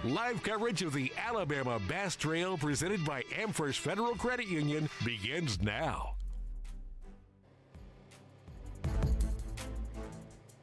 Live coverage of the Alabama Bass Trail presented by Amherst Federal Credit Union begins now.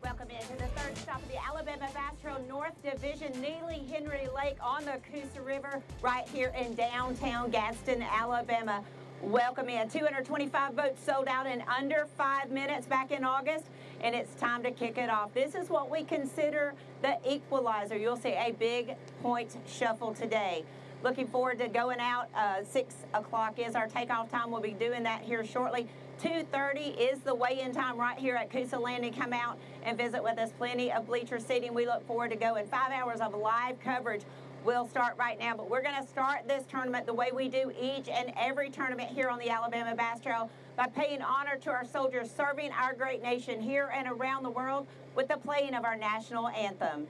Welcome into the third stop of the Alabama Bass Trail North Division, Neely Henry Lake on the Coosa River, right here in downtown Gadsden, Alabama. Welcome in. 225 boats sold out in under 5 minutes back in August, and it's time to kick it off. This is what we consider the equalizer. You'll see a big point shuffle today. Looking forward to going out. 6 o'clock is our takeoff time. We'll be doing that here shortly. 2:30 is the weigh-in time right here at Coosa Landing. Come out and visit with us. Plenty of bleacher seating. We look forward to going. 5 hours of live coverage will start right now, but we're going to start this tournament the way we do each and every tournament here on the Alabama Bass Trail by paying honor to our soldiers serving our great nation here and around the world with the playing of our national anthem.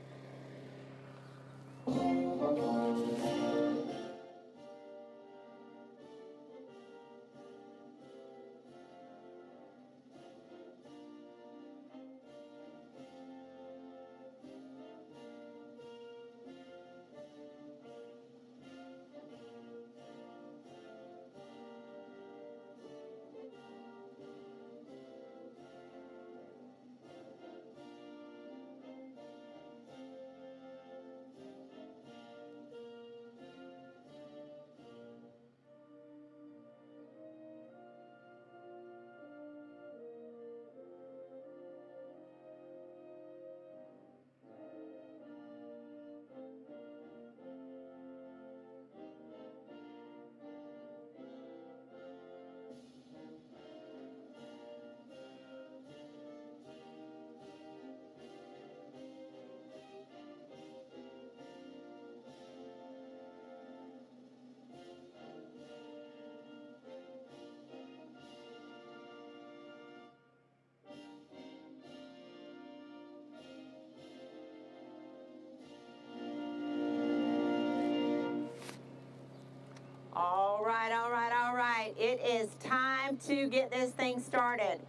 All right. It is time to get this thing started.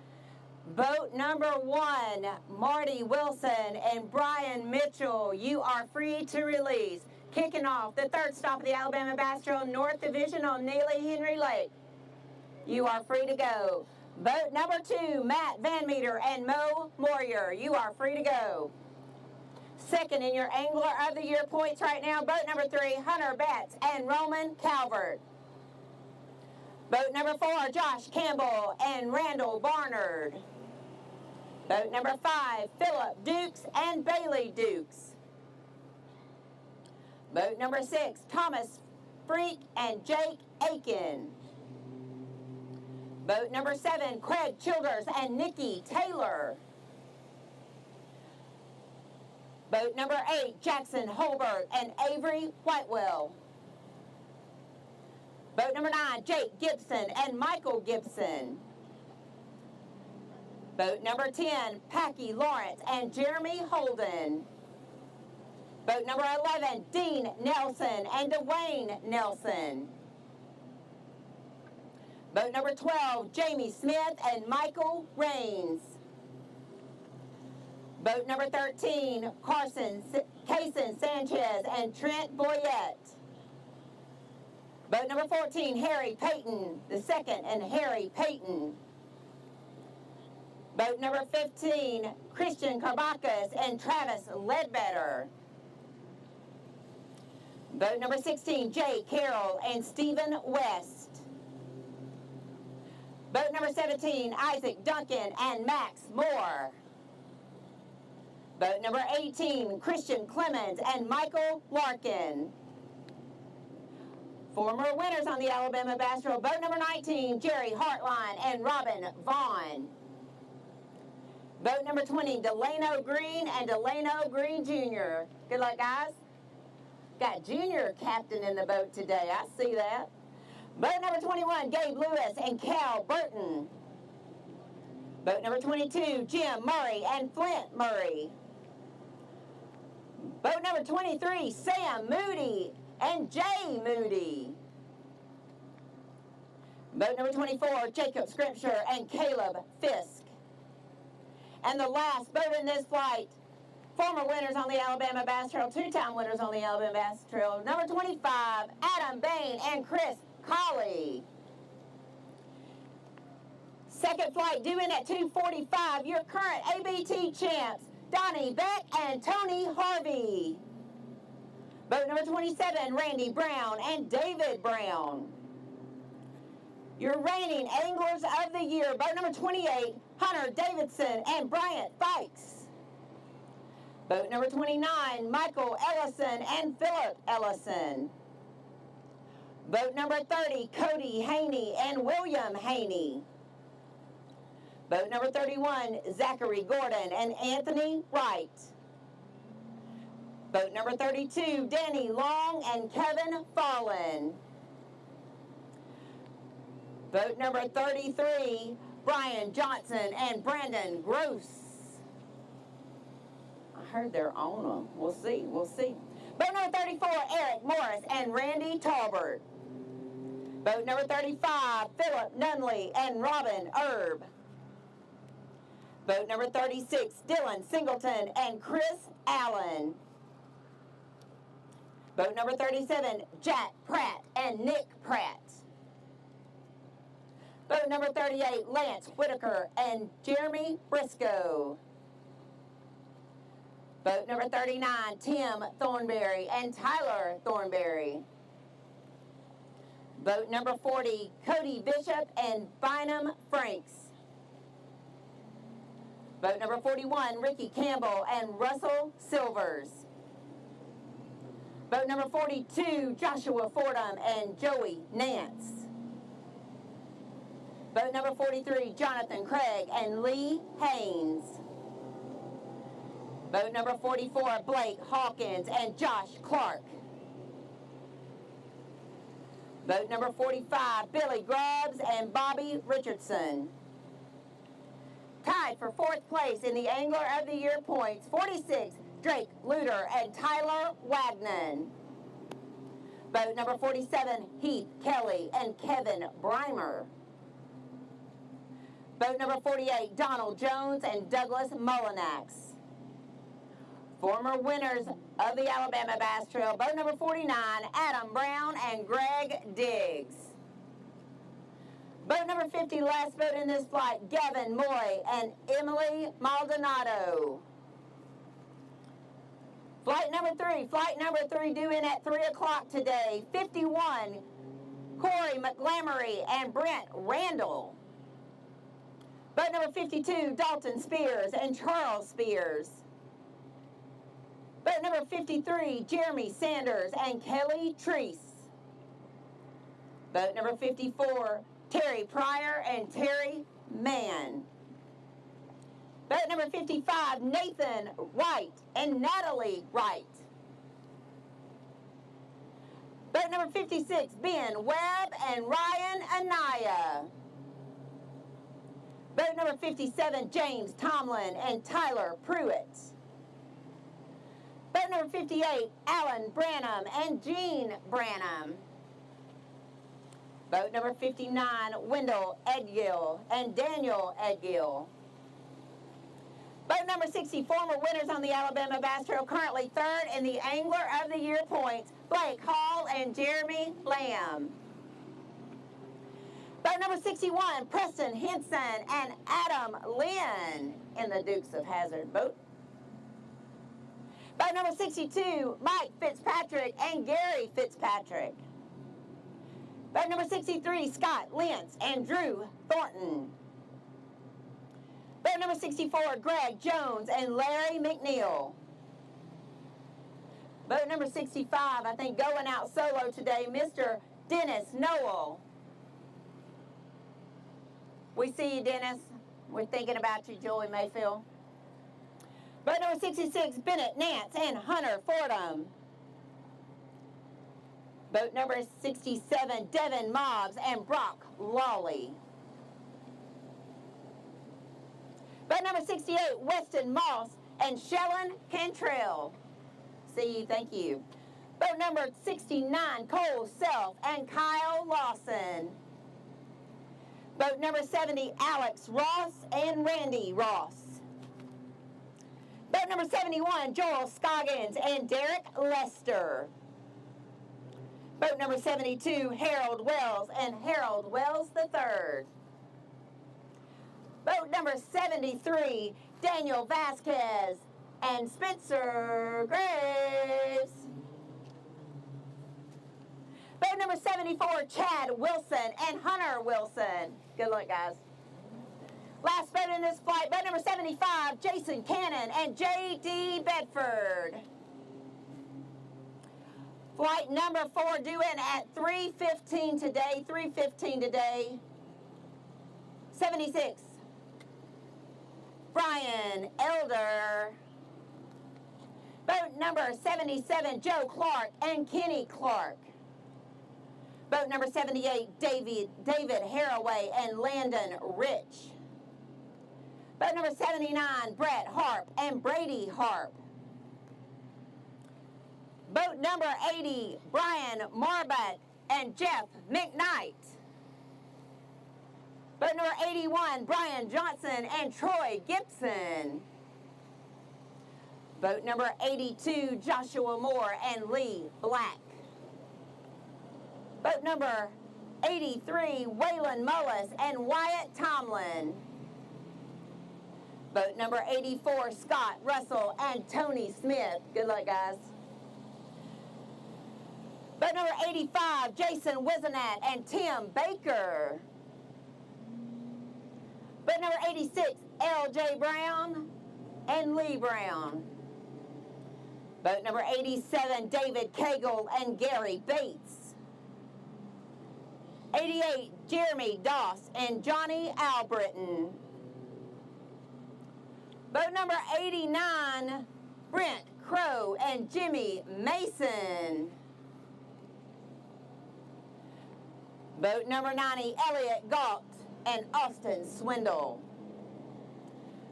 Boat number 1, Marty Wilson and Brian Mitchell, you are free to release. Kicking off the third stop of the Alabama Bass Trail North Division on Neely Henry Lake. You are free to go. Boat number 2, Matt Van Meter and Mo Moyer, you are free to go. Second in your Angler of the Year points right now, boat number 3, Hunter Betts and Roman Calvert. Boat number 4, Josh Campbell and Randall Barnard. Boat number 5, Philip Dukes and Bailey Dukes. Boat number 6, Thomas Freak and Jake Aiken. Boat number 7, Craig Childers and Nikki Taylor. Boat number 8, Jackson Holbert and Avery Whitewell. Boat number 9, Jake Gibson and Michael Gibson. Boat number 10, Packy Lawrence and Jeremy Holden. Boat number 11, Dean Nelson and Dwayne Nelson. Boat number 12, Jamie Smith and Michael Raines. Boat number 13, Kaysen Sanchez and Trent Boyette. Boat number 14, Harry Payton II and Harry Payton. Boat number 15, Christian Karbakis and Travis Ledbetter. Boat number 16, Jay Carroll and Stephen West. Boat number 17, Isaac Duncan and Max Moore. Boat number 18, Christian Clemens and Michael Larkin. Former winners on the Alabama Bass Trail. Boat number 19, Jerry Hartline and Robin Vaughn. Boat number 20, Delano Green and Delano Green Jr. Good luck, guys. Got junior captain in the boat today. I see that. Boat number 21, Gabe Lewis and Cal Burton. Boat number 22, Jim Murray and Flint Murray. Boat number 23, Sam Moody and Jay Moody. Boat number 24, Jacob Scripture and Caleb Fisk. And the last boat in this flight, Former winners on the Alabama Bass Trail, two-time winners on the Alabama Bass Trail. Number 25, Adam Bain and Chris Colley. Second flight due in at 2:45. Your current ABT champs, Donnie Beck and Tony Harvey. Boat number 27, Randy Brown and David Brown. Your reigning Anglers of the Year, boat number 28, Hunter Davidson and Bryant Fikes. Boat number 29, Michael Ellison and Philip Ellison. Boat number 30, Cody Haney and William Haney. Boat number 31, Zachary Gordon and Anthony Wright. Boat number 32, Danny Long and Kevin Fallon. Boat number 33, Brian Johnson and Brandon Gross. I heard they're on them. We'll see, we'll see. Boat number 34, Eric Morris and Randy Talbert. Boat number 35, Philip Nunley and Robin Erb. Boat number 36, Dylan Singleton and Chris Allen. Boat number 37, Jack Pratt and Nick Pratt. Boat number 38, Lance Whitaker and Jeremy Briscoe. Boat number 39, Tim Thornberry and Tyler Thornberry. Boat number 40, Cody Bishop and Bynum Franks. Boat number 41, Ricky Campbell and Russell Silvers. Boat number 42, Joshua Fordham and Joey Nance. Boat number 43, Jonathan Craig and Lee Haynes. Boat number 44, Blake Hawkins and Josh Clark. Boat number 45, Billy Grubbs and Bobby Richardson. Tied for fourth place in the Angler of the Year points, 46, Drake Luter and Tyler Wagnon. Boat number 47, Heath Kelly and Kevin Breimer. Boat number 48, Donald Jones and Douglas Mullinax. Former winners of the Alabama Bass Trail, boat number 49, Adam Brown and Greg Diggs. Boat number 50, last boat in this flight, Gavin Moy and Emily Maldonado. Flight number 3 due in at 3 o'clock today, 51, Corey McGlamory and Brent Randall. Boat number 52, Dalton Spears and Charles Spears. Boat number 53, Jeremy Sanders and Kelly Treese. Boat number 54, Terry Pryor and Terry Mann. Boat number 55, Nathan Wright and Natalie Wright. Boat number 56, Ben Webb and Ryan Anaya. Boat number 57, James Tomlin and Tyler Pruitt. Boat number 58, Alan Branham and Gene Branham. Boat number 59, Wendell Edgill and Daniel Edgill. Boat number 60, former winners on the Alabama Bass Trail, currently third in the Angler of the Year points, Blake Hall and Jeremy Lamb. Boat number 61, Preston Henson and Adam Lynn in the Dukes of Hazzard boat. Boat number 62, Mike Fitzpatrick and Gary Fitzpatrick. Boat number 63, Scott Lentz and Drew Thornton. Boat number 64, Greg Jones and Larry McNeil. Boat number 65, I think going out solo today, Mr. Dennis Noel. We see you, Dennis. We're thinking about you, Joey Mayfield. Boat number 66, Bennett Nance and Hunter Fordham. Boat number 67, Devin Mobbs and Brock Lawley. Boat number 68, Weston Moss and Shellen Cantrell. See you, thank you. Boat number 69, Cole Self and Kyle Lawson. Boat number 70, Alex Ross and Randy Ross. Boat number 71, Joel Scoggins and Derek Lester. Boat number 72, Harold Wells and Harold Wells III. Boat number 73, Daniel Vasquez and Spencer Graves. Boat number 74, Chad Wilson and Hunter Wilson. Good luck, guys. Last boat in this flight, boat number 75, Jason Cannon and J.D. Bedford. Flight number 4 due in at 3:15 today, 3:15 today. 76, Brian Elder. Boat number 77, Joe Clark and Kenny Clark. Boat number 78, David Haraway and Landon Rich. Boat number 79, Brett Harp and Brady Harp. Boat number 80, Brian Marbutt and Jeff McKnight. Boat number 81, Brian Johnson and Troy Gibson. Boat number 82, Joshua Moore and Lee Black. Boat number 83, Waylon Mullis and Wyatt Tomlin. Boat number 84, Scott Russell and Tony Smith. Good luck, guys. Boat number 85, Jason Wisenat and Tim Baker. Boat number 86, L.J. Brown and Lee Brown. Boat number 87, David Cagle and Gary Bates. 88, Jeremy Doss and Johnny Albritton. Boat number 89, Brent Crow and Jimmy Mason. Boat number 90, Elliot Galt and Austin Swindle.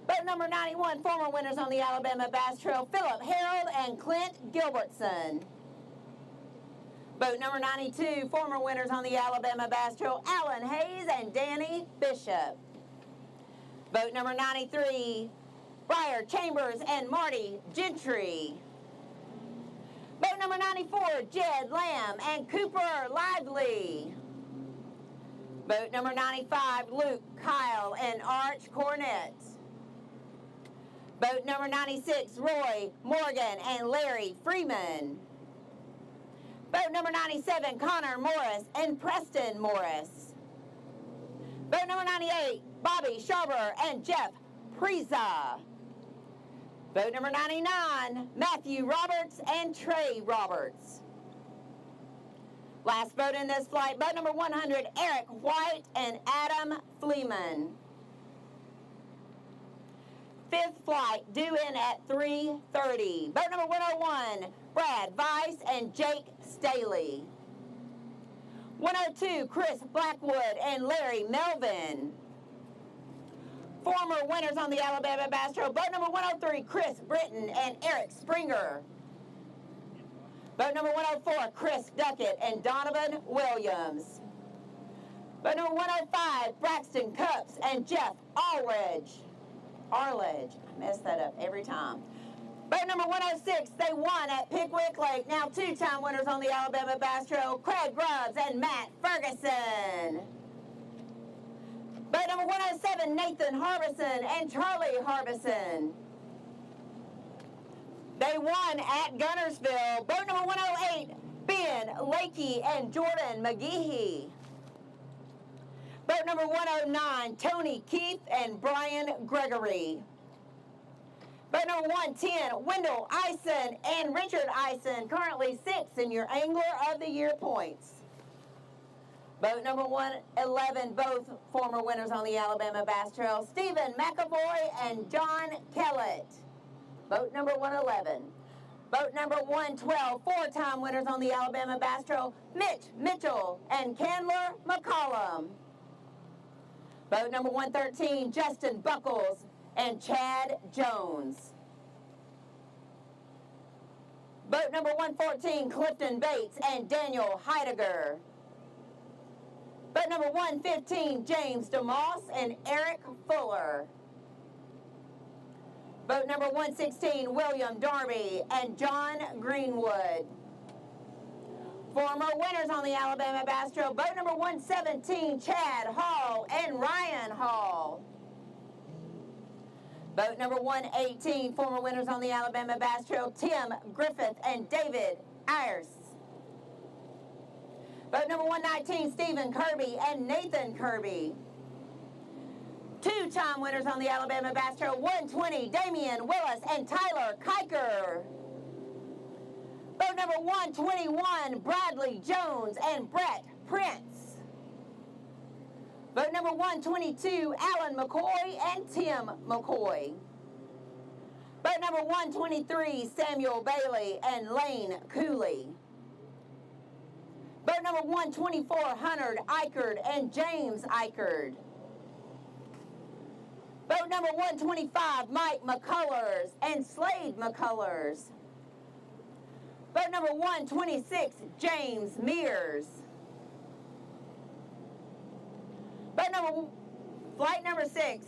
Boat number 91, former winners on the Alabama Bass Trail, Philip Harold and Clint Gilbertson. Boat number 92, former winners on the Alabama Bass Trail, Alan Hayes and Danny Bishop. Boat number 93, Briar Chambers and Marty Gentry. Boat number 94, Jed Lamb and Cooper Lively. Boat number 95, Luke Kyle and Arch Cornett. Boat number 96, Roy Morgan and Larry Freeman. Boat number 97, Connor Morris and Preston Morris. Boat number 98, Bobby Sharber and Jeff Preza. Boat number 99, Matthew Roberts and Trey Roberts. Last boat in this flight, boat number 100, Eric White and Adam Fleeman. Fifth flight due in at 3:30. Boat number 101, Brad Weiss and Jake Staley. 102, Chris Blackwood and Larry Melvin. Former winners on the Alabama Bass Trail, boat number 103, Chris Britton and Eric Springer. Boat number 104, Chris Duckett and Donovan Williams. Boat number 105, Braxton Cups and Jeff Arledge. I mess that up every time. Boat number 106, they won at Pickwick Lake. Now two-time winners on the Alabama Bass Trail, Craig Grubbs and Matt Ferguson. Boat number 107, Nathan Harbison and Charlie Harbison. They won at Gunnersville. Boat number 108, Ben Lakey and Jordan McGehee. Boat number 109, Tony Keith and Brian Gregory. Boat number 110, Wendell Eisen and Richard Eisen, currently 6th in your Angler of the Year points. Boat number 111, both former winners on the Alabama Bass Trail, Stephen McAvoy and John Kellett. Boat number 111. Boat number 112, four-time winners on the Alabama Bass Trail, Mitch Mitchell and Candler McCollum. Boat number 113, Justin Buckles and Chad Jones. Boat number 114, Clifton Bates and Daniel Heidegger. Boat number 115, James DeMoss and Eric Fuller. Boat number 116, William Darby and John Greenwood. Former winners on the Alabama Bass Trail, boat number 117, Chad Hall and Ryan Hall. Boat number 118, former winners on the Alabama Bass Trail, Tim Griffith and David Ayers. Boat number 119, Stephen Kirby and Nathan Kirby. Two-time winners on the Alabama Bass Trail, 120, Damian Willis and Tyler Kiker. Boat number 121, Bradley Jones and Brett Prince. Boat number 122, Alan McCoy and Tim McCoy. Boat number 123, Samuel Bailey and Lane Cooley. Boat number 124, Hunter Eichard and James Eichard. Boat number 125, Mike McCullers and Slade McCullers. Boat number 126, James Mears. Flight number 6,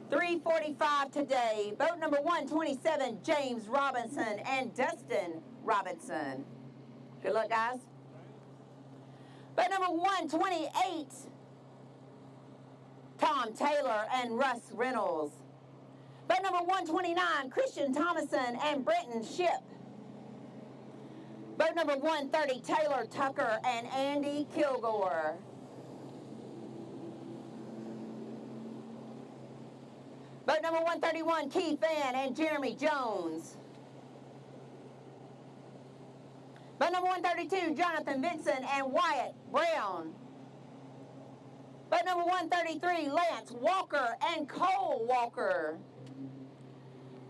3:45 today. Boat number 127, James Robinson and Dustin Robinson. Good luck, guys. Boat number 128, Tom Taylor and Russ Reynolds. Boat number 129, Christian Thomason and Brenton Ship. Boat number 130, Taylor Tucker and Andy Kilgore. Boat number 131, Keith Vann and Jeremy Jones. Boat number 132, Jonathan Vinson and Wyatt Brown. Boat number 133, Lance Walker and Cole Walker.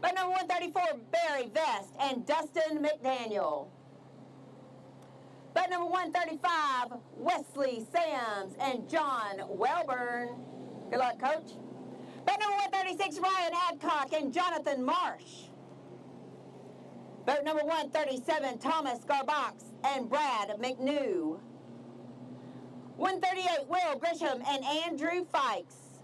Boat number 134, Barry Vest and Dustin McDaniel. Boat number 135, Wesley Sams and John Welburn. Good luck, Coach. Boat number 136, Ryan Adcock and Jonathan Marsh. Boat number 137, Thomas Garbox and Brad McNew. 138, Will Grisham and Andrew Fikes.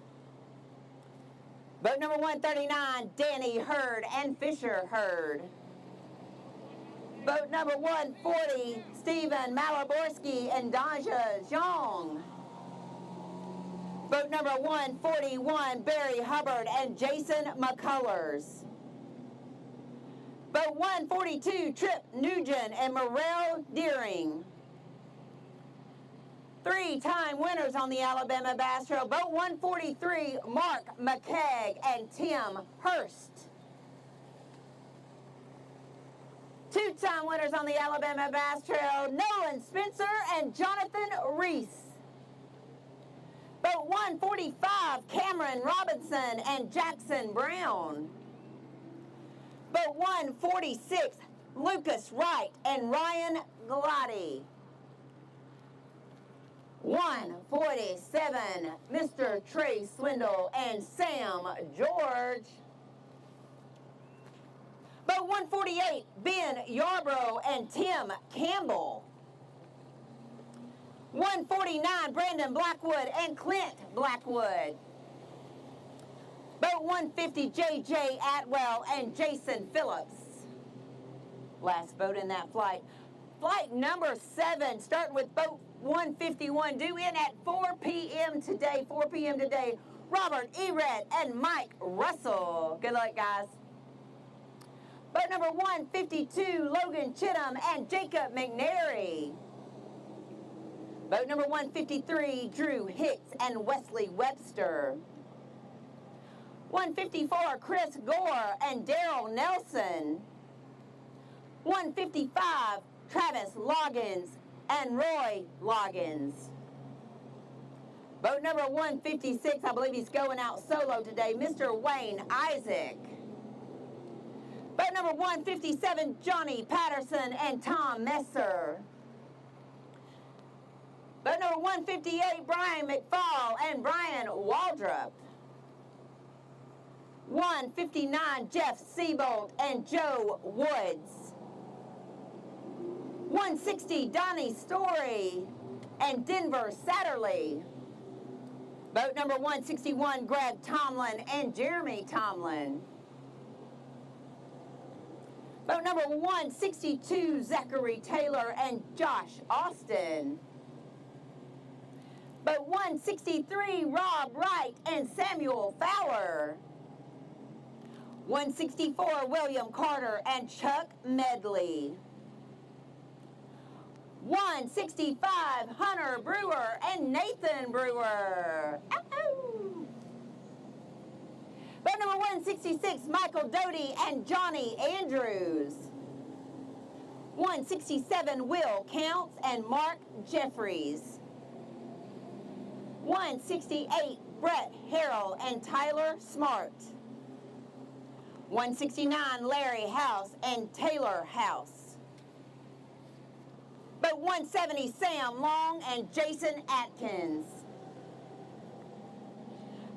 Boat number 139, Danny Hurd and Fisher Hurd. Boat number 140, Stephen Malaborski and Daja Zhang. Boat number 141, Barry Hubbard and Jason McCullers. Boat 142, Trip Nugent and Morel Deering. Three-time winners on the Alabama Bass Trail. Boat 143, Mark McKegg and Tim Hurst. Two-time winners on the Alabama Bass Trail, Nolan Spencer and Jonathan Reese. Boat 145, Cameron Robinson and Jackson Brown. Boat 146, Lucas Wright and Ryan Glotty. 147, Mr. Trey Swindle and Sam George. Boat 148, Ben Yarbrough and Tim Campbell. 149, Brandon Blackwood and Clint Blackwood. Boat 150, J.J. Atwell and Jason Phillips. Last boat in that flight. Flight number 7, starting with boat 151, due in at 4 p.m. today. 4 p.m. today. Robert Eret and Mike Russell. Good luck, guys. Boat number 152, Logan Chittum and Jacob McNary. Boat number 153, Drew Hicks and Wesley Webster. 154, Chris Gore and Daryl Nelson. 155, Travis Loggins and Roy Loggins. Boat number 156, I believe he's going out solo today, Mr. Wayne Isaac. Boat number 157, Johnny Patterson and Tom Messer. Boat number 158, Brian McFall and Brian Waldrop. 159, Jeff Seabolt and Joe Woods. 160, Donnie Story and Denver Satterley. Boat number 161, Greg Tomlin and Jeremy Tomlin. Boat number 162, Zachary Taylor and Josh Austin. Boat 163, Rob Wright and Samuel Fowler. 164, William Carter and Chuck Medley. 165, Hunter Brewer and Nathan Brewer. Ow! Boat number 166, Michael Doty and Johnny Andrews. 167, Will Counts and Mark Jeffries. 168, Brett Harrell and Tyler Smart. 169, Larry House and Taylor House. Boat 170, Sam Long and Jason Atkins.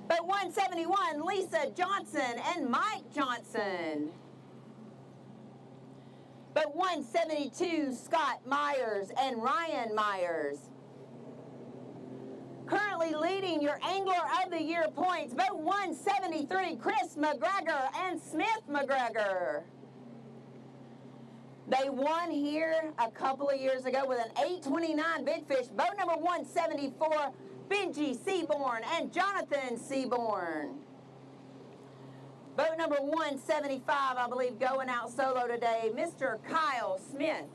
Boat 171, Lisa Johnson and Mike Johnson. Boat 172, Scott Myers and Ryan Myers. Currently leading your Angler of the Year points, boat 173, Chris McGregor and Smith McGregor. They won here a couple of years ago with an 829 big fish. Boat number 174, Benji Seaborn and Jonathan Seaborn. Boat number 175, I believe, going out solo today, Mr. Kyle Smith.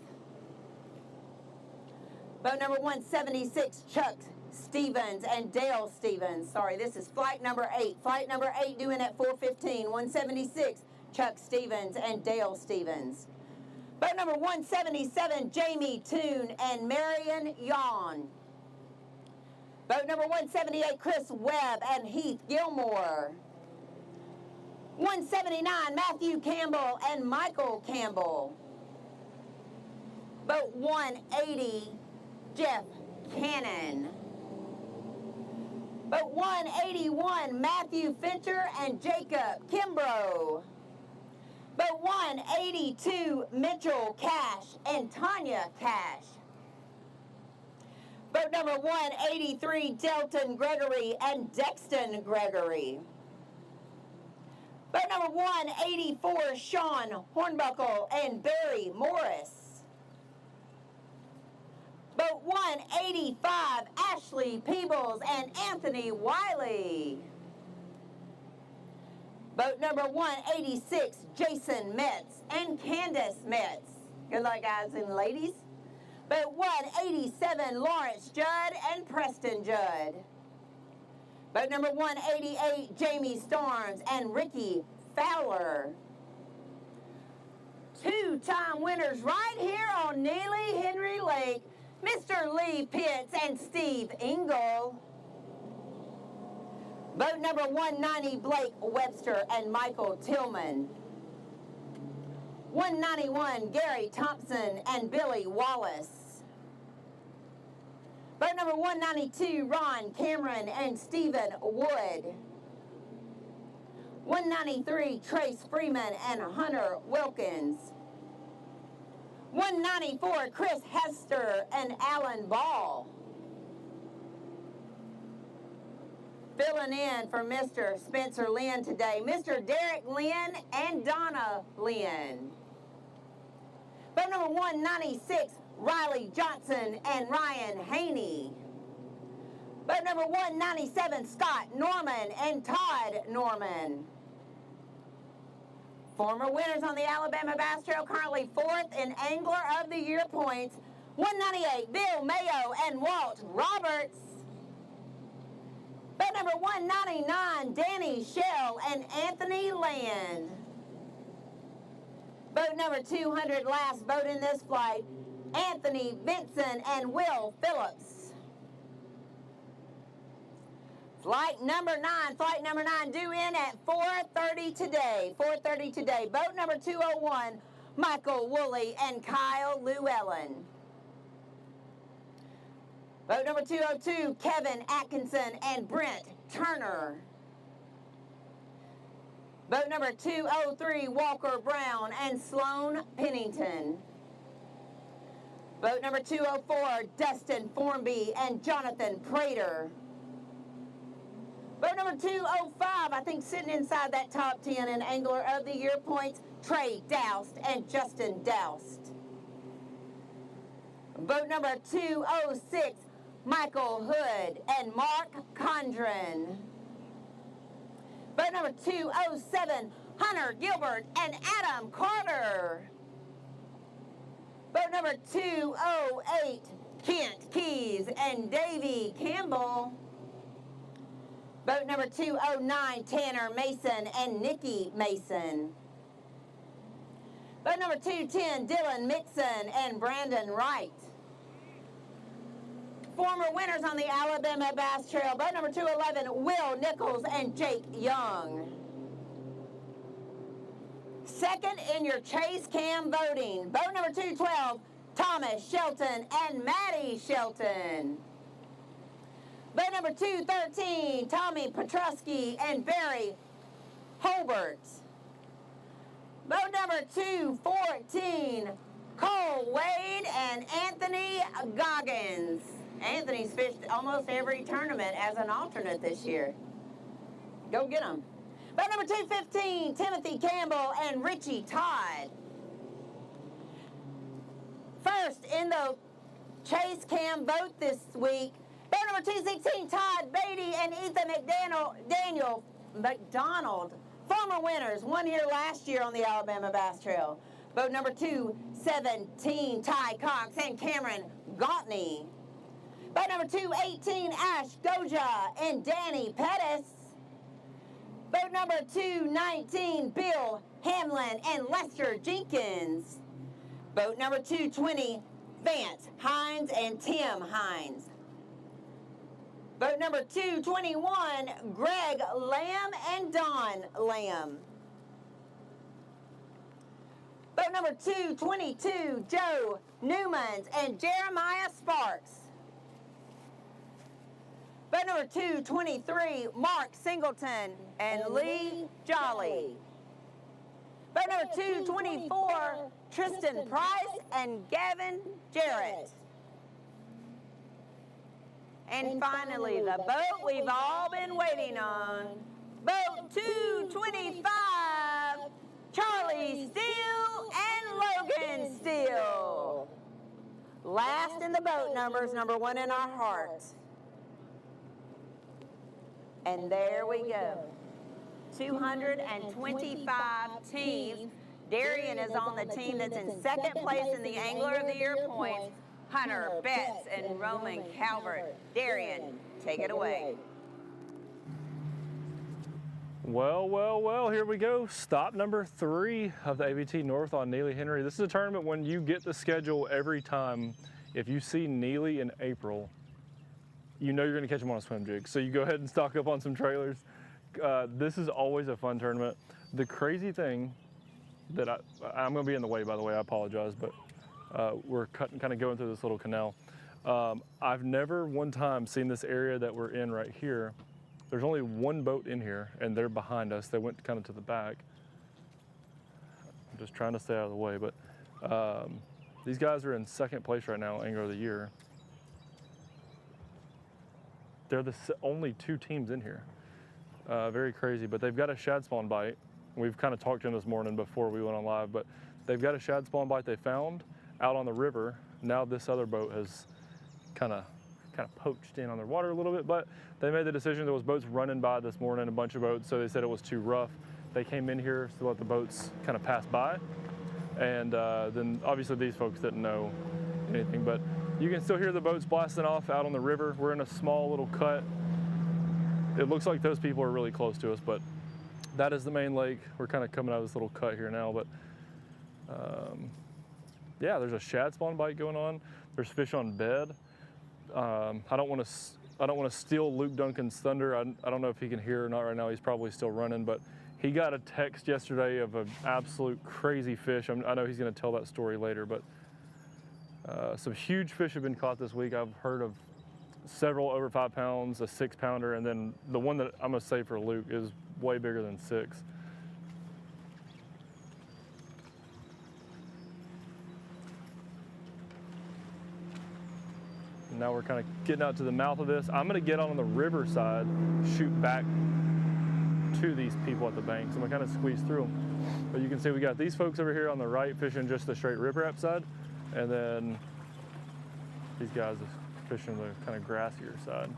Boat number 176, Chuck Stevens and Dale Stevens. Sorry, this is flight number 8. Flight number 8 due in at 4:15. 176, Chuck Stevens and Dale Stevens. Boat number 177, Jamie Toon and Marion Yawn. Boat number 178, Chris Webb and Heath Gilmore. 179, Matthew Campbell and Michael Campbell. Boat 180, Jeff Cannon. Boat 181, Matthew Fincher and Jacob Kimbrough. Boat 182, Mitchell Cash and Tanya Cash. Boat number 183, Delton Gregory and Dexton Gregory. Boat number 184, Sean Hornbuckle and Barry Morris. Boat 185, Ashley Peebles and Anthony Wiley. Boat number 186, Jason Metz and Candace Metz. Good luck, guys and ladies. Boat 187, Lawrence Judd and Preston Judd. Boat number 188, Jamie Storms and Ricky Fowler. Two-time winners right here on Neely Henry Lake, Mr. Lee Pitts and Steve Engel. Boat number 190, Blake Webster and Michael Tillman. 191, Gary Thompson and Billy Wallace. Boat number 192, Ron Cameron and Stephen Wood. 193, Trace Freeman and Hunter Wilkins. 194, Chris Hester and Alan Ball. Filling in for Mr. Spencer Lynn today, Mr. Derek Lynn and Donna Lynn. Boat number 196, Riley Johnson and Ryan Haney. Boat number 197, Scott Norman and Todd Norman. Former winners on the Alabama Bass Trail, currently 4th in Angler of the Year points. 198, Bill Mayo and Walt Roberts. Boat number 199, Danny Shell and Anthony Land. Boat number 200, last boat in this flight, Anthony Vinson and Will Phillips. Flight number 9 due in at 4:30 today. 4:30 today. Boat number 201, Michael Woolley and Kyle Llewellyn. Boat number 202, Kevin Atkinson and Brent Turner. Boat number 203, Walker Brown and Sloan Pennington. Boat number 204, Dustin Formby and Jonathan Prater. Boat number 205, I think sitting inside that top 10 in Angler of the Year points, Trey Doust and Justin Doust. Boat number 206, Michael Hood and Mark Condren. Boat number 207, Hunter Gilbert and Adam Carter. Boat number 208, Kent Keys and Davey Campbell. Boat number 209, Tanner Mason and Nikki Mason. Boat number 210, Dylan Mixon and Brandon Wright. Former winners on the Alabama Bass Trail. Boat number 211, Will Nichols and Jake Young. Second in your chase cam voting. Boat number 212, Thomas Shelton and Maddie Shelton. Boat number 213, Tommy Petrusky and Barry Holbert. Boat number 214, Cole Wade and Anthony Goggins. Anthony's fished almost every tournament as an alternate this year. Go get him. Boat number 215, Timothy Campbell and Richie Todd. First in the chase cam vote this week, boat number 216, Todd Beatty and Ethan McDonald, former winners, won here last year on the Alabama Bass Trail. Boat number 217, Ty Cox and Cameron Gautney. Boat number 218, Ash Goja and Danny Pettis. Boat number 219, Bill Hamlin and Lester Jenkins. Boat number 220, Vance Hines and Tim Hines. Boat number 221, Greg Lamb and Don Lamb. Boat number 222, Joe Newmans and Jeremiah Sparks. Boat number 223, Mark Singleton and Lee Jolly. Boat number 224, Tristan Price and Gavin Jarrett. And finally, the boat we've all been waiting on, boat 225, Charlie Steele and Logan Steele. Last in the boat numbers, number one in our hearts. And there we go. 225 teams. Darian is on the team that's in second place in the Angler of the Year points. Hunter Betts and Roman Calvert. Darian, take it away. Well, here we go. Stop number 3 of the ABT North on Neely Henry. This is a tournament when you get the schedule every time. If you see Neely in April, you know you're going to catch them on a swim jig. So you go ahead and stock up on some trailers. This is always a fun tournament. The crazy thing that I'm going to be in the way, by the way, I apologize, but we're kind of going through this little canal. I've never one time seen this area that we're in right here. There's only one boat in here, and they're behind us. They went kind of to the back. I'm just trying to stay out of the way, but these guys are in second place right now, Angler of the Year. They're the only 2 teams in here. Very crazy, but they've got a shad spawn bite. We've kind of talked to them this morning before we went on live, but they've got a shad spawn bite they found out on the river. Now this other boat has kind of poached in on their water a little bit, but they made the decision. There was boats running by this morning, a bunch of boats, so they said it was too rough. They came in here to let the boats kind of pass by, and then obviously these folks didn't know anything, but you can still hear the boats blasting off out on the river. We're in a small little cut. It looks like those people are really close to us, but that is the main lake. We're kind of coming out of this little cut here now, but yeah, there's a shad spawn bite going on. There's fish on bed. I don't want to steal Luke Duncan's thunder. I don't know if he can hear or not right now. He's probably still running, but he got a text yesterday of an absolute crazy fish. I know he's going to tell that story later, but some huge fish have been caught this week. I've heard of several over 5 pounds, a 6-pounder, and then the one that I'm going to say for Luke is way bigger than 6. Now we're kind of getting out to the mouth of this. I'm going to get on the river side, shoot back to these people at the bank, so I'm gonna kind of squeeze through them. But you can see we got these folks over here on the right fishing just the straight riprap side, and then these guys are fishing the kind of grassier side,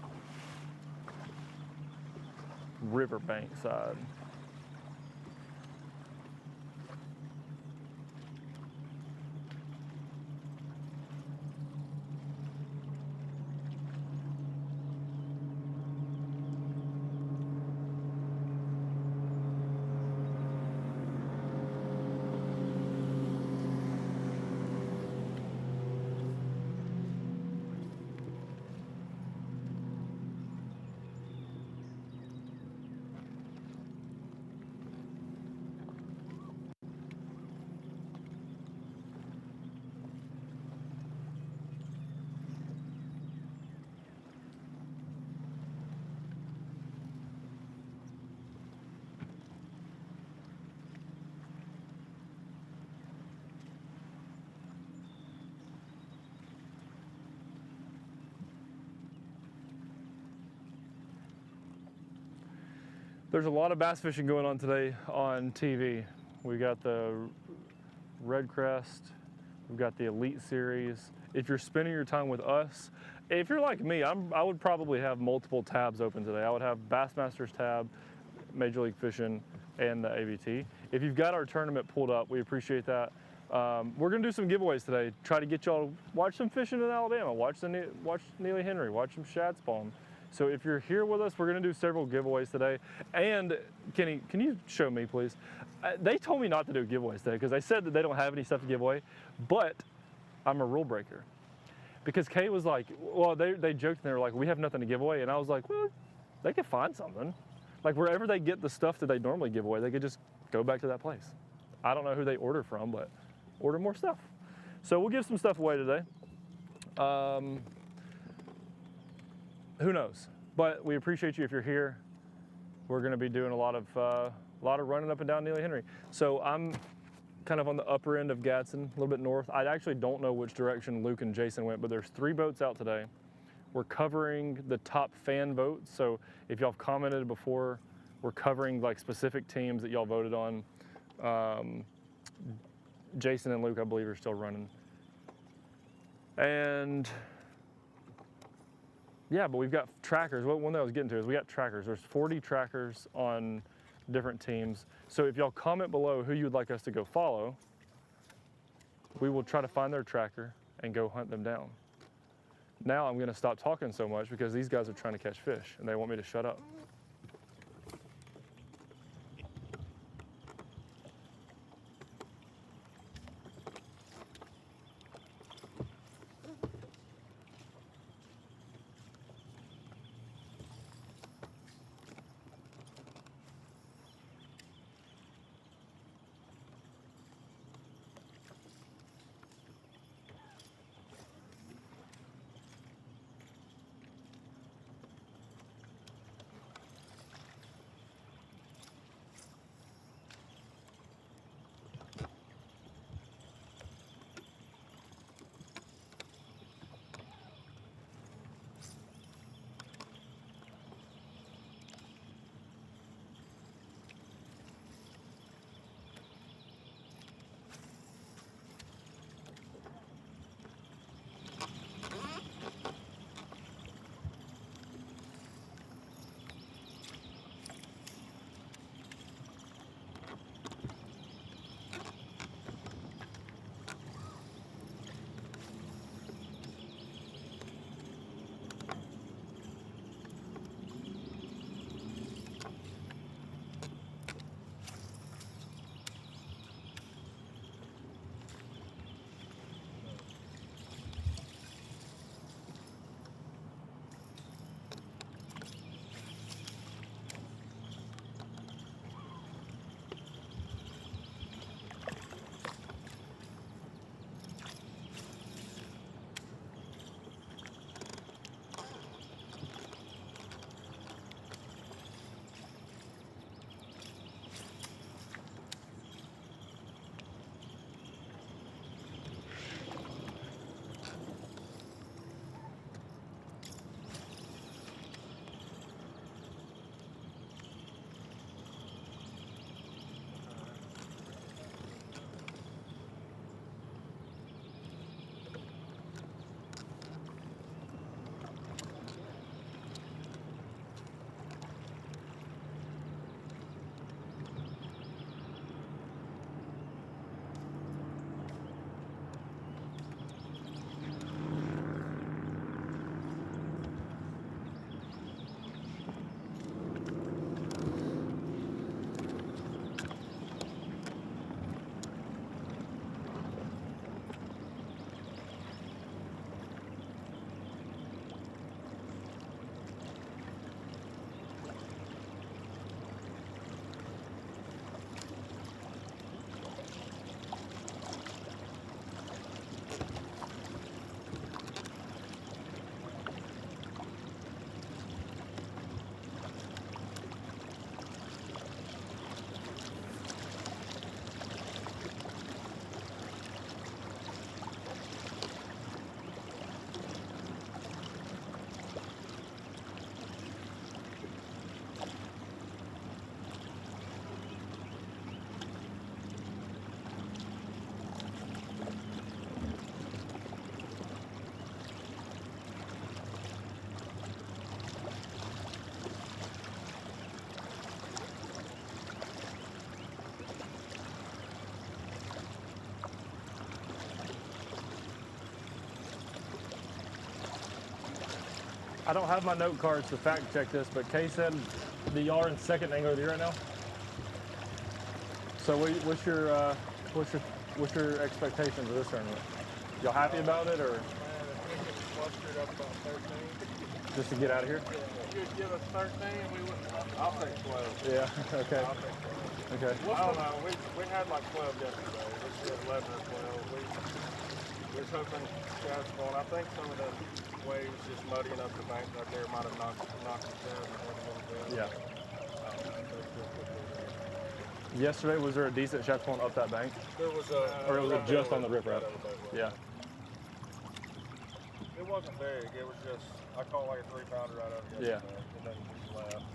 riverbank side. There's a lot of bass fishing going on today on TV. We got the Red Crest, we've got the Elite Series. If you're spending your time with us, if you're like me, I would probably have multiple tabs open today. I would have Bassmasters tab, Major League Fishing, and the ABT. If you've got our tournament pulled up, we appreciate that. We're gonna do some giveaways today. Try to get y'all to watch some fishing in Alabama, watch Neely Henry, watch some shad spawn. So if you're here with us, we're gonna do several giveaways today. And Kenny, can you show me, please? They told me not to do giveaways today because they said that they don't have any stuff to give away, but I'm a rule breaker. Because Kay was like, well, they joked and they were like, we have nothing to give away. And I was like, well, they could find something. Like wherever they get the stuff that they normally give away, they could just go back to that place. I don't know who they order from, but order more stuff. So we'll give some stuff away today. Who knows? But we appreciate you if you're here. We're going to be doing a lot of running up and down Neely Henry. So I'm kind of on the upper end of Gadsden, a little bit north. I actually don't know which direction Luke and Jason went, but there's 3 boats out today. We're covering the top fan votes. So if y'all have commented before, we're covering like specific teams that y'all voted on. Jason and Luke, I believe, are still running. And yeah, but we've got trackers. One thing I was getting to is we got trackers. There's 40 trackers on different teams. So if y'all comment below who you would like us to go follow, we will try to find their tracker and go hunt them down. Now I'm gonna stop talking so much because these guys are trying to catch fish and they want me to shut up. I don't have my note cards to fact check this, but Kay said that y'all are in second angler of the year right now. So what's your expectations of this tournament? Y'all happy about it, or Man, if we could cluster it up about 13. just to get out of here? Yeah, if you'd give us 13, we wouldn't. I'll take 12. Yeah. Okay. I'll take 12. Okay. I don't know. We had like 12 yesterday. We had 11 or 12. We was hoping Shad's going. I think some of the waves just muddying up the bank right there might have knocked the Shad a little bit. Yeah. Yesterday, was there a decent shad spawn up that bank? There was a. Or was it just on the riprap? Yeah. It wasn't big. It was just, I caught like a 3-pounder right out of it. Yeah. And then just left.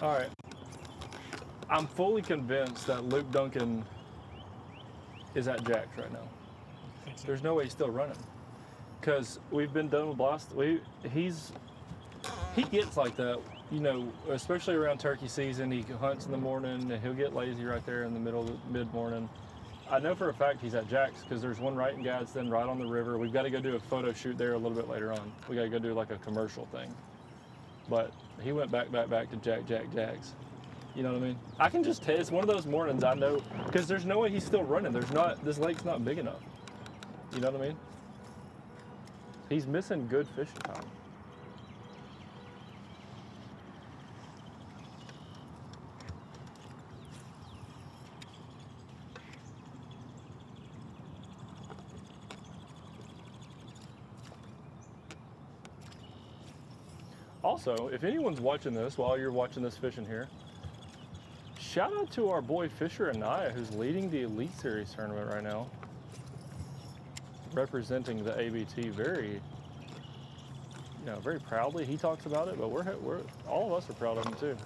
All right. I'm fully convinced that Luke Duncan is at Jack's right now. There's no way he's still running, because we've been done with blast. He gets like that, you know, especially around turkey season. He hunts in the morning and he'll get lazy right there in the mid morning. I know for a fact he's at Jack's because there's one right in Gadsden, right on the river. We've got to go do a photo shoot there a little bit later on. We got to go do like a commercial thing. But he went back to Jack's. You know what I mean? I can just tell. It's one of those mornings I know, because there's no way he's still running. This lake's not big enough. You know what I mean? He's missing good fishing time. Also, if anyone's watching this while you're watching this fishing here, shout out to our boy Fisher Anaya, who's leading the Elite Series tournament right now, representing the ABT very proudly. He talks about it, but we're all of us are proud of him too.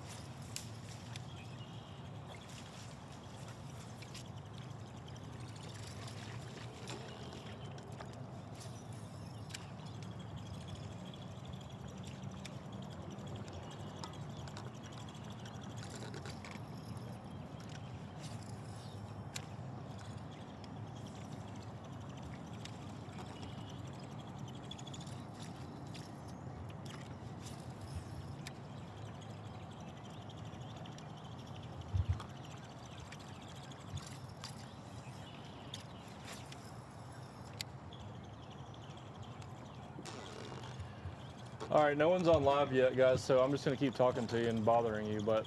All right, no one's on live yet, guys, so I'm just going to keep talking to you and bothering you. But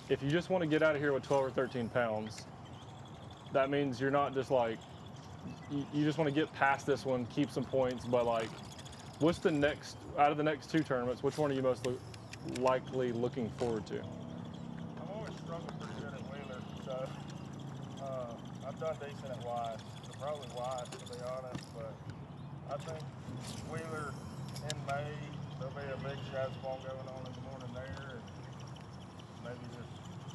if you just want to get out of here with 12 or 13 pounds, that means you're not just like, you just want to get past this one, keep some points. But like, what's the next, out of the next two tournaments, which one are you most likely looking forward to? I'm always struggled pretty good at Wheeler, so I've done decent at Wise, so probably Wise to be honest, but I think Wheeler in May, there'll be a big shad spawn going on in the morning there, and maybe just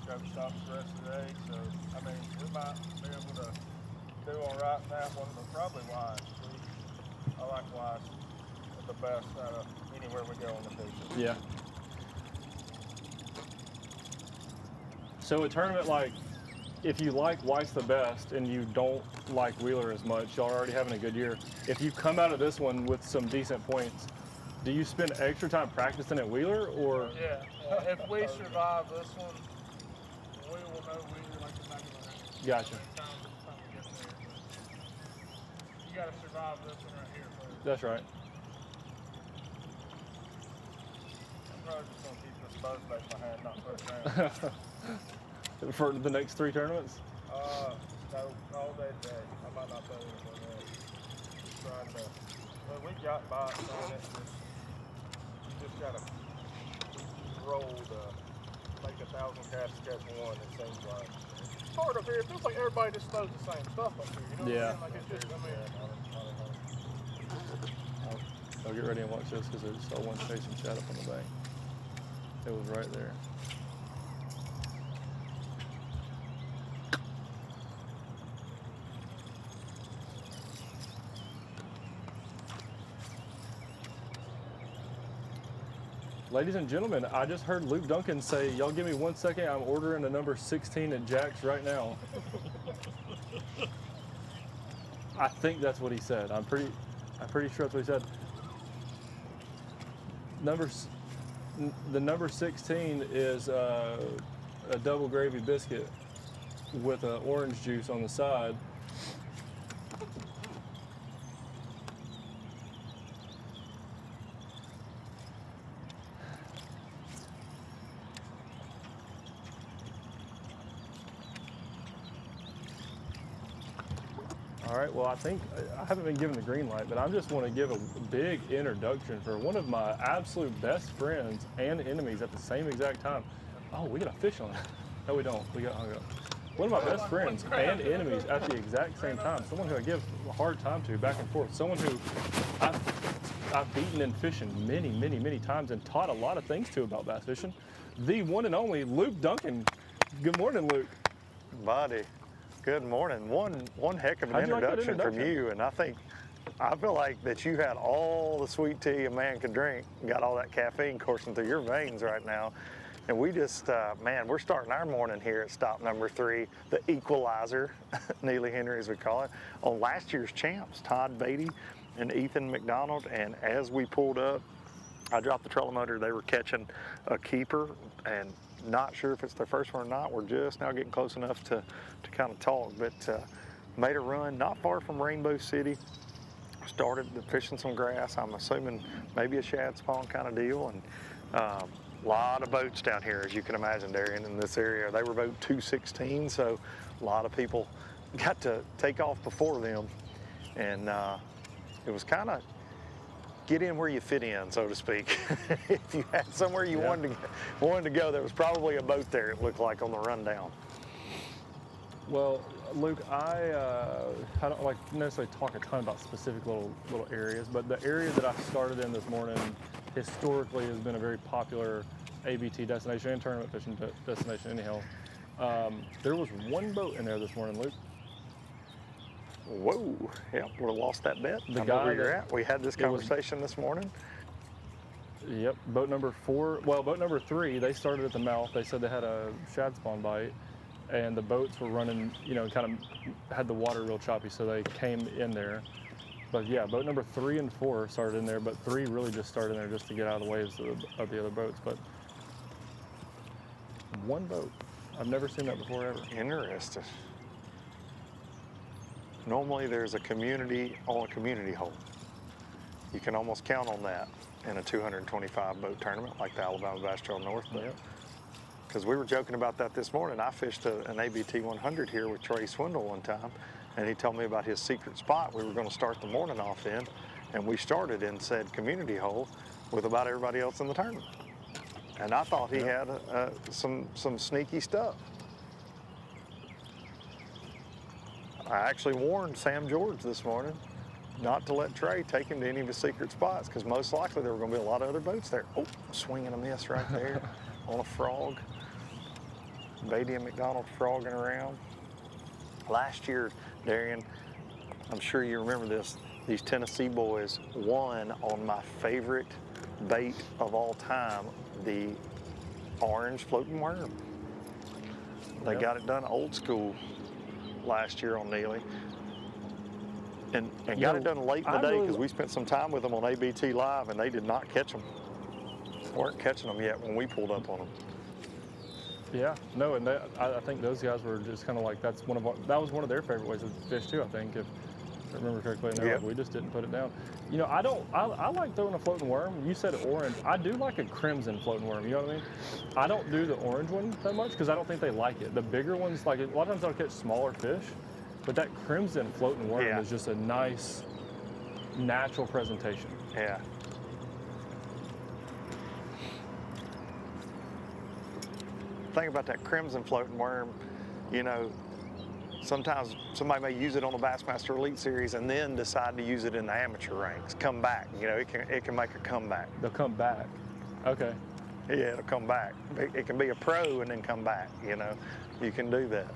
go stop the rest of the day. So, I mean, we might be able to do all right in that one, but probably Wise. I like Wise the best out of anywhere we go on the beach. Yeah. So a tournament like, if you like Weiss the best and you don't like Wheeler as much, y'all are already having a good year. If you come out of this one with some decent points, do you spend extra time practicing at Wheeler, or? Yeah, if we survive this one, we will know Wheeler like the back of our hand. Gotcha. You got to survive this one right here first. That's right. I'm probably just going to keep this buzz back in my hand, not put it down. For the next 3 tournaments? No, all day today. I might not tell you anything else. Just trying to, well, we got bites on it. You just got to roll to make 1,000 casts to catch one, it seems like. It's hard up here. It feels like everybody just throws the same stuff up here. You know what I mean? Like it's just, I mean, I'll get ready and watch this because I just saw one chasing Shad up on the bank. It was right there. Ladies and gentlemen, I just heard Luke Duncan say, y'all give me 1 second, I'm ordering a number 16 at Jack's right now. I think that's what he said. I'm pretty sure that's what he said. The number 16 is a double gravy biscuit with orange juice on the side. All right, well, I think I haven't been given the green light, but I just want to give a big introduction for one of my absolute best friends and enemies at the same exact time. Oh, we got a fish on it. No, we don't. We got hung up. One of my best friends and enemies at the exact same time. Someone who I give a hard time to back and forth. Someone who I've beaten in fishing many, many, many times and taught a lot of things to about bass fishing. The one and only Luke Duncan. Good morning, Luke. Buddy. Good morning. One heck of an introduction from you, and I feel like that you had all the sweet tea a man could drink, got all that caffeine coursing through your veins right now, and we just, man, we're starting our morning here at stop number 3, the equalizer, Neely Henry as we call it, on last year's champs, Todd Beatty and Ethan McDonald, and as we pulled up, I dropped the trolling motor, they were catching a keeper, and not sure if it's their first one or not. We're just now getting close enough to kind of talk, but made a run not far from Rainbow City. Started fishing some grass. I'm assuming maybe a shad spawn kind of deal, and a lot of boats down here, as you can imagine, Darian, in this area. They were boat 216, so a lot of people got to take off before them, and it was kind of get in where you fit in, so to speak. If you had somewhere you wanted to go, there was probably a boat there, it looked like, on the rundown. Well, Luke, I don't like necessarily talk a ton about specific little areas, but the area that I started in this morning historically has been a very popular ABT destination and tournament fishing destination anyhow. There was one boat in there this morning, Luke. Whoa, yep, we lost that bet. The I know guy where you're at. We had this conversation this morning. Yep, boat number 4, well, boat number 3, they started at the mouth. They said they had a shad spawn bite, and the boats were running, you know, kind of had the water real choppy, so they came in there. But yeah, boat number 3 and 4 started in there, but 3 really just started in there just to get out of the waves of the other boats. But one boat, I've never seen that before ever. Interesting. Normally there's a community on a community hole. You can almost count on that in a 225 boat tournament like the Alabama Bass Trail North boat. Because we were joking about that this morning. I fished an ABT 100 here with Trey Swindle one time, and he told me about his secret spot we were going to start the morning off in, and we started in said community hole with about everybody else in the tournament. And I thought he had some sneaky stuff. I actually warned Sam George this morning not to let Trey take him to any of his secret spots, because most likely there were going to be a lot of other boats there. Oh, swinging a miss right there on a frog. Beatty and McDonald frogging around. Last year, Darian, I'm sure you remember this, these Tennessee boys won on my favorite bait of all time, the orange floating worm. They got it done old school last year on Neely, and got it done late in the day, because we spent some time with them on ABT Live, and they did not catch them. Weren't catching them yet when we pulled up on them. Yeah, no, and I think those guys were just kind of like, that was one of their favorite ways to fish too. I think I remember correctly, and they're like, we just didn't put it down. You know, I like throwing a floating worm. You said orange. I do like a crimson floating worm, you know what I mean? I don't do the orange one that much because I don't think they like it. The bigger ones, like a lot of times I'll catch smaller fish, but that crimson floating worm is just a nice, natural presentation. Yeah. Thing about that crimson floating worm, you know, sometimes somebody may use it on the Bassmaster Elite Series and then decide to use it in the amateur ranks. Come back, you know, it can make a comeback. They'll come back. Okay. Yeah, it'll come back. It can be a pro and then come back. You know, you can do that.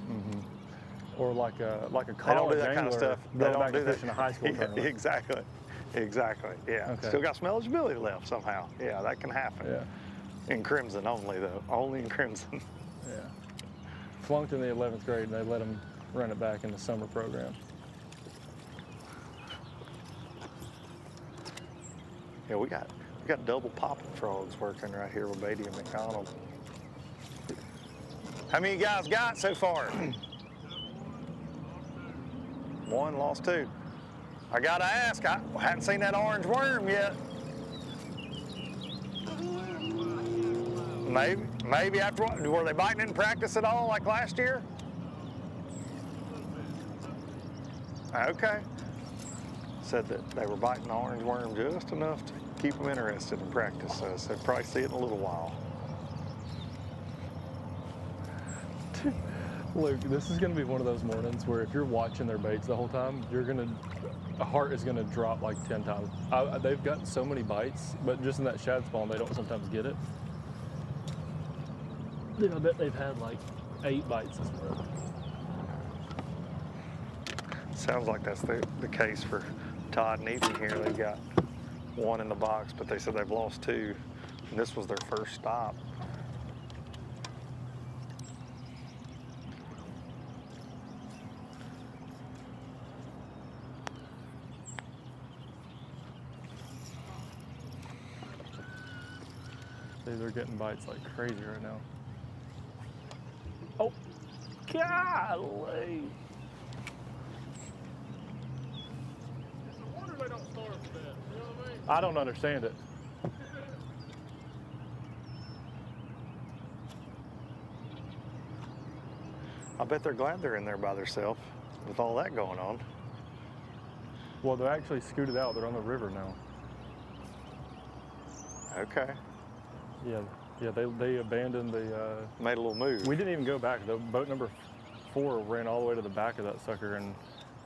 Mm-hmm. Or like a college they don't do that kind of stuff. They don't do that in a high school tournament. Exactly. Yeah. Okay. Still got some eligibility left somehow. Yeah, that can happen. Yeah. In crimson only, though. Only in crimson. Yeah. Flunked in the 11th grade, and they let them run it back in the summer program. Yeah, we got double popping frogs working right here with Beatty and McDonald. How many you guys got so far? One, lost two. I gotta ask, I hadn't seen that orange worm yet. Maybe after what? Were they biting in practice at all like last year? Okay. Said that they were biting the orange worm just enough to keep them interested in practice, so they'll probably see it in a little while. Luke, this is going to be one of those mornings where if you're watching their baits the whole time, a heart is going to drop like 10 times. They've got so many bites, but just in that shad spawn, they don't sometimes get it. You know, I bet they've had like 8 bites this morning. Sounds like that's the case for Todd and Ethan here. They've got one in the box, but they said they've lost 2, and this was their first stop. They're getting bites like crazy right now. Oh, golly. It's a wonder they don't starve to death, you know what I mean? I don't understand it. I bet they're glad they're in there by themselves with all that going on. Well, they're actually scooted out. They're on the river now. Okay. Yeah, they abandoned the... Made a little move. We didn't even go back. The boat number 4 ran all the way to the back of that sucker, and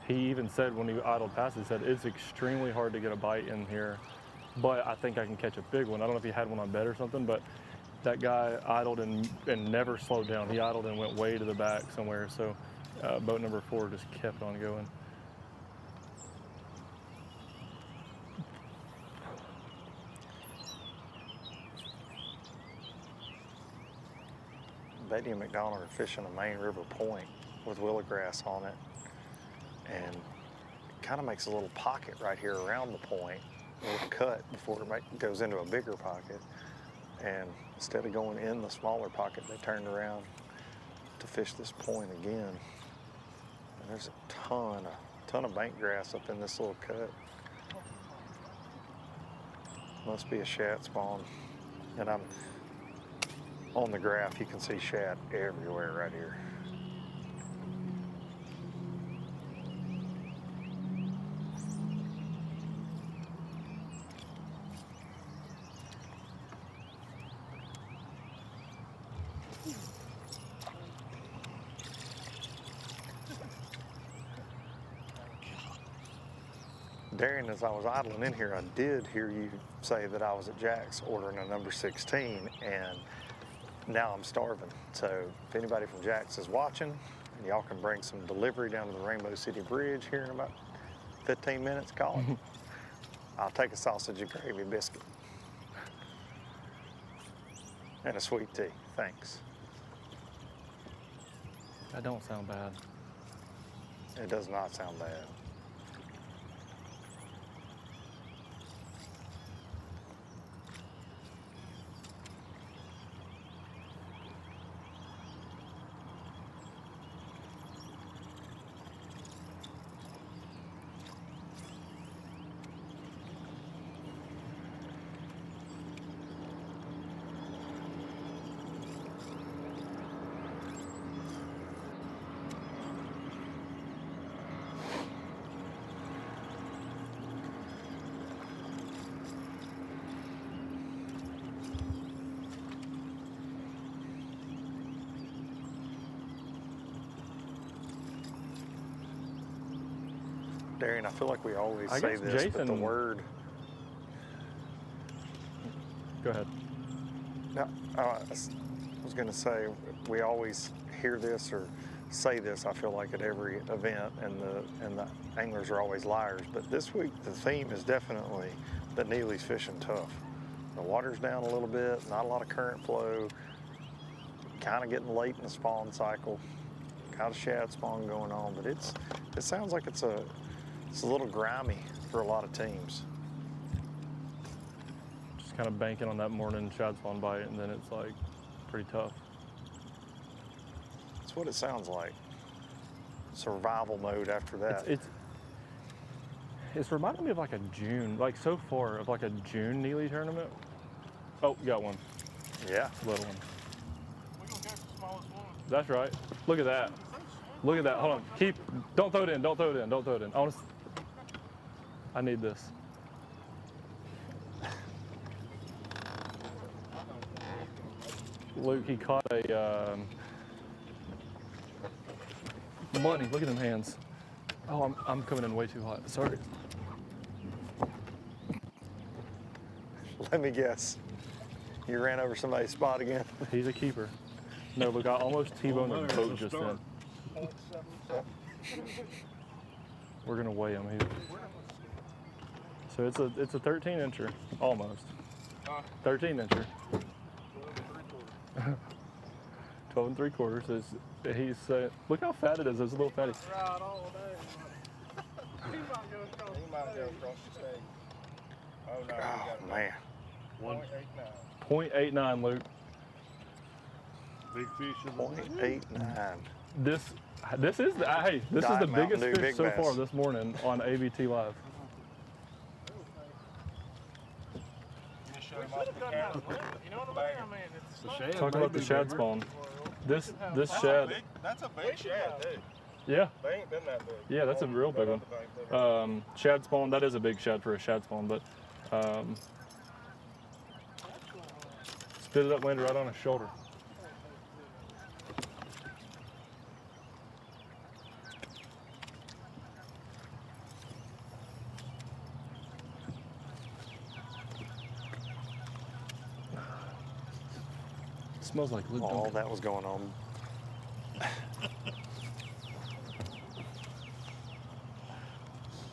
he even said when he idled past, he said, it's extremely hard to get a bite in here, but I think I can catch a big one. I don't know if he had one on bed or something, but that guy idled and never slowed down. He idled and went way to the back somewhere, so boat number 4 just kept on going. Beatty and McDonald are fishing a main river point with willow grass on it, and it kind of makes a little pocket right here around the point, a little cut before it goes into a bigger pocket. And instead of going in the smaller pocket, they turned around to fish this point again. And there's a ton of bank grass up in this little cut. Must be a shad spawn. And I'm on the graph, you can see shad everywhere right here. Darren, as I was idling in here, I did hear you say that I was at Jack's ordering a number 16, and now I'm starving. So if anybody from Jack's is watching, and y'all can bring some delivery down to the Rainbow City Bridge here in about 15 minutes, call it. I'll take a sausage and gravy biscuit. And a sweet tea, thanks. That don't sound bad. It does not sound bad. Darian, I feel like we always I say guess this, but the Jason- word. Go ahead. No, I was going to say we always hear this or say this. I feel like at every event, and the anglers are always liars. But this week the theme is definitely that Neely's fishing tough. The water's down a little bit, not a lot of current flow. Kind of getting late in the spawn cycle. Got a shad spawn going on, but it sounds like it's a little grimy for a lot of teams. Just kind of banking on that morning shad spawn bite, and then it's like pretty tough. That's what it sounds like. Survival mode after that. It's reminding me of like a June, like so far of like a June Neely tournament. Oh, you got one. Yeah. Little one. We're gonna catch the smallest one. That's right. Look at that. Look at that. Hold on. Don't throw it in. Don't throw it in. Don't throw it in. I need this. Luke, he caught a money. Look at them hands. Oh, I'm coming in way too hot. Sorry. Let me guess. You ran over somebody's spot again? He's a keeper. No, look, I almost T-boned the boat just then. We're gonna weigh him. So it's a 13 incher, almost. 13 incher. 12 3/4. He's look how fat it is. It's a little fatty. Right all day. He might go across the stage. Oh no. Oh man. 1.89. 0.89, Luke. Big fish is 0.89. This is the Diet biggest Mountain Dew fish Big so Bass. far this morning on ABT Live. Talk about the shad spawn. This shad. That's a big shad, dude. Yeah. They ain't been that big. Yeah, that's a real big one. Shad spawn, that is a big shad for a shad spawn, but spit it up, landed right on his shoulder. Smells like Luke All Duncan. that was going on.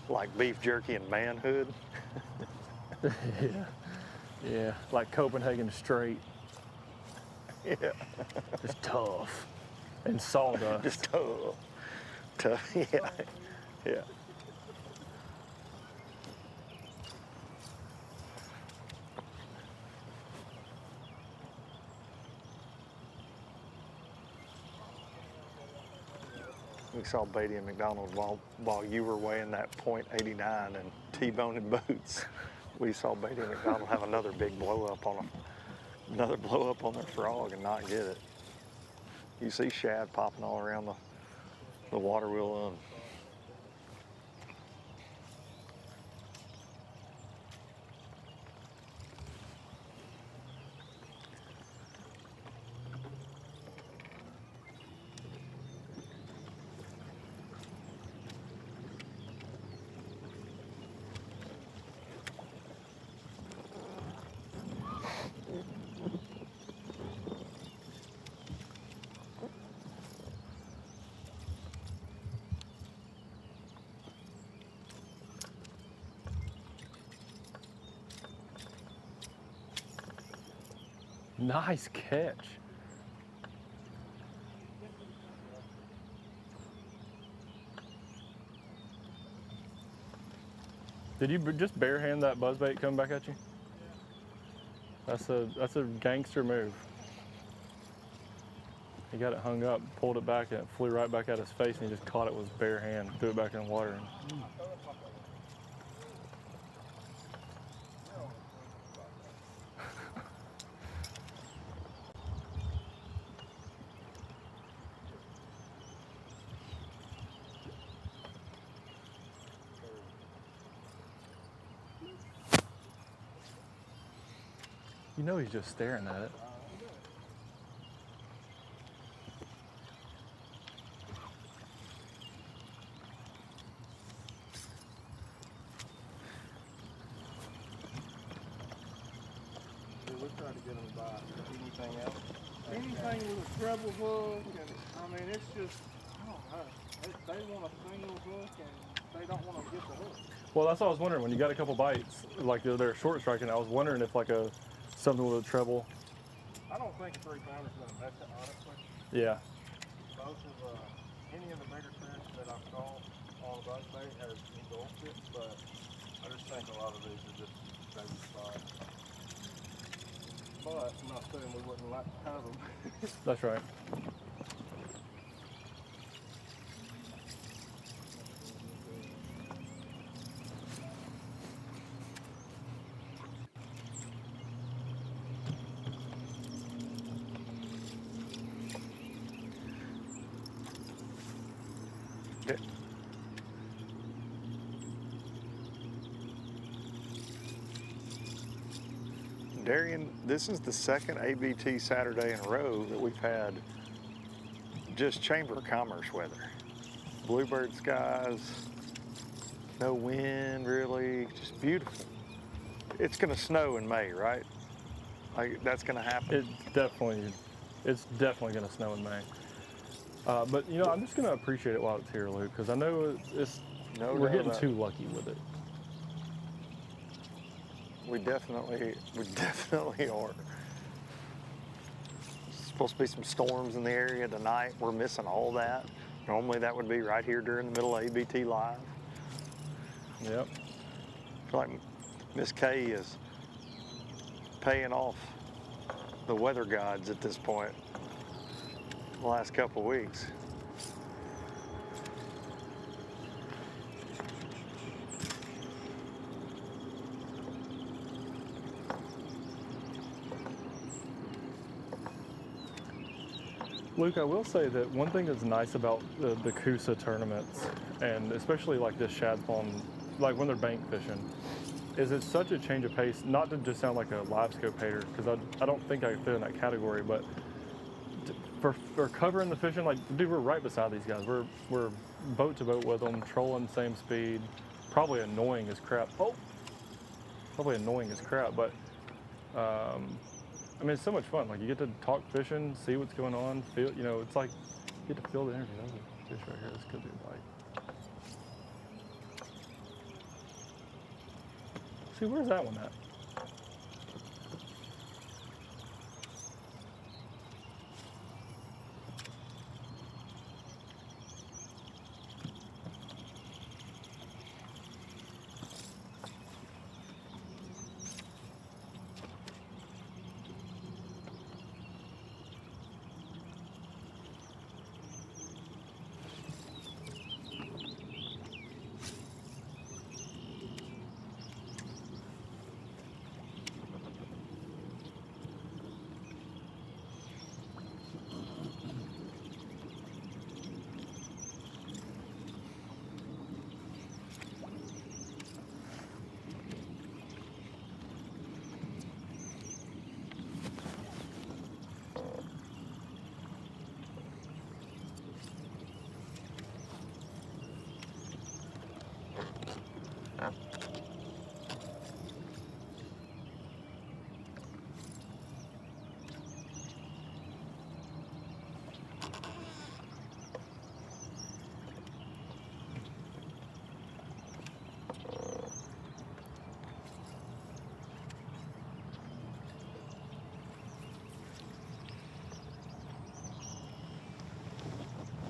Like beef jerky and manhood. Yeah, like Copenhagen straight. Yeah. Just tough. And sawdust. Just tough. Tough. Yeah. Yeah. We saw Beatty and McDonald while you were weighing that .89 and T-boning boots. We saw Beatty and McDonald have another big blow up on their frog and not get it. You see shad popping all around the water wheel. Nice catch. Did you just barehand that buzzbait coming back at you? That's a gangster move. He got it hung up, pulled it back, and it flew right back at his face, and he just caught it with his bare hand, threw it back in the water. You know he's just staring at it. try to get them to bite. Anything else? Anything with a treble hook, and I mean, it's just, I don't know. They want a single hook, and they don't want to get the hook. Well, that's what I was wondering. When you got a couple bites, like they're short striking, I was wondering if like something with a treble. I don't think a 3-pounder's going to mess it, honestly. Yeah. Most of any of the bigger fish that I've caught on the buzzbait has engulfed it, but I just think a lot of these are just baby spots. But I'm not saying we wouldn't like to have them. That's right. Darian, this is the second ABT Saturday in a row that we've had just Chamber of Commerce weather. Bluebird skies, no wind really, just beautiful. It's gonna snow in May, right? Like that's gonna happen? It's definitely gonna snow in May. But you know, I'm just gonna appreciate it while it's here, Luke, because I know we're getting too lucky with it. We definitely are. There's supposed to be some storms in the area tonight. We're missing all that. Normally that would be right here during the middle of ABT Live. Yep. I feel like Miss K is paying off the weather gods at this point the last couple of weeks. Luke, I will say that one thing that's nice about the Coosa tournaments, and especially like this shad spawn, like when they're bank fishing, is it's such a change of pace, not to just sound like a live scope hater, because I don't think I fit in that category, but for covering the fishing, like, dude, we're right beside these guys. We're boat to boat with them, trolling same speed, probably annoying as crap. But I mean, it's so much fun. Like, you get to talk fishing, see what's going on, feel, you know, it's like, you get to feel the energy. There's a fish right here. This could be a bite. See, where's that one at?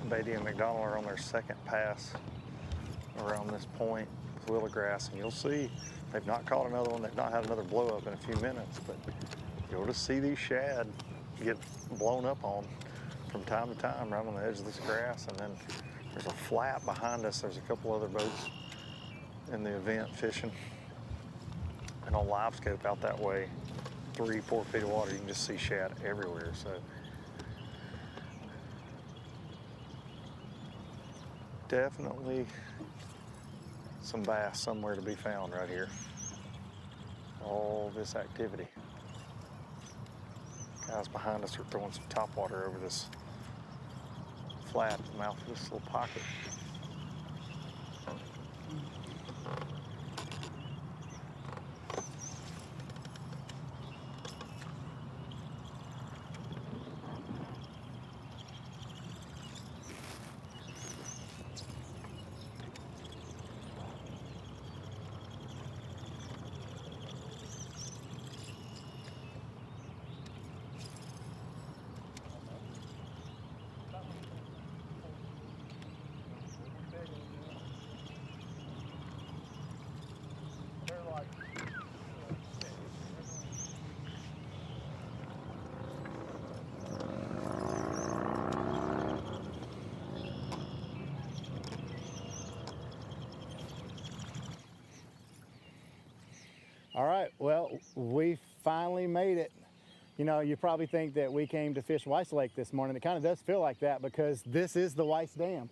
Beatty and McDonald are on their second pass around this point with Willagrass, and you'll see they've not caught another one. They've not had another blow up in a few minutes, but you'll just see these shad get blown up on from time to time right on the edge of this grass. And then there's a flat behind us. There's a couple other boats in the event fishing, and on live scope out that way, 3-4 feet of water, you can just see shad everywhere. So definitely some bass somewhere to be found right here. All this activity. Guys behind us are throwing some topwater over this flat at the mouth of this little pocket. All right, well, we finally made it. You know, you probably think that we came to fish Weiss Lake this morning. It kind of does feel like that because this is the Weiss Dam.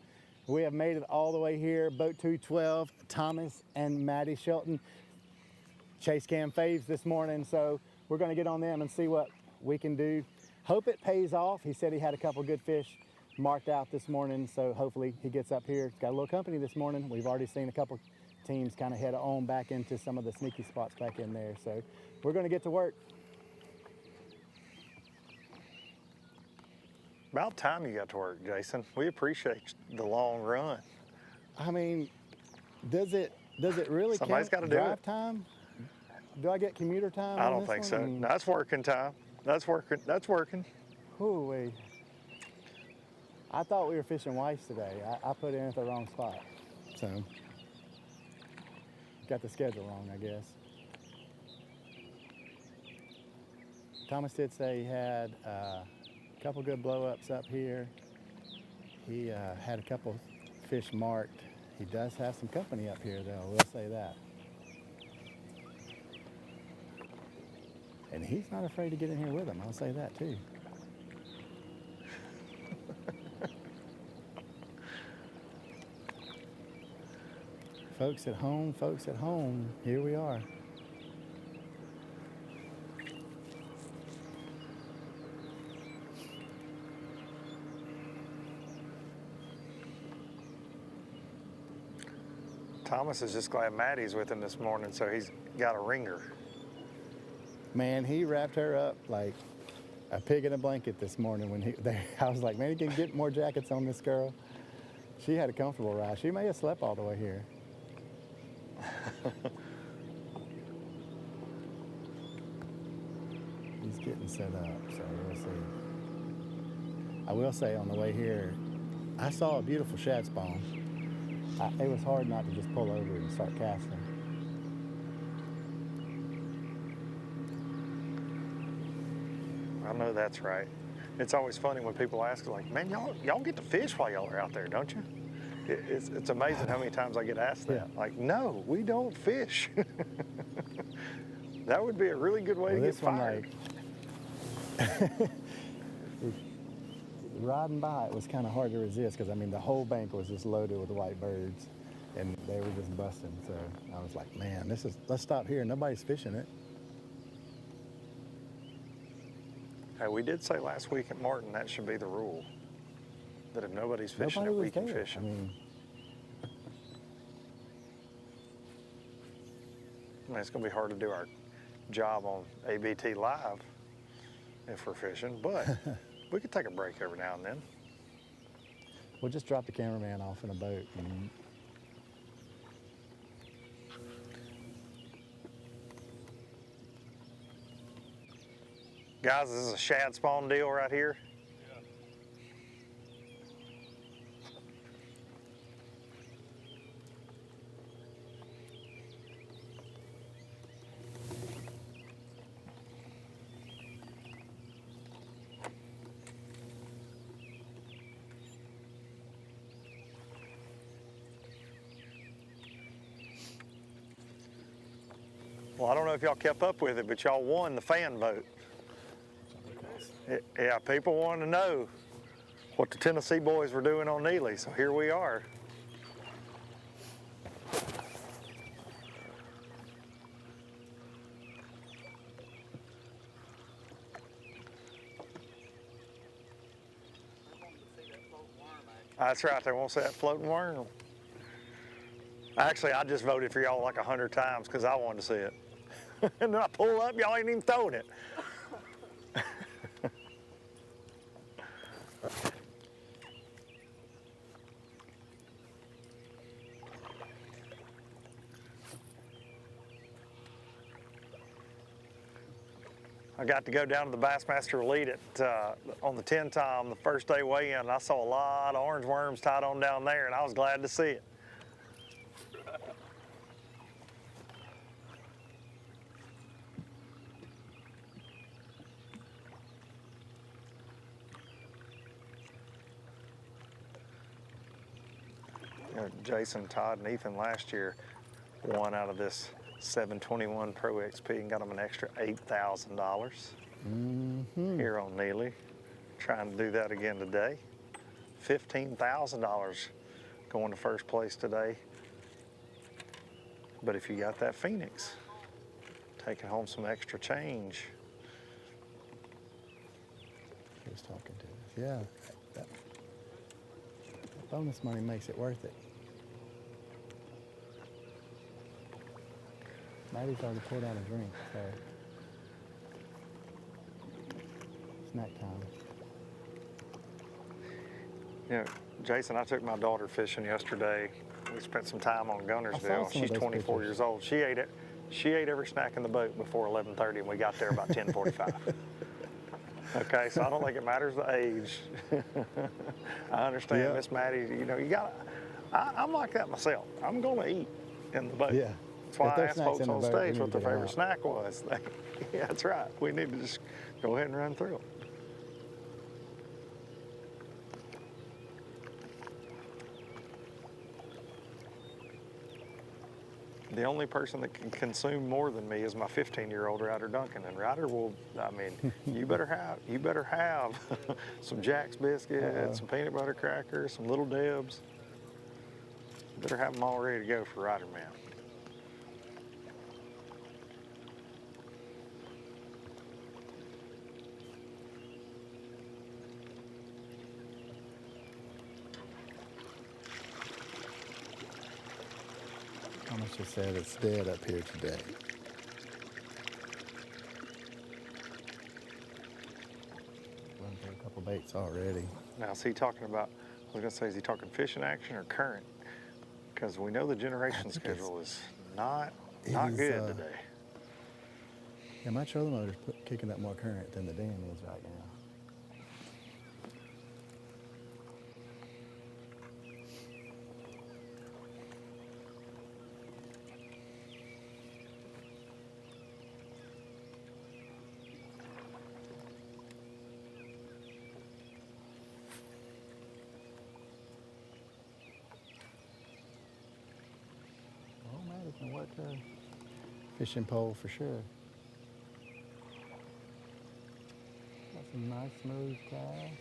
We have made it all the way here. Boat 212, Thomas and Maddie Shelton, chase cam faves this morning. So we're gonna get on them and see what we can do. Hope it pays off. He said he had a couple good fish marked out this morning, so hopefully he gets up here. Got a little company this morning. We've already seen a couple teams kind of head on back into some of the sneaky spots back in there. So we're gonna get to work. About time you got to work, Jason. We appreciate the long run. I mean, does it really Somebody's count gotta do drive it. time? Do I get commuter time? I on don't this think one? so. I mean, No, that's working time. That's working. That's working. Hoo-wee. I thought we were fishing Weiss today. I put in at the wrong spot. So, got the schedule wrong, I guess. Thomas did say he had a couple good blow-ups up here. He had a couple fish marked. He does have some company up here, though, we'll say that. And he's not afraid to get in here with him, I'll say that, too. Folks at home, here we are. Thomas is just glad Maddie's with him this morning, so he's got a ringer. Man, he wrapped her up like a pig in a blanket this morning when I was like, man, you can get more jackets on this girl. She had a comfortable ride. She may have slept all the way here. He's getting set up, so we'll see. I will say on the way here, I saw a beautiful shad spawn. It was hard not to just pull over and start casting. I know that's right. It's always funny when people ask, like, man, y'all get to fish while y'all are out there, don't you? It's amazing how many times I get asked that. Yeah. Like, no, we don't fish. That would be a really good way to get fired. Riding by, it was kind of hard to resist because, I mean, the whole bank was just loaded with white birds and they were just busting. So I was like, man, let's stop here. Nobody's fishing it. Hey, we did say last week at Martin that should be the rule. That if nobody's fishing Nobody it, we was can there. fish I it. mean, It's going to be hard to do our job on ABT Live if we're fishing, but we could take a break every now and then. we'll just drop the cameraman off in a boat. And Guys, this is a shad spawn deal right here. Well, I don't know if y'all kept up with it, but y'all won the fan vote. Yeah, people wanted to know what the Tennessee boys were doing on Neely, so here we are. That's right, they won't see that floating worm. Actually, I just voted for y'all like 100 times because I wanted to see it. And then I pull up, y'all ain't even throwing it. I got to go down to the Bassmaster Elite on the 10 time the first day weigh-in, and I saw a lot of orange worms tied on down there, and I was glad to see it. You know, Jason, Todd, and Ethan last year won out of this 721 Pro XP and got them an extra $8,000 here on Neely. Trying to do that again today. $15,000 going to first place today. But if you got that Phoenix, taking home some extra change. He was talking to us. Yeah, that bonus money makes it worth it. Maddie's already poured out a drink, so snack time. You know, Jason, I took my daughter fishing yesterday. We spent some time on Gunnersville. She's 24 years old. She ate every snack in the boat before 11:30, and we got there about 10:45. Okay, so I don't think it matters the age. I understand, Miss Maddie. You know, I'm like that myself. I'm gonna eat in the boat. Yeah. That's why I asked folks on stage what their favorite snack was. Yeah, that's right. We need to just go ahead and run through them. The only person that can consume more than me is my 15-year-old Ryder Duncan, and Ryder will. I mean, you better have some Jack's biscuits, some peanut butter crackers, some Little Debs. You better have them all ready to go for Ryder Man. Thomas just said it's dead up here today. Run through a couple baits already. Now, is he talking about, I was gonna say, is he talking fishing action or current? Because we know the generation schedule is not good today. Yeah, my trolling motor's kicking up more current than the dam is right now. Can work a fishing pole for sure. Got some nice smooth cast.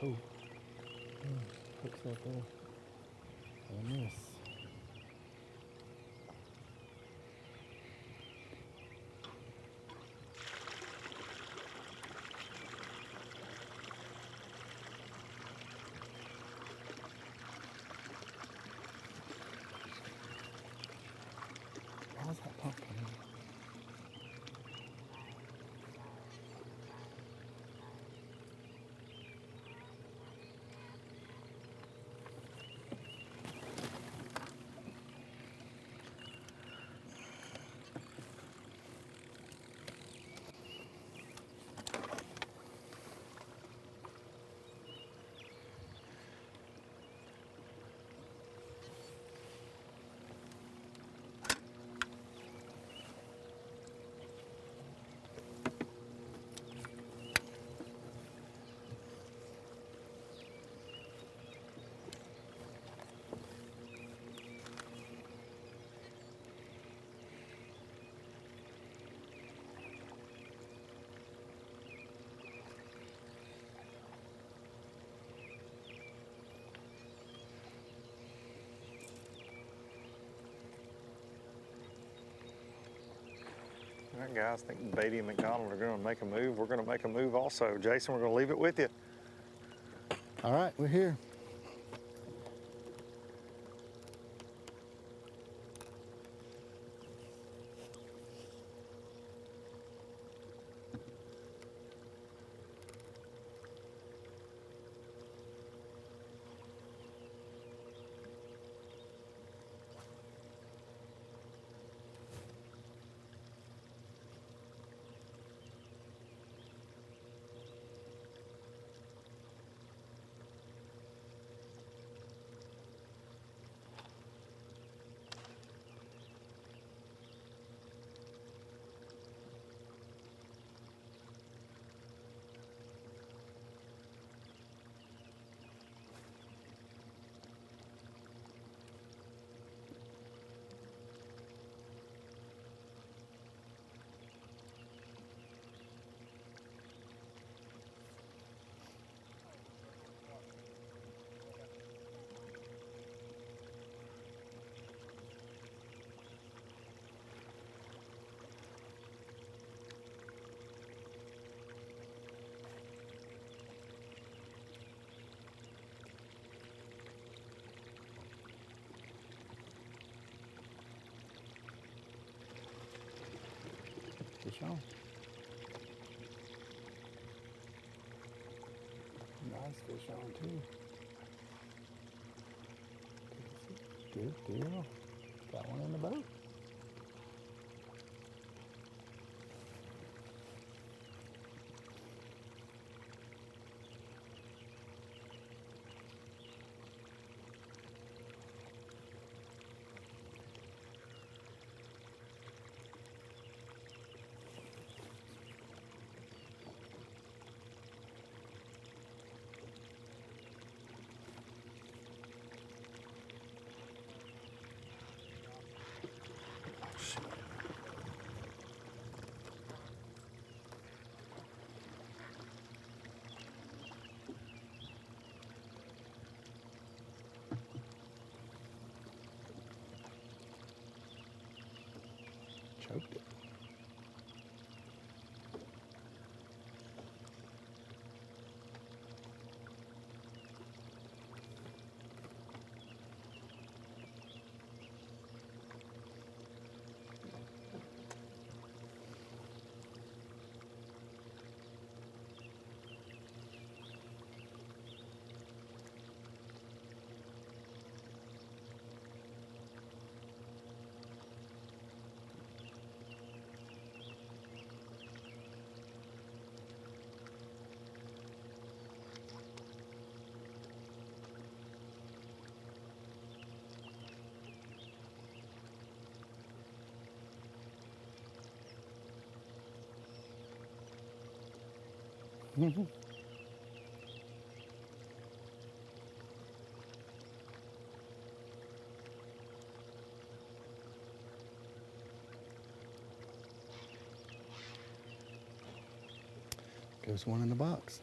Oh, hooks right there. And a miss. How's that pump coming? All right, guys, I think Beatty and McDonald are going to make a move. We're going to make a move also. Jason, we're going to leave it with you. All right, we're here. Nice fish on too. Good deal. Got one in the boat. Choked it. Goes one in the box.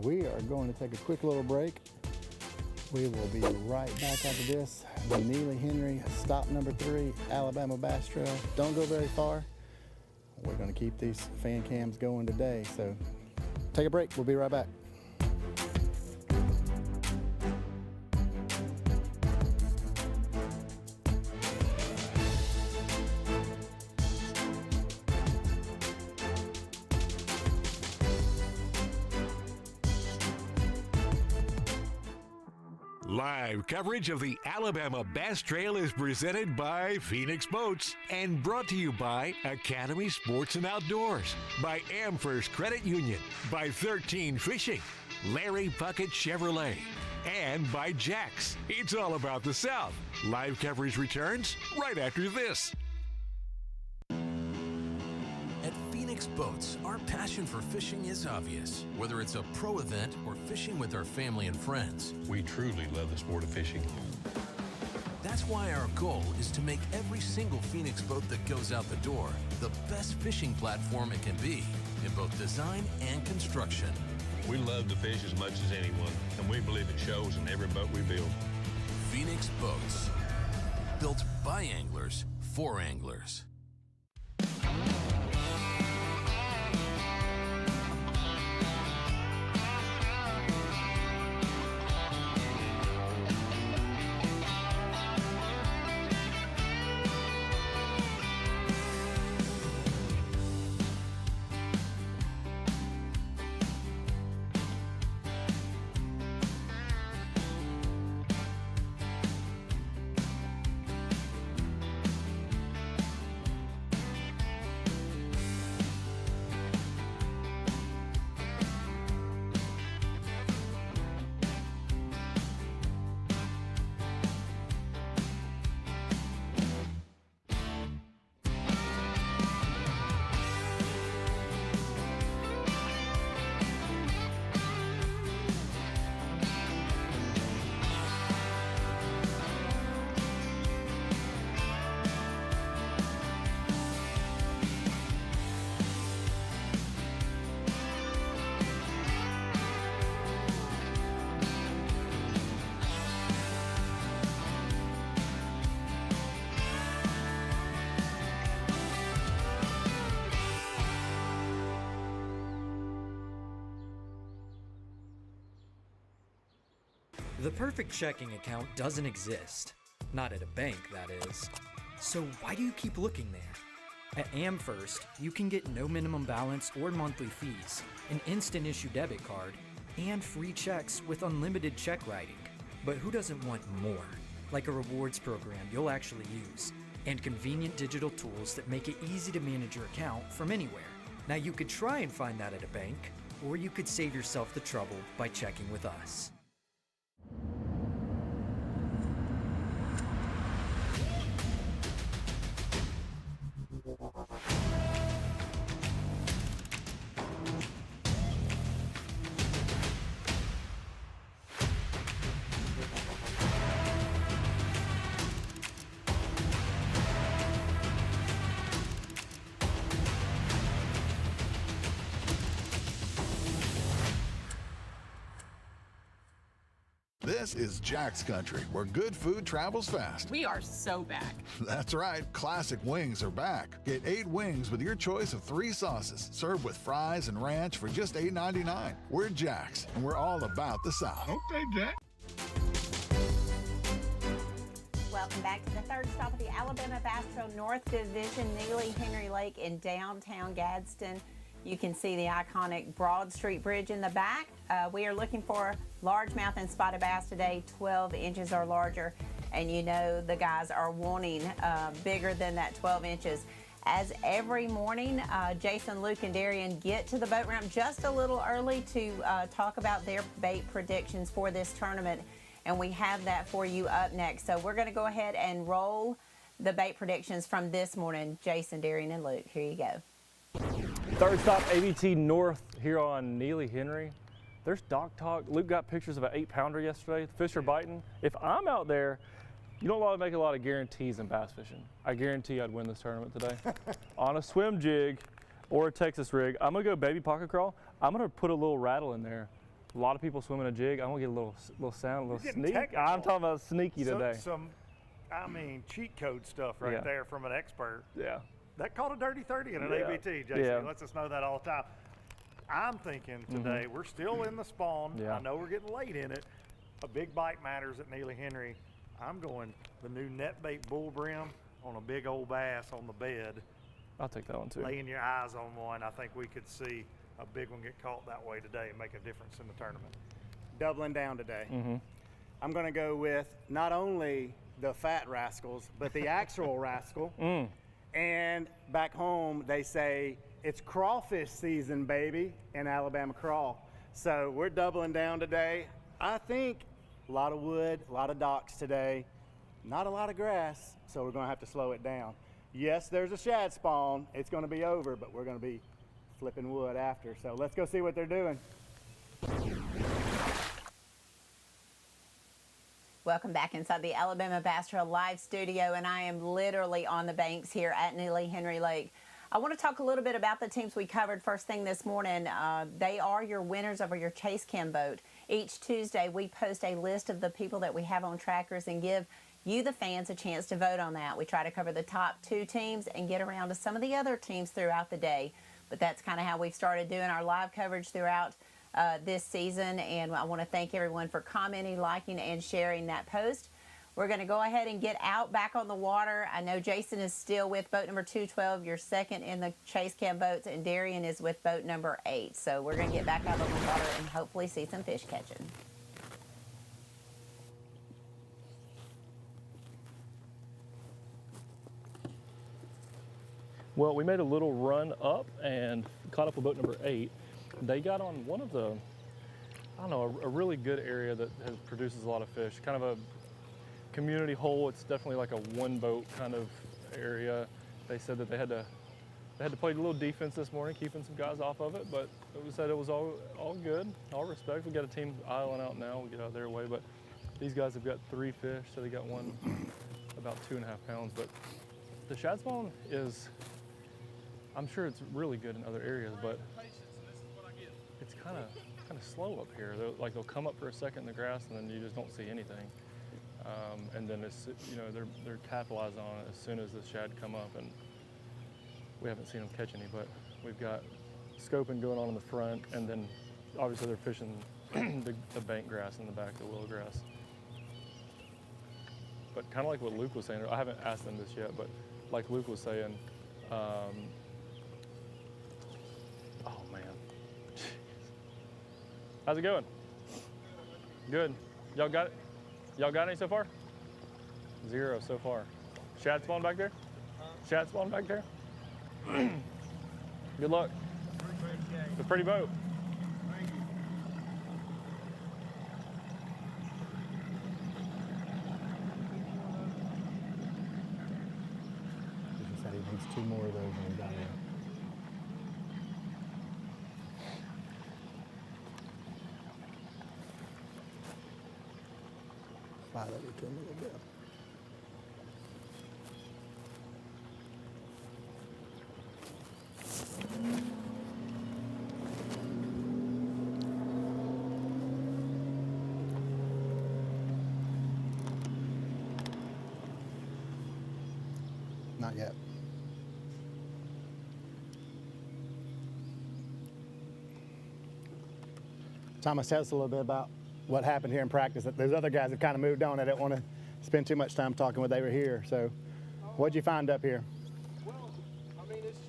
We are going to take a quick little break. We will be right back after this. The Neely Henry, stop number 3, Alabama Bass Trail. Don't go very far. We're going to keep these fan cams going today, so take a break. We'll be right back. Live coverage of the Alabama Bass Trail is presented by Phoenix Boats and brought to you by Academy Sports and Outdoors, by AmFirst Credit Union, by 13 Fishing, Larry Puckett Chevrolet, and by Jack's. It's all about the South. Live coverage returns right after this. At Phoenix Boats, our passion for fishing is obvious. Whether it's a pro event or fishing with our family and friends, we truly love the sport of fishing. That's why our goal is to make every single Phoenix boat that goes out the door the best fishing platform it can be in both design and construction. We love to fish as much as anyone, and we believe it shows in every boat we build. Phoenix Boats, built by anglers for anglers. The perfect checking account doesn't exist. Not at a bank, that is. So why do you keep looking there? At AmFirst, you can get no minimum balance or monthly fees, an instant issue debit card, and free checks with unlimited check writing. But who doesn't want more? Like a rewards program you'll actually use, and convenient digital tools that make it easy to manage your account from anywhere. Now you could try and find that at a bank, or you could save yourself the trouble by checking with us. This is Jack's Country, where good food travels fast. We are so back. That's right, classic wings are back. Get 8 wings with your choice of 3 sauces, served with fries and ranch for just $8.99. We're Jack's, and we're all about the South. Okay, Jack. Welcome back to the third stop of the Alabama Bass Trail North Division, Neely Henry Lake in downtown Gadsden. You can see the iconic Broad Street Bridge in the back. We are looking for largemouth and spotted bass today, 12 inches or larger. And you know the guys are wanting bigger than that 12 inches. As every morning, Jason, Luke, and Darian get to the boat ramp just a little early to talk about their bait predictions for this tournament. And we have that for you up next. So we're going to go ahead and roll the bait predictions from this morning. Jason, Darian, and Luke, here you go. Third stop, ABT North here on Neely Henry. There's Doc Talk. Luke got pictures of an 8-pounder yesterday. The fish are biting. If I'm out there, you don't make a lot of guarantees in bass fishing. I guarantee I'd win this tournament today. On a swim jig or a Texas rig, I'm gonna go baby pocket crawl. I'm gonna put a little rattle in there. A lot of people swimming a jig. I'm gonna get a little sound, a little sneak. I'm talking about sneaky today. Some cheat code stuff right there from an expert. Yeah. That called a dirty 30 in an ABT, Jason. He lets us know that all the time. I'm thinking today, we're still in the spawn. I know we're getting late in it. A big bite matters at Neely Henry. I'm going the new net bait bull brim on a big old bass on the bed. I'll take that one too. Laying your eyes on one, I think we could see a big one get caught that way today and make a difference in the tournament. Doubling down today. I'm going to go with not only the fat rascals, but the actual rascal. And back home, they say, it's crawfish season, baby, in Alabama crawl. So we're doubling down today. I think a lot of wood, a lot of docks today, not a lot of grass, so we're gonna have to slow it down. Yes, there's a shad spawn. It's gonna be over, but we're gonna be flipping wood after. So let's go see what they're doing. Welcome back inside the Alabama Bass Trail live studio, and I am literally on the banks here at Neely Henry Lake. I want to talk a little bit about the teams we covered first thing this morning. They are your winners over your Chase Cam boat. Each Tuesday, we post a list of the people that we have on trackers and give you, the fans, a chance to vote on that. We try to cover the top 2 teams and get around to some of the other teams throughout the day. But that's kind of how we've started doing our live coverage throughout this season, and I want to thank everyone for commenting, liking, and sharing that post. We're going to go ahead and get out back on the water. I know Jason is still with boat number 212, your second in the Chase Cam boats, and Darian is with boat number 8. So we're going to get back out on the water and hopefully see some fish catching. Well, we made a little run up and caught up with boat number 8. They got on one of the, a really good area that produces a lot of fish. Kind of a community hole. It's definitely like a 1-boat kind of area. They said that they had to play a little defense this morning, keeping some guys off of it, but we said it was all good, all respect. We got a team island out now. We'll get out of their way, but these guys have got 3 fish, so they got one about 2.5 pounds. But the shad spawn is, I'm sure it's really good in other areas, but it's kind of slow up here. They'll come up for a second in the grass, and then you just don't see anything. And then it's, they're capitalizing on it as soon as the shad come up, and we haven't seen them catch any, but we've got scoping going on in the front, and then obviously they're fishing the bank grass in the back, the willow grass. but kind of like what Luke was saying, I haven't asked them this yet, but like Luke was saying, oh man. How's it going? Good. Y'all got it? Y'all got any so far? 0 so far. Shad spawn back there? Shad spawn back there? Good luck. It's a pretty boat. He said he needs 2 more of those when we got here. Slide over to him a little bit. Not yet. Thomas, tell us a little bit about what happened here in practice. Those other guys have kind of moved on. I didn't want to spend too much time talking when they were here. So, what'd you find up here? Well, I mean, it's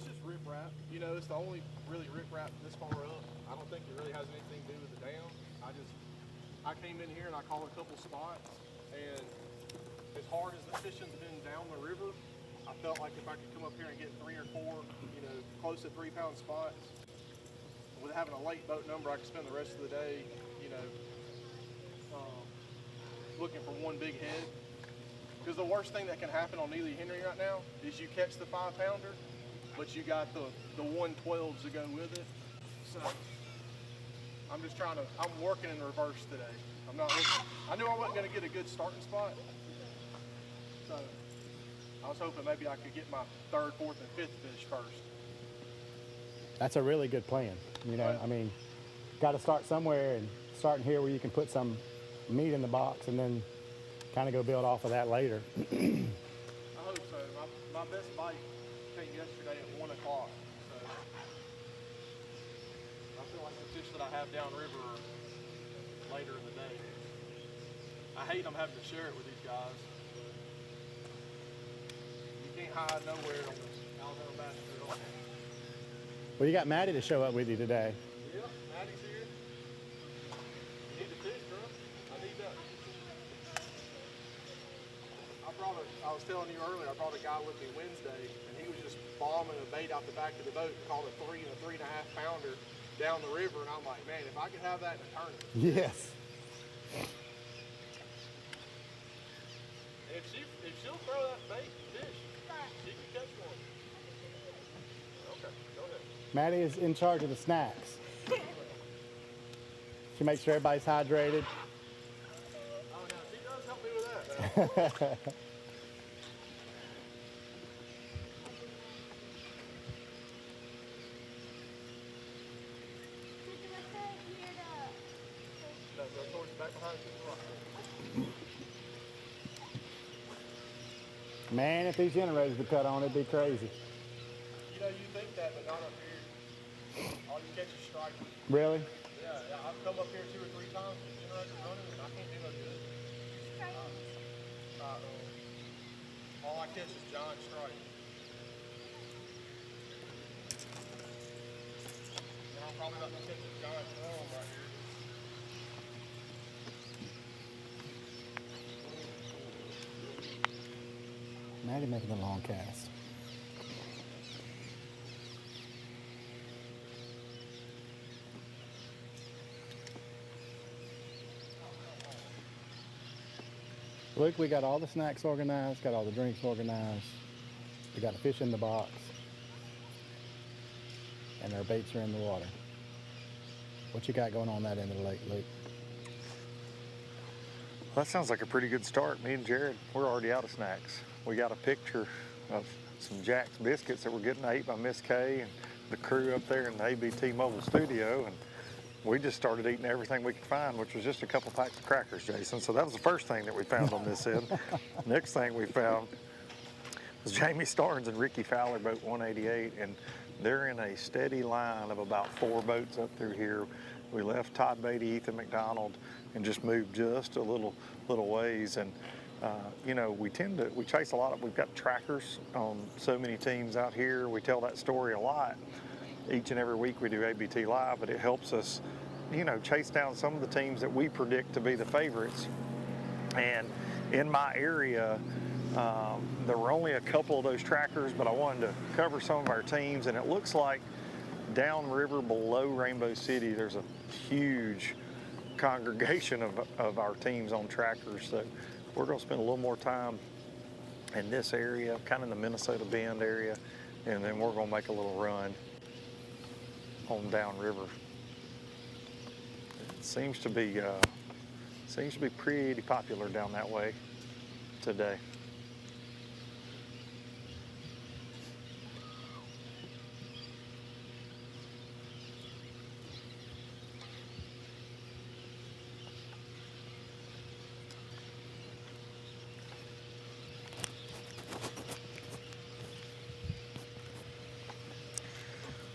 just riprap. You know, it's the only really riprap this far up. I don't think it really has anything to do with the dam. I came in here and I called a couple spots, and as hard as the fishing's been down the river, I felt like if I could come up here and get 3 or 4, you know, close to 3-pound spots, with having a late boat number, I could spend the rest of the day, you know, looking for one big head. Because the worst thing that can happen on Neely Henry right now is you catch the 5-pounder, but you got the 112s to go with it. So I'm just I'm working in reverse today. I knew I wasn't going to get a good starting spot. So I was hoping maybe I could get my 3rd, 4th, and 5th fish first. That's a really good plan. You know, I mean, got to start somewhere, and starting here where you can put some meat in the box and then kind of go build off of that later. I hope so. My best bite came yesterday at 1 o'clock. So I feel like the fish that I have downriver are later in the day. I hate I'm having to share it with these guys. You can't hide nowhere on this Alabama Bass Trail. Well, you got Maddie to show up with you today. Yeah, Maddie's here. You need to fish, bro. I need that. I was telling you earlier, I brought a guy with me Wednesday, and he was just bombing a bait out the back of the boat and caught a 3 and a 3.5 pounder down the river, and I'm like, man, if I could have that in a tournament. Yes. If she'll throw that bait fish, she can catch one. Okay, go ahead. Maddie is in charge of the snacks. She makes sure everybody's hydrated. Oh, no, she does help me with that. Man, if these generators would cut on, it'd be crazy. You know, you think that, but not up here. All you catch is stripers. Really? Yeah, I've come up here 2 or 3 times with generators running, and I can't do no good. All I catch is giant stripers. And I'm probably not going to catch a giant worm right here. Maddie making a long cast. Look, we got all the snacks organized, got all the drinks organized. We got a fish in the box. And our baits are in the water. What you got going on that end of the lake, Luke? Well, that sounds like a pretty good start. Me and Jared, we're already out of snacks. We got a picture of some Jack's biscuits that were getting ate by Miss Kay and the crew up there in the ABT mobile studio, and we just started eating everything we could find, which was just a couple packs of crackers, Jason. So that was the first thing that we found on this end. Next thing we found was Jamie Starnes and Ricky Fowler, boat 188, and they're in a steady line of about 4 boats up through here. We left Todd Beatty, Ethan McDonald, and just moved just a little ways, and You know, we chase a lot of, we've got trackers on so many teams out here. We tell that story a lot. Each and every week we do ABT Live, but it helps us, you know, chase down some of the teams that we predict to be the favorites. And in my area, there were only a couple of those trackers, but I wanted to cover some of our teams, and it looks like downriver below Rainbow City, there's a huge congregation of our teams on trackers. So we're going to spend a little more time in this area, kind of in the Minnesota Bend area, and then we're going to make a little run on downriver. It seems to be pretty popular down that way today.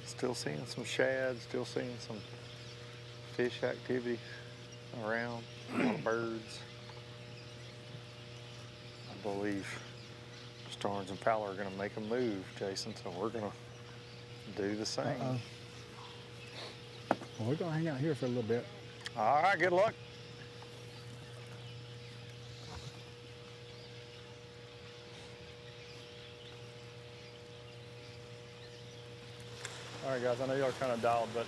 Still seeing some shad, still seeing some fish activity around, a lot of birds. I believe Starnes and Powell are going to make a move, Jason, so we're going to do the same. Well, we're going to hang out here for a little bit. All right, good luck. All right, guys, I know y'all are kind of dialed, but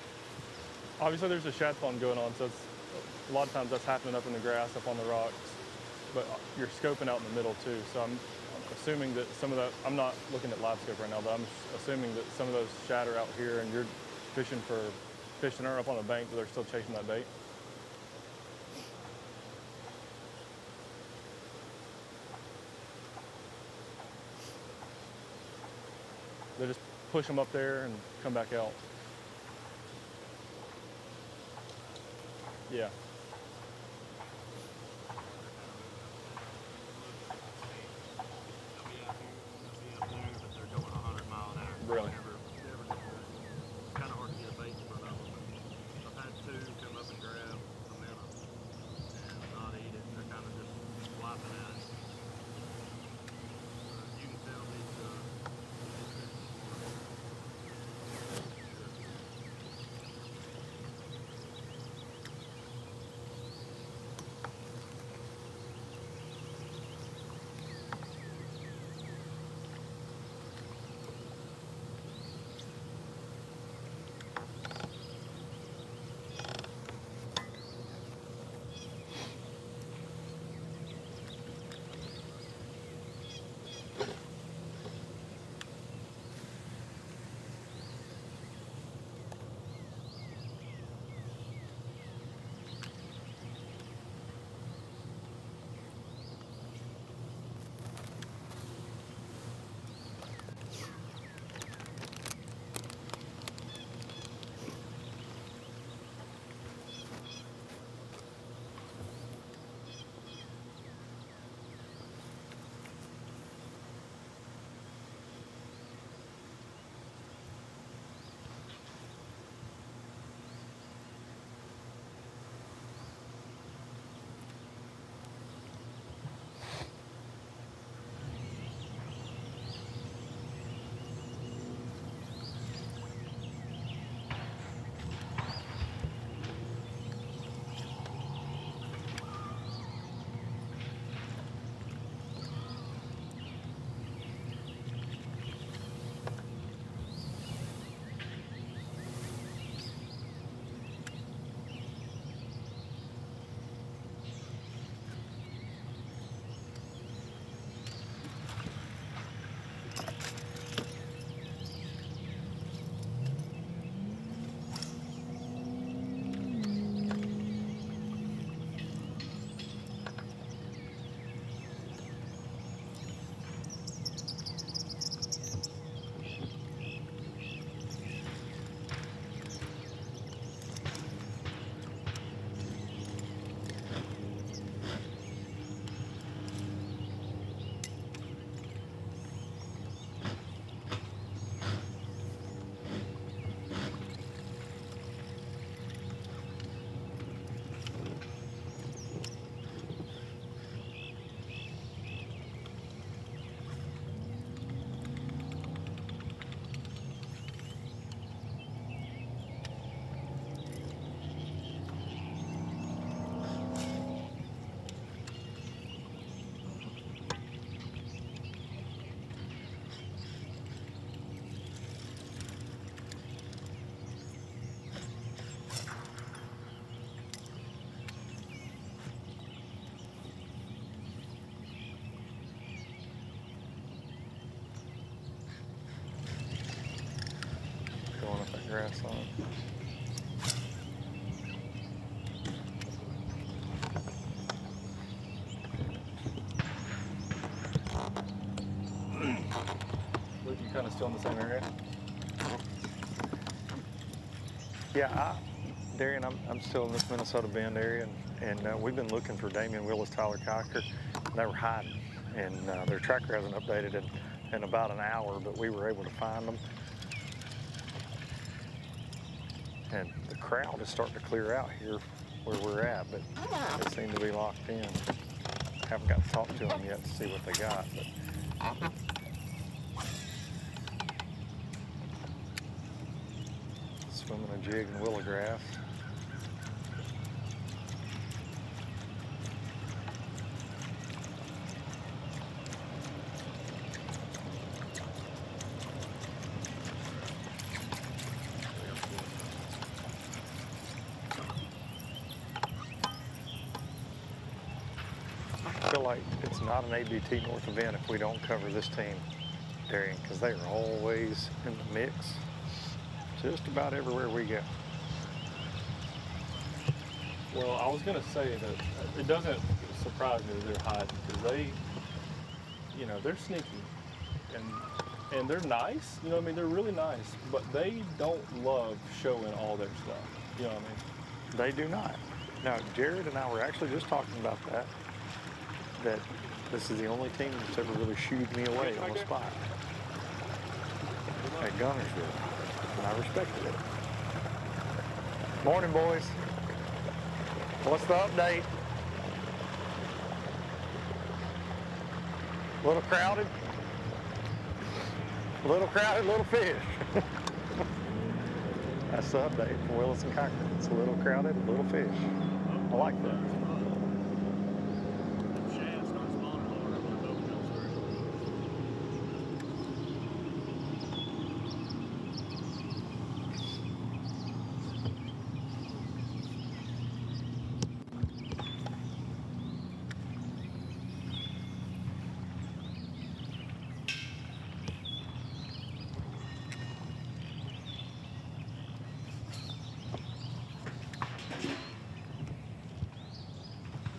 obviously there's a shad spawn going on, so it's, a lot of times that's happening up in the grass, up on the rocks, but you're scoping out in the middle too, so I'm assuming that some of that, I'm not looking at live scope right now, but I'm assuming that some of those shad are out here and you're fishing for fish that aren't up on the bank, but they're still chasing that bait. They just push them up there and come back out. Yeah. Really? It's kind of hard to get a bait in front of them. I've had two come up and grab a minnow and not eat it. They're kind of just flopping at it. You can tell these grass on it. Luke, you kind of still in the same area? Yeah, Darian, I'm still in this Minnesota Bend area, and we've been looking for Damian Willis, Tyler Kiker, and they were hiding. And their tracker hasn't updated in about an hour, but we were able to find them. And the crowd is starting to clear out here where we're at, but they seem to be locked in. Haven't got to talk to them yet to see what they got. But swimming a jig in willow grass. I feel like it's not an ABT North event if we don't cover this team, Darian, because they are always in the mix just about everywhere we go. Well, I was going to say that it doesn't surprise me that they're hiding because they, you know, they're sneaky and they're nice. You know what I mean? They're really nice, but they don't love showing all their stuff. You know what I mean? They do not. Now, Jared and I were actually just talking about that this is the only team that's ever really shooed me away on the spot at Gunnersville, and I respected it. Morning, boys. What's the update? Little crowded? Little fish. That's the update from Willis and Kiker. It's a little crowded, little fish. I like that.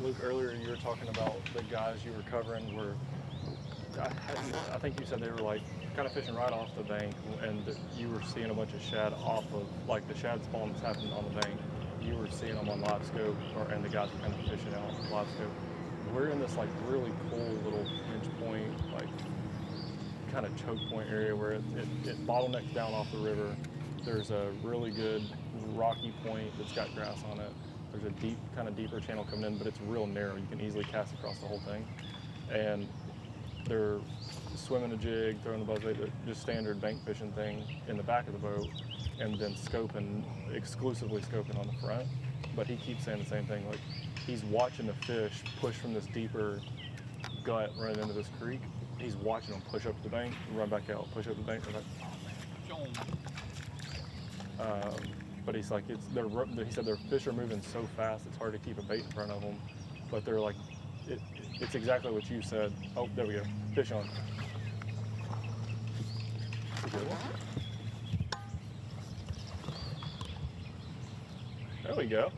Luke, earlier you were talking about the guys you were covering were, I think you said they were like kind of fishing right off the bank, and that you were seeing a bunch of shad off of, like the shad spawn that's happening on the bank, you were seeing them on live scope, and the guys were kind of fishing out on live scope. We're in this like really cool little pinch point, like kind of choke point area where it bottlenecks down off the river. There's a really good rocky point that's got grass on it. There's a deep, kind of deeper channel coming in, but it's real narrow. You can easily cast across the whole thing. And they're swimming a jig, throwing the buzzbait, just standard bank fishing thing in the back of the boat, and then scoping, exclusively scoping on the front. But he keeps saying the same thing, like he's watching the fish push from this deeper gut running into this creek. He's watching them push up to the bank, run back out, push up to the bank, run back. But he's like, he said their fish are moving so fast, it's hard to keep a bait in front of them. But they're like, it's exactly what you said. Oh, there we go, fish on. There we go.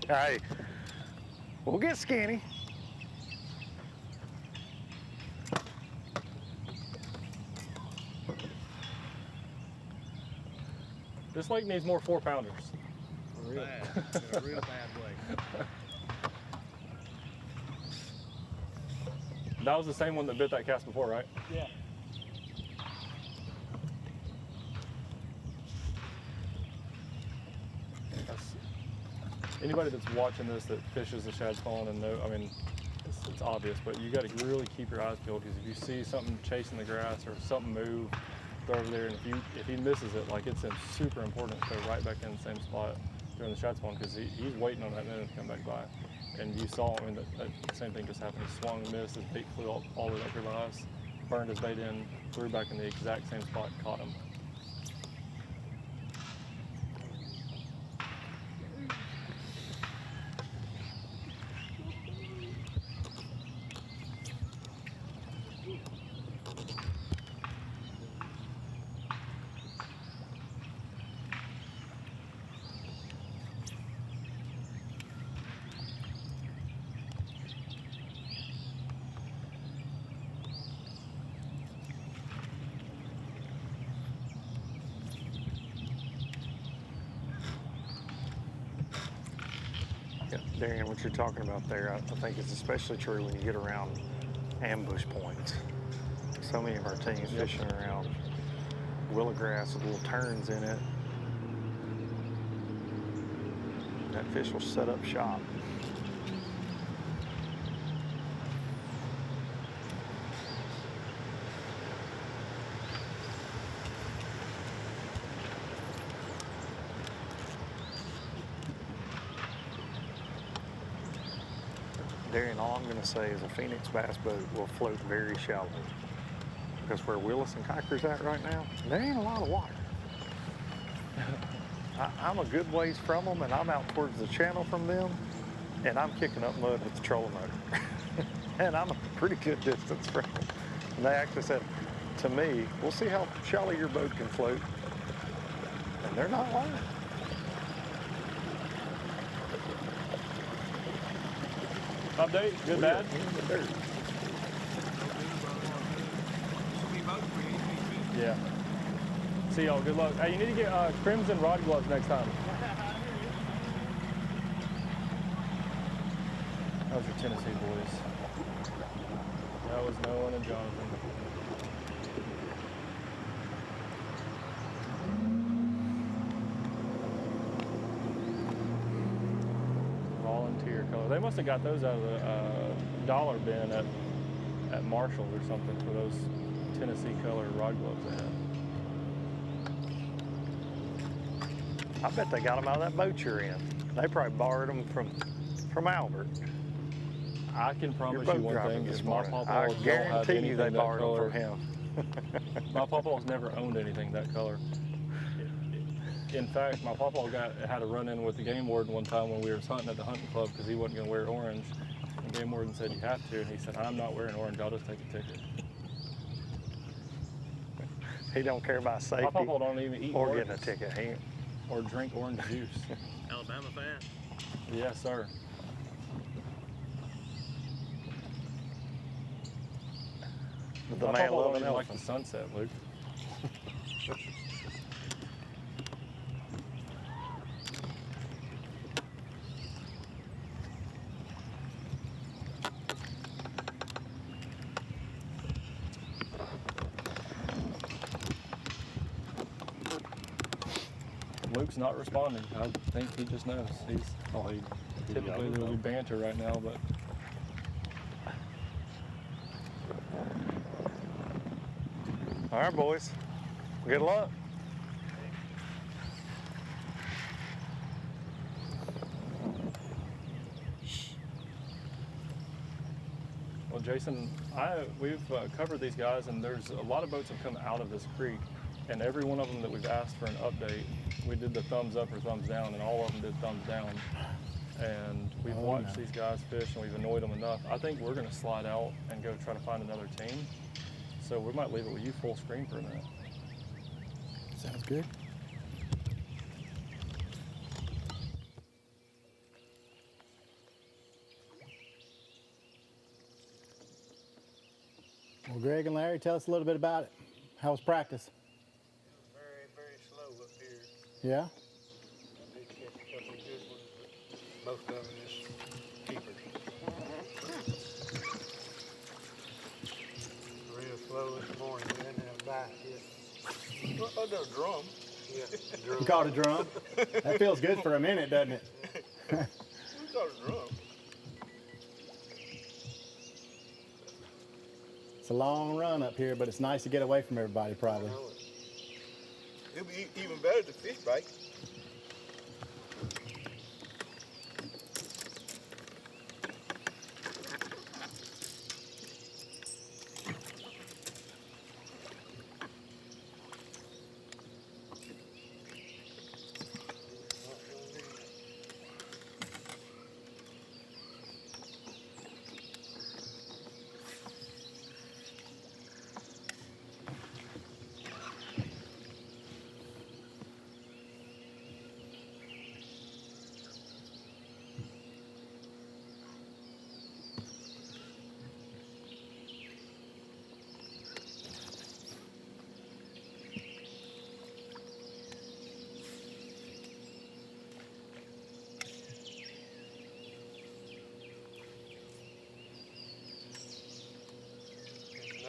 Hey, we'll get skinny. This lake needs more 4-pounders. Bad, in a real bad way. That was the same one that bit that cast before, right? Yeah. Anybody that's watching this that fishes the shad spawn and know, I mean, it's obvious, but you got to really keep your eyes peeled, because if you see something chasing the grass or something move, throw over there, and if he misses it, like it's super important to go right back in the same spot during the shad spawn, because he's waiting on that minute to come back by. And you saw, I mean, that same thing just happened. He swung and missed, his bait flew all the way up here by us, burned his bait in, threw back in the exact same spot, caught him. Darian, what you're talking about there, I think it's especially true when you get around ambush points. So many of our teams fishing around willow grass with little turns in it. That fish will set up shop. Darian, all I'm going to say is a Phoenix bass boat will float very shallow. Because where Willis and Kiker's at right now, there ain't a lot of water. I'm a good ways from them, and I'm out towards the channel from them, and I'm kicking up mud with the trolling motor. And I'm a pretty good distance from them. And they actually said to me, we'll see how shallow your boat can float. And they're not lying. Update, good, bad? Yeah. See y'all, good luck. Hey, you need to get crimson rod gloves next time. That was your Tennessee boys. That was Nolan and Jonathan. Volunteer color. They must have got those out of the dollar bin at Marshall's or something for those Tennessee color rod gloves they had. I bet they got them out of that boat you're in. They probably borrowed them from Albert. I can promise you one thing, is my papa I don't have guarantee anything you they that borrowed color. them from him. My papa's never owned anything that color. In fact, my papa had a run-in with the game warden one time when we were hunting at the hunting club because he wasn't going to wear orange. And the game warden said, you have to, and he said, I'm not wearing orange, I'll just take a ticket. He don't care about safety. My papa don't even eat or oranges. getting a ticket. Or drink orange juice. Alabama fan? Yes, sir. The My man papa loving don't even like elephant. the sunset, Luke. Luke's not responding. I think he just knows. Typically there will be banter right now, but All right, boys. Good luck. well, Jason, we've covered these guys, and there's a lot of boats have come out of this creek, and every one of them that we've asked for an update, we did the thumbs up or thumbs down, and all of them did thumbs down. And we've watched these guys fish, and we've annoyed them enough. I think we're going to slide out and go try to find another team. So we might leave it with you full screen for a minute. Sounds good. Well, Greg and Larry, tell us a little bit about it. How was practice? Very, very slow up here. Yeah? I did catch a couple of good ones, but most of them just keepers. Real slow this morning. We didn't have bass yet. Oh, no, drum. Yeah, drum. You caught a drum? That feels good for a minute, doesn't it? We caught a drum. It's a long run up here, but it's nice to get away from everybody, probably. It'll be even better to fish bait.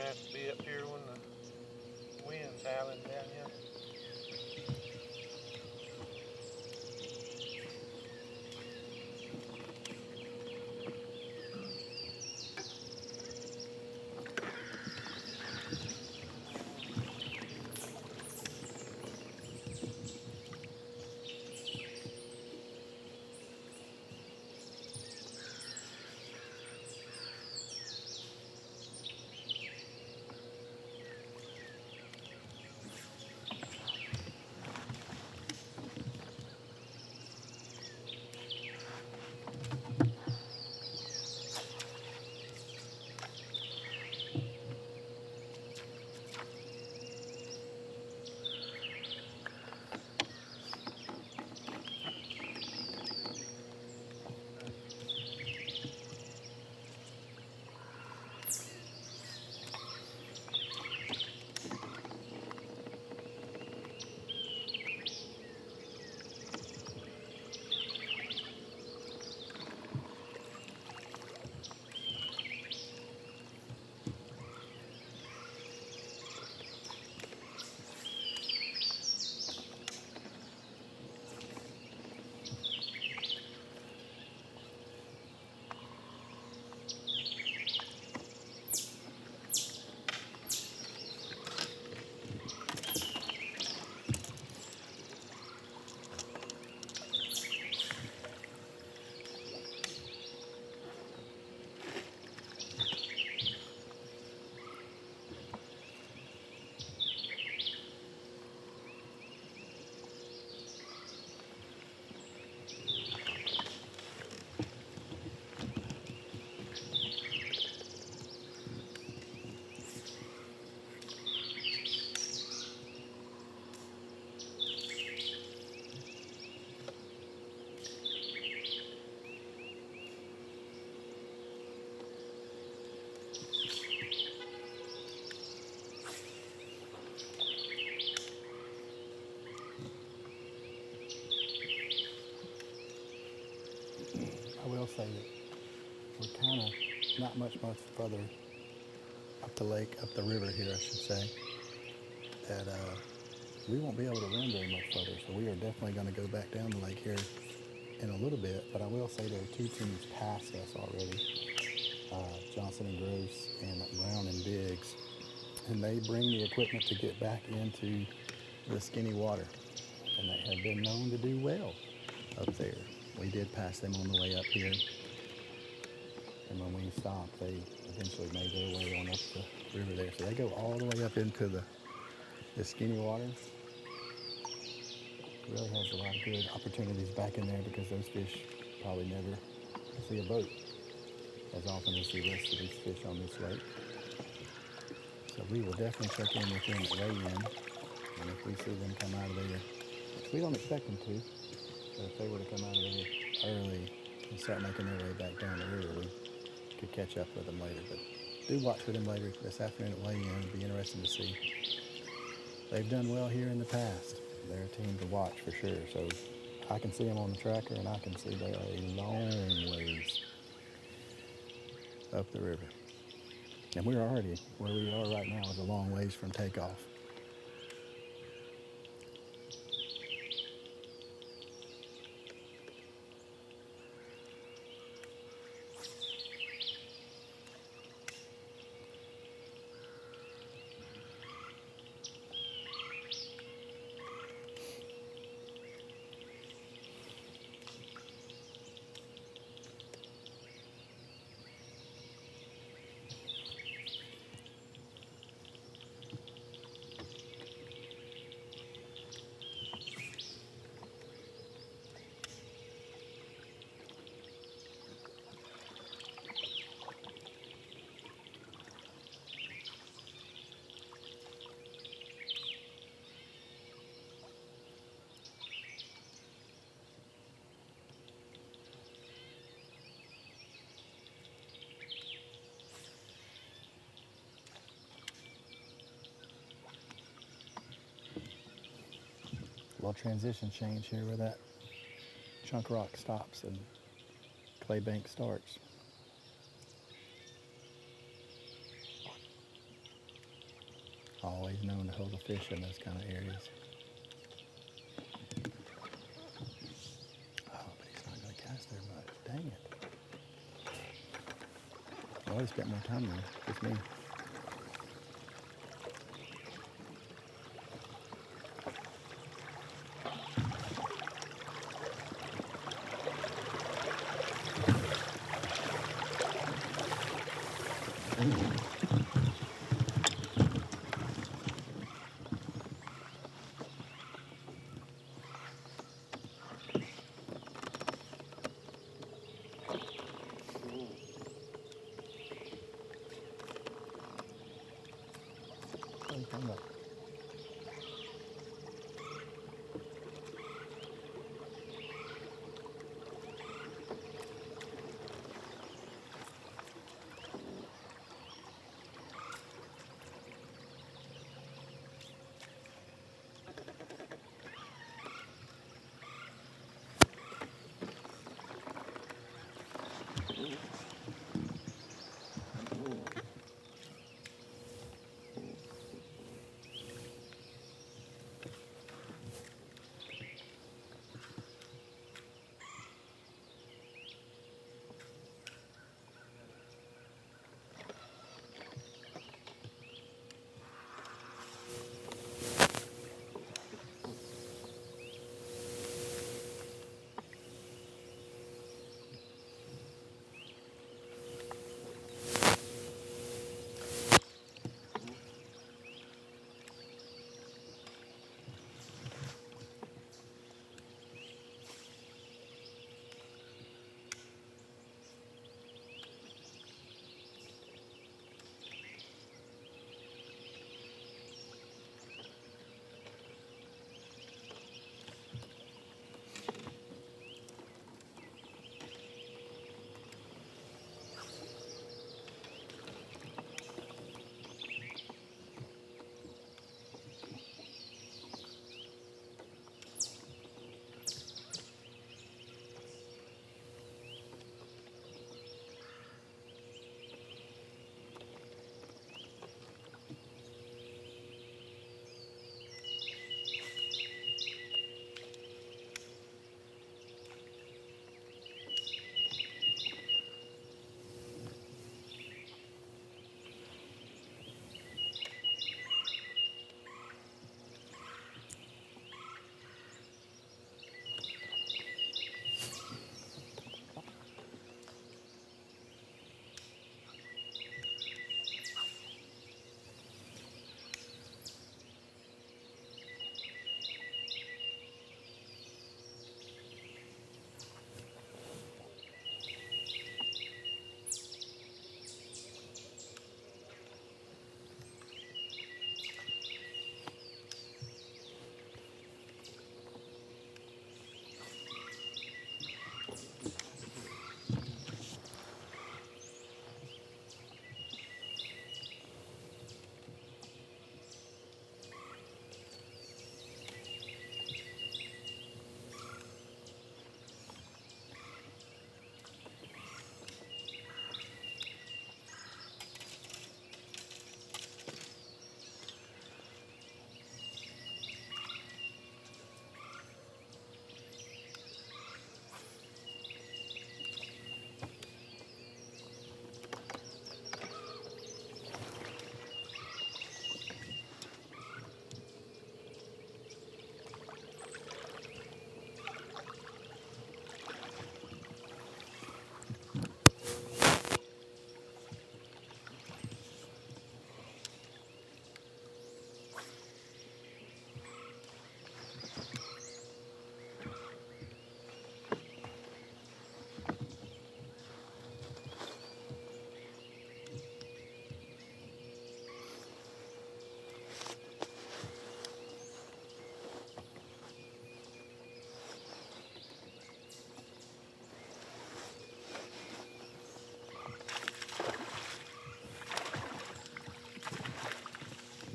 have to be up here when the wind's howling down here. I will say that we're kind of not much further up the lake, up the river here, I should say, that we won't be able to run very much further. So we are definitely going to go back down the lake here in a little bit. But I will say there are two teams past us already, Johnson and Gross and Brown and Biggs. And they bring the equipment to get back into the skinny water. And they have been known to do well up there. We did pass them on the way up here. And when we stopped, they eventually made their way on up the river there. So they go all the way up into the skinny water. Really has a lot of good opportunities back in there because those fish probably never see a boat as often as the rest of these fish on this lake. So we will definitely check in with them at weigh-in. And if we see them come out of there, which we don't expect them to, but if they were to come out of there early and start making their way back down the river, we could catch up with them later. But do watch for them later this afternoon at weigh-in. It'd be interesting to see. They've done well here in the past. They're a team to watch for sure. So I can see them on the tracker, and I can see they are a long ways up the river. And we're already, where we are right now is a long ways from takeoff. Little transition change here where that chunk rock stops and clay bank starts. always known to hold a fish in those kind of areas. Oh, but he's not going to cast there much. Dang it. Well, he spent more time there with me.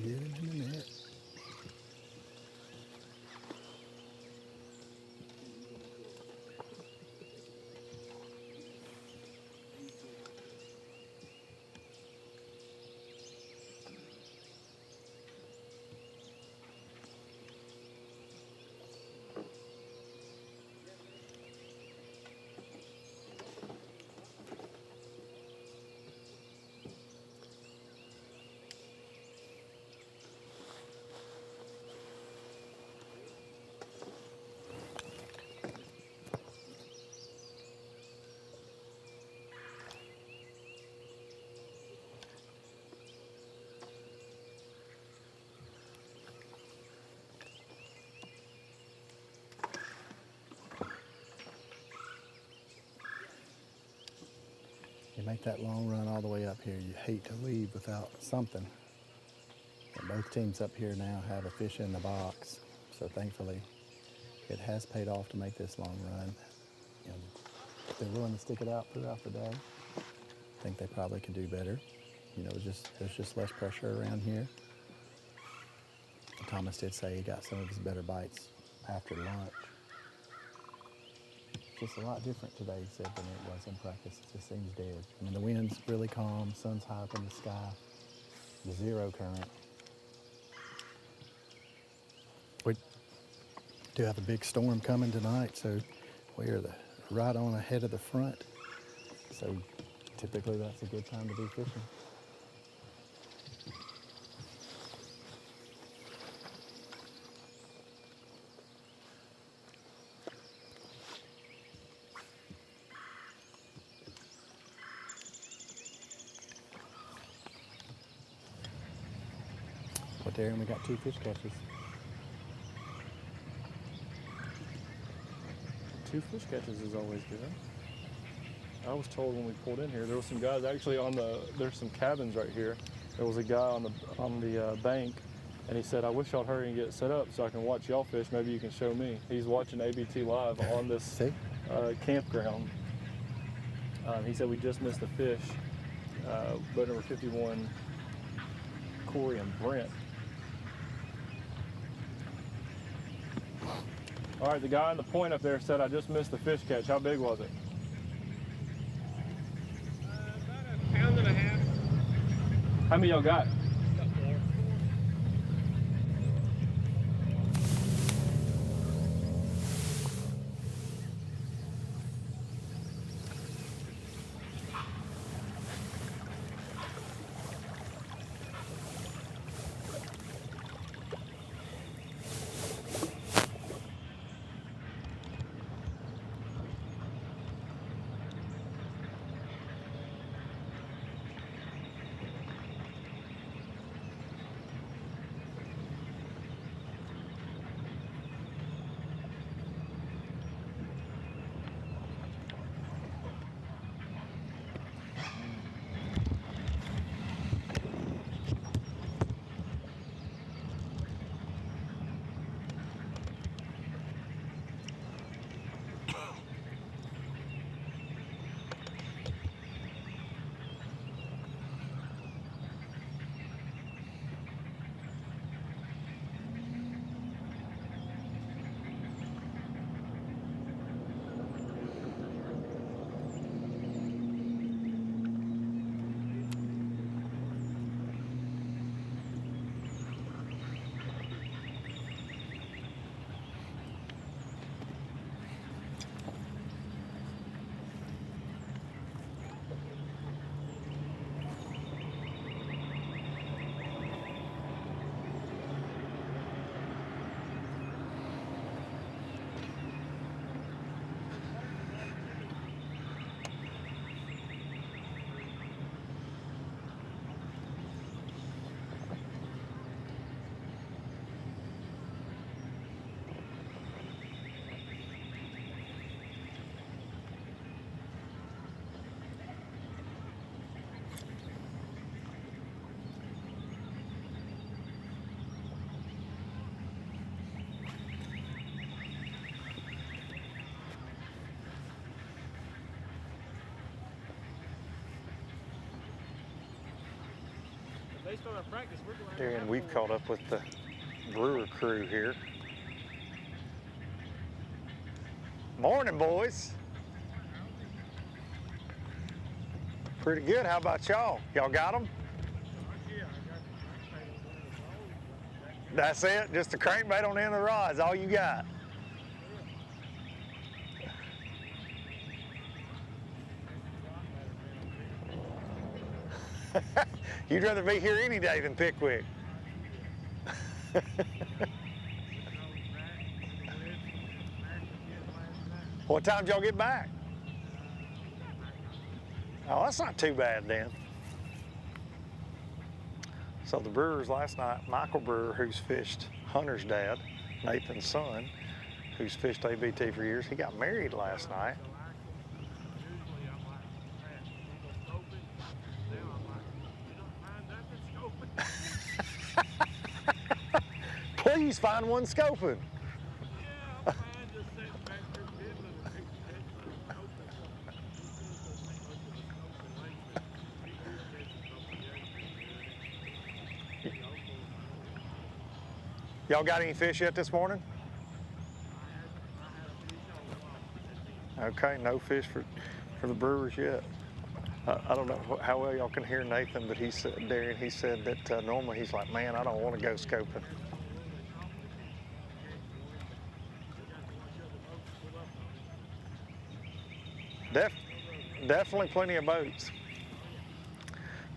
Get him in the net. You make that long run all the way up here, you hate to leave without something. And both teams up here now have a fish in the box, so thankfully it has paid off to make this long run. You know, if they're willing to stick it out throughout the day, I think they probably could do better. You know, there's just less pressure around here. Thomas did say he got some of his better bites after lunch. It's just a lot different today, he said, than it was in practice. It just seems dead. I mean, the wind's really calm, sun's high up in the sky, the zero current. We do have a big storm coming tonight, so we are right on ahead of the front. So typically that's a good time to be fishing. But Darren, we got 2 fish catches. 2 fish catches is always good. I was told when we pulled in here, there were some guys actually there's some cabins right here. There was a guy on the bank, and he said, I wish y'all hurry and get set up so I can watch y'all fish. Maybe you can show me. He's watching ABT live on this campground. He said we just missed a fish, boat number 51, Corey and Brent. All right, the guy on the point up there said, I just missed the fish catch. How big was it? About a pound and a half. How many y'all got? Got 4. Based on our practice, we're going Darren, we've caught up with the brewer crew here. Morning, boys. Pretty good. How about y'all? Y'all got them? That's it? Just a crankbait on the end of the rod is all you got? You'd rather be here any day than Pickwick. What time did y'all get back? Oh, that's not too bad then. So the Brewers last night, Michael Brewer, who's fished Hunter's dad, Nathan's son, who's fished ABT for years, he got married last night. Please find one scoping. Y'all got any fish yet this morning? Okay, no fish for the Brewers yet. I don't know how well y'all can hear Nathan, but he said, Darian, he said that normally he's like, man, I don't want to go scoping. Definitely plenty of boats.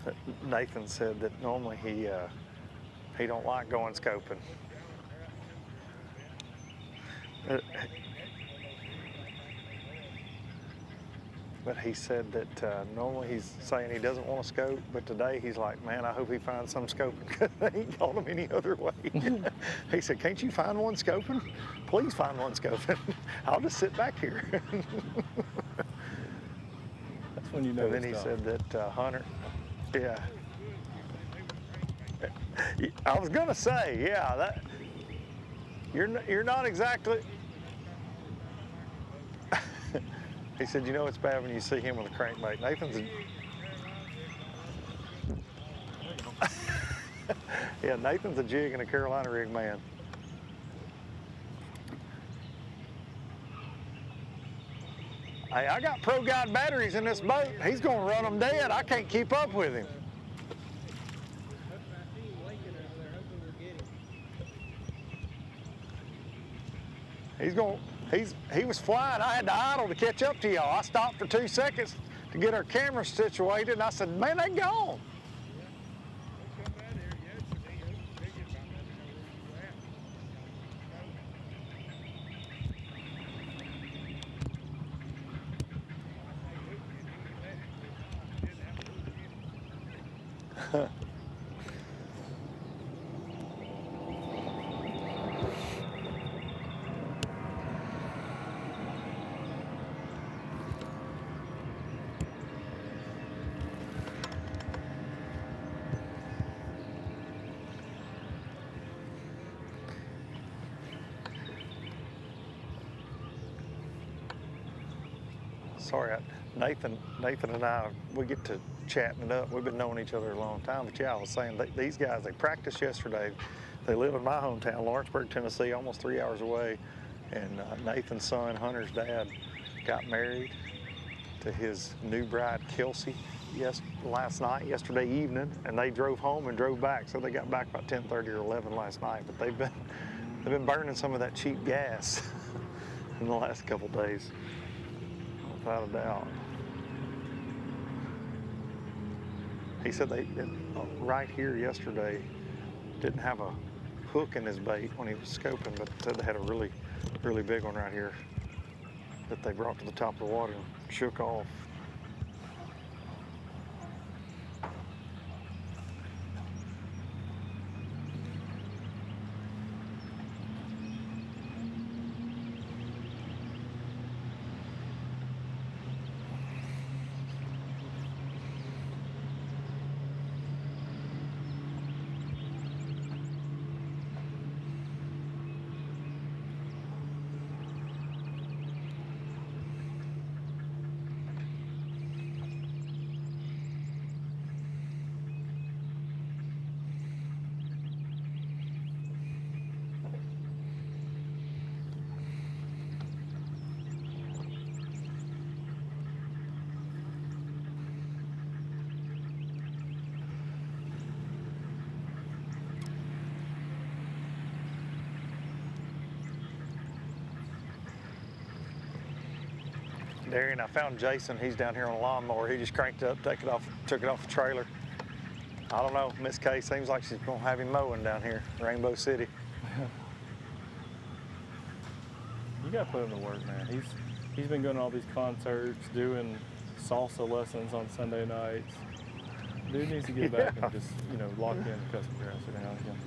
But Nathan said that normally he don't like going scoping. But he said that normally he's saying he doesn't want to scope, but today he's like, man, I hope he finds some scoping because they ain't called him any other way. He said, can't you find one scoping? Please find one scoping. I'll just sit back here. That's when you know. And then he said that Hunter, yeah. I was gonna say, yeah, that you're not exactly. He said, you know it's bad when you see him with a crankbait. Nathan's a jig and a Carolina rig man. Hey, I got Pro Guide batteries in this boat. He's gonna run them dead. I can't keep up with him. He was flying. I had to idle to catch up to y'all. I stopped for 2 seconds to get our camera situated, and I said, man, they gone. Sorry, Nathan and I, we get to chatting it up. We've been knowing each other a long time, but yeah, I was saying these guys, they practiced yesterday. They live in my hometown, Lawrenceburg, Tennessee, almost 3 hours away. And Nathan's son, Hunter's dad, got married to his new bride, Kelsey, yesterday evening, and they drove home and drove back. So they got back about 10:30 or 11 last night, but they've been burning some of that cheap gas in the last couple days. Without a doubt. He said they right here yesterday didn't have a hook in his bait when he was scoping, but said they had a really, really big one right here that they brought to the top of the water and shook off. Darian, I found Jason. He's down here on a lawnmower. He just cranked it up, took it off the trailer. I don't know, Miss Kay seems like she's gonna have him mowing down here, Rainbow City. You gotta put him to work, man. He's been going to all these concerts, doing salsa lessons on Sunday nights. Dude needs to get back and just, lock in and cut some grass every now and again.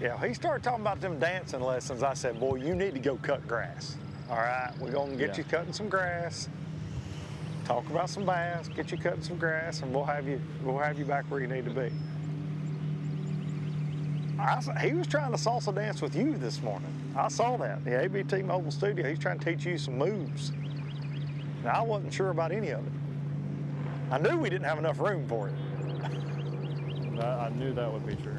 Yeah, he started talking about them dancing lessons. I said, boy, you need to go cut grass. All right, we're gonna get you cutting some grass. Talk about some bass, get you cutting some grass, and we'll have you back where you need to be. He was trying to salsa dance with you this morning. I saw that. The ABT Mobile Studio, he's trying to teach you some moves. Now, I wasn't sure about any of it. I knew we didn't have enough room for it. I knew that would be true.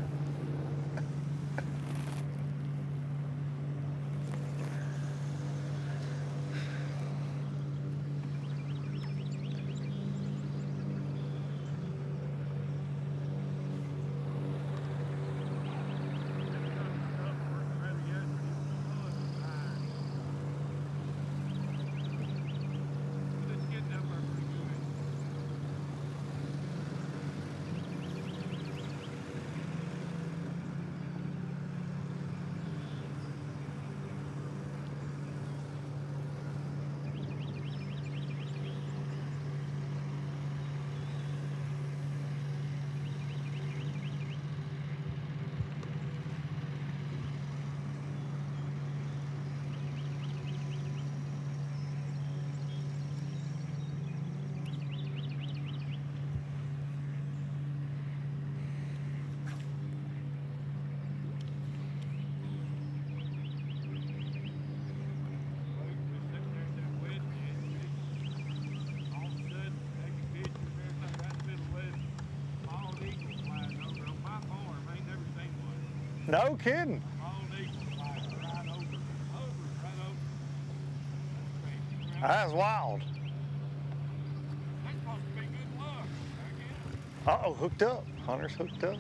No kidding. That's wild. Uh-oh, hooked up. Hunter's hooked up.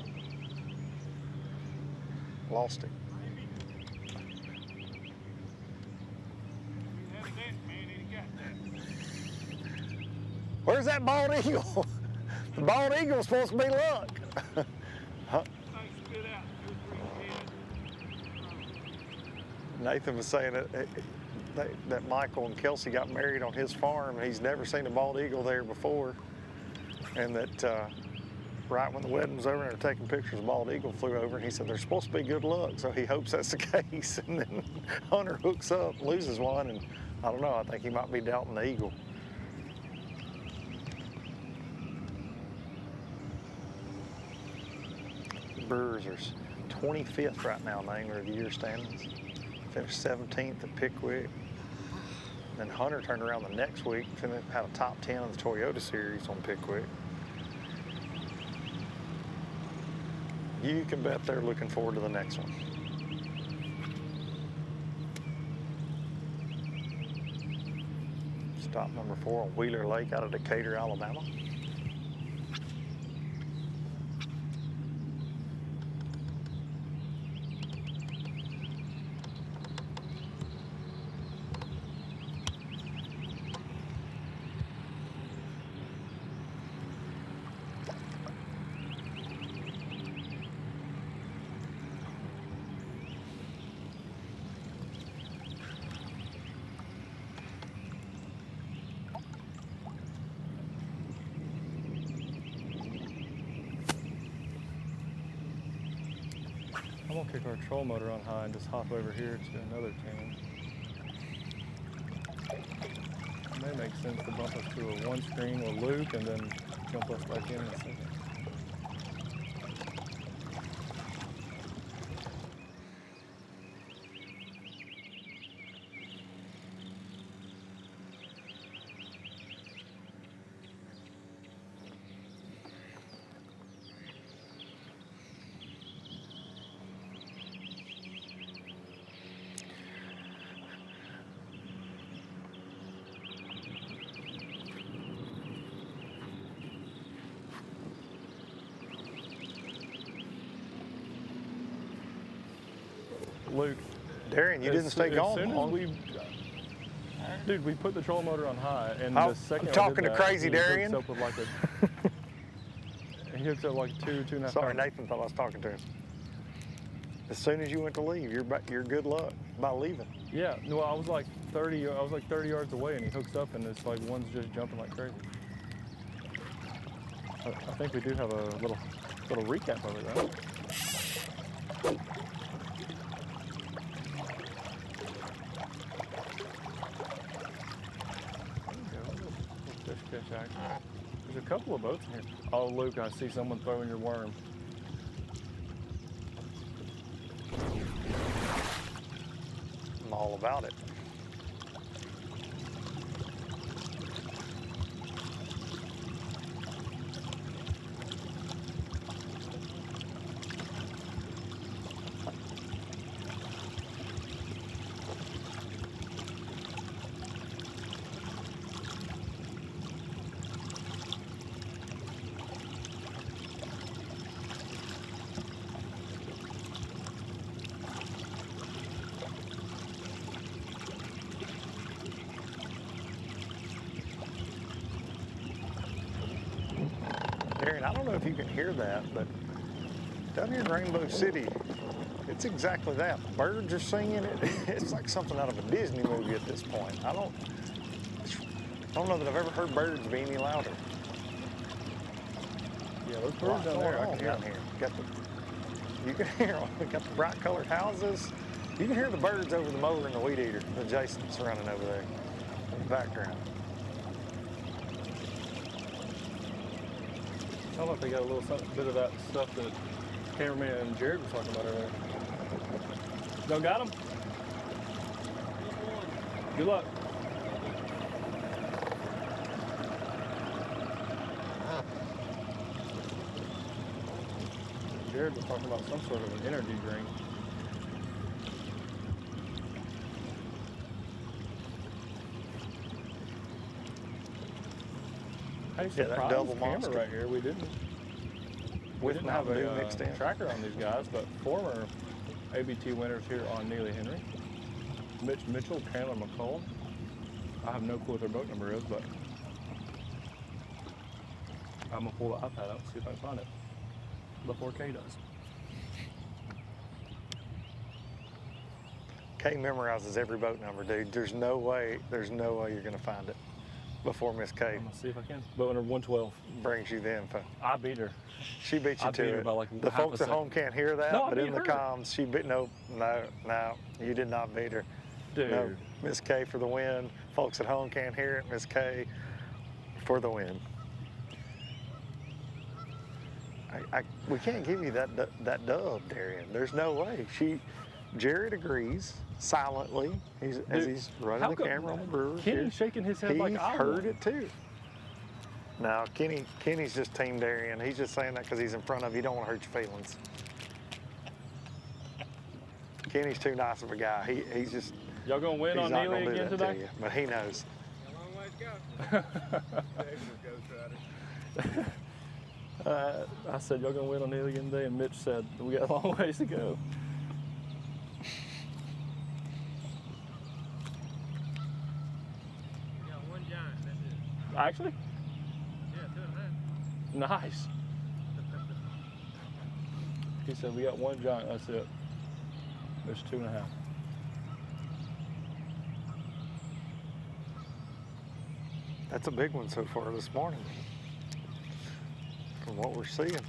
Lost him. Where's that bald eagle? The bald eagle's supposed to be luck. Huh? Nathan was saying that Michael and Kelsey got married on his farm, and he's never seen a bald eagle there before. And that right when the wedding was over and they were taking pictures, a bald eagle flew over, and he said, "There's supposed to be good luck," so he hopes that's the case. And then Hunter hooks up, loses one, and I don't know, I think he might be doubting the eagle. The Brewers are 25th right now in the Angler of the Year standings. Finished 17th at Pickwick. Then Hunter turned around the next week, had a top 10 in the Toyota Series on Pickwick. You can bet they're looking forward to the next one. Stop number 4 on Wheeler Lake out of Decatur, Alabama. I'm gonna kick our troll motor on high and just hop over here to another tan. It may make sense to bump us to a one screen with Luke and then jump us back in a second. Luke. Darian, you didn't stay gone long. Dude, we put the troll motor on high, and the second I'm talking to crazy Darian. He hooks up with he hooks up like two and a half. Sorry, Nathan thought I was talking to him. As soon as you went to leave, you're good luck by leaving. Yeah, no, I was like 30 yards away, and he hooks up, and it's like one's just jumping like crazy. I think we do have a little recap of it, right? There's a couple of boats in here. Oh, Luke, I see someone throwing your worm. I'm all about it. Darren, I don't know if you can hear that, but down here in Rainbow City, it's exactly that. Birds are singing it. It's like something out of a Disney movie at this point. I don't know that I've ever heard birds be any louder. Yeah, those birds down there, I can hear them here. You can hear them. We got the bright colored houses. You can hear the birds over the mower and the weed eater that Jason's running over there in the background. I don't know if they got a little bit of that stuff that cameraman and Jared was talking about earlier. Y'all got them? Good luck. Jared was talking about some sort of an energy drink. Hey, Yeah, that double camera monster right here. We didn't have a mixed in. tracker on these guys, but former ABT winners here on Neely Henry. Mitch Mitchell, Chandler McCall. I have no clue what their boat number is, but I'm gonna pull the iPad out and see if I can find it before Kay does. Kay memorizes every boat number, dude. There's no way you're gonna find it before Miss Kay I'm gonna see if I can. Boat number 112. brings you the info. I beat her. She beat you I to beat her it. by like The half a folks at second. home can't hear that, No, I but in beat the her. comms, she beat. No, you did not beat her. Dude. No, Miss Kay for the win. Folks at home can't hear it. Miss Kay for the win. We can't give you that dub, Darian. There's no way. Jared agrees silently. As he's running the camera on the Brewers. Kenny's shaking his head like I heard won. it too. Now Kenny's just Team Darian. He's just saying that because he's in front of you. He don't want to hurt your feelings. Kenny's too nice of a guy. He's just. Y'all gonna win on Neely again to today? you, but he knows. A long way to go. I said, y'all gonna win on Neely again today? And Mitch said, we got a long ways to go. We got one giant, that's it. Actually? Yeah, 2.5. Nice. He said, we got one giant, that's it. There's 2.5. That's a big one so far this morning, from what we're seeing.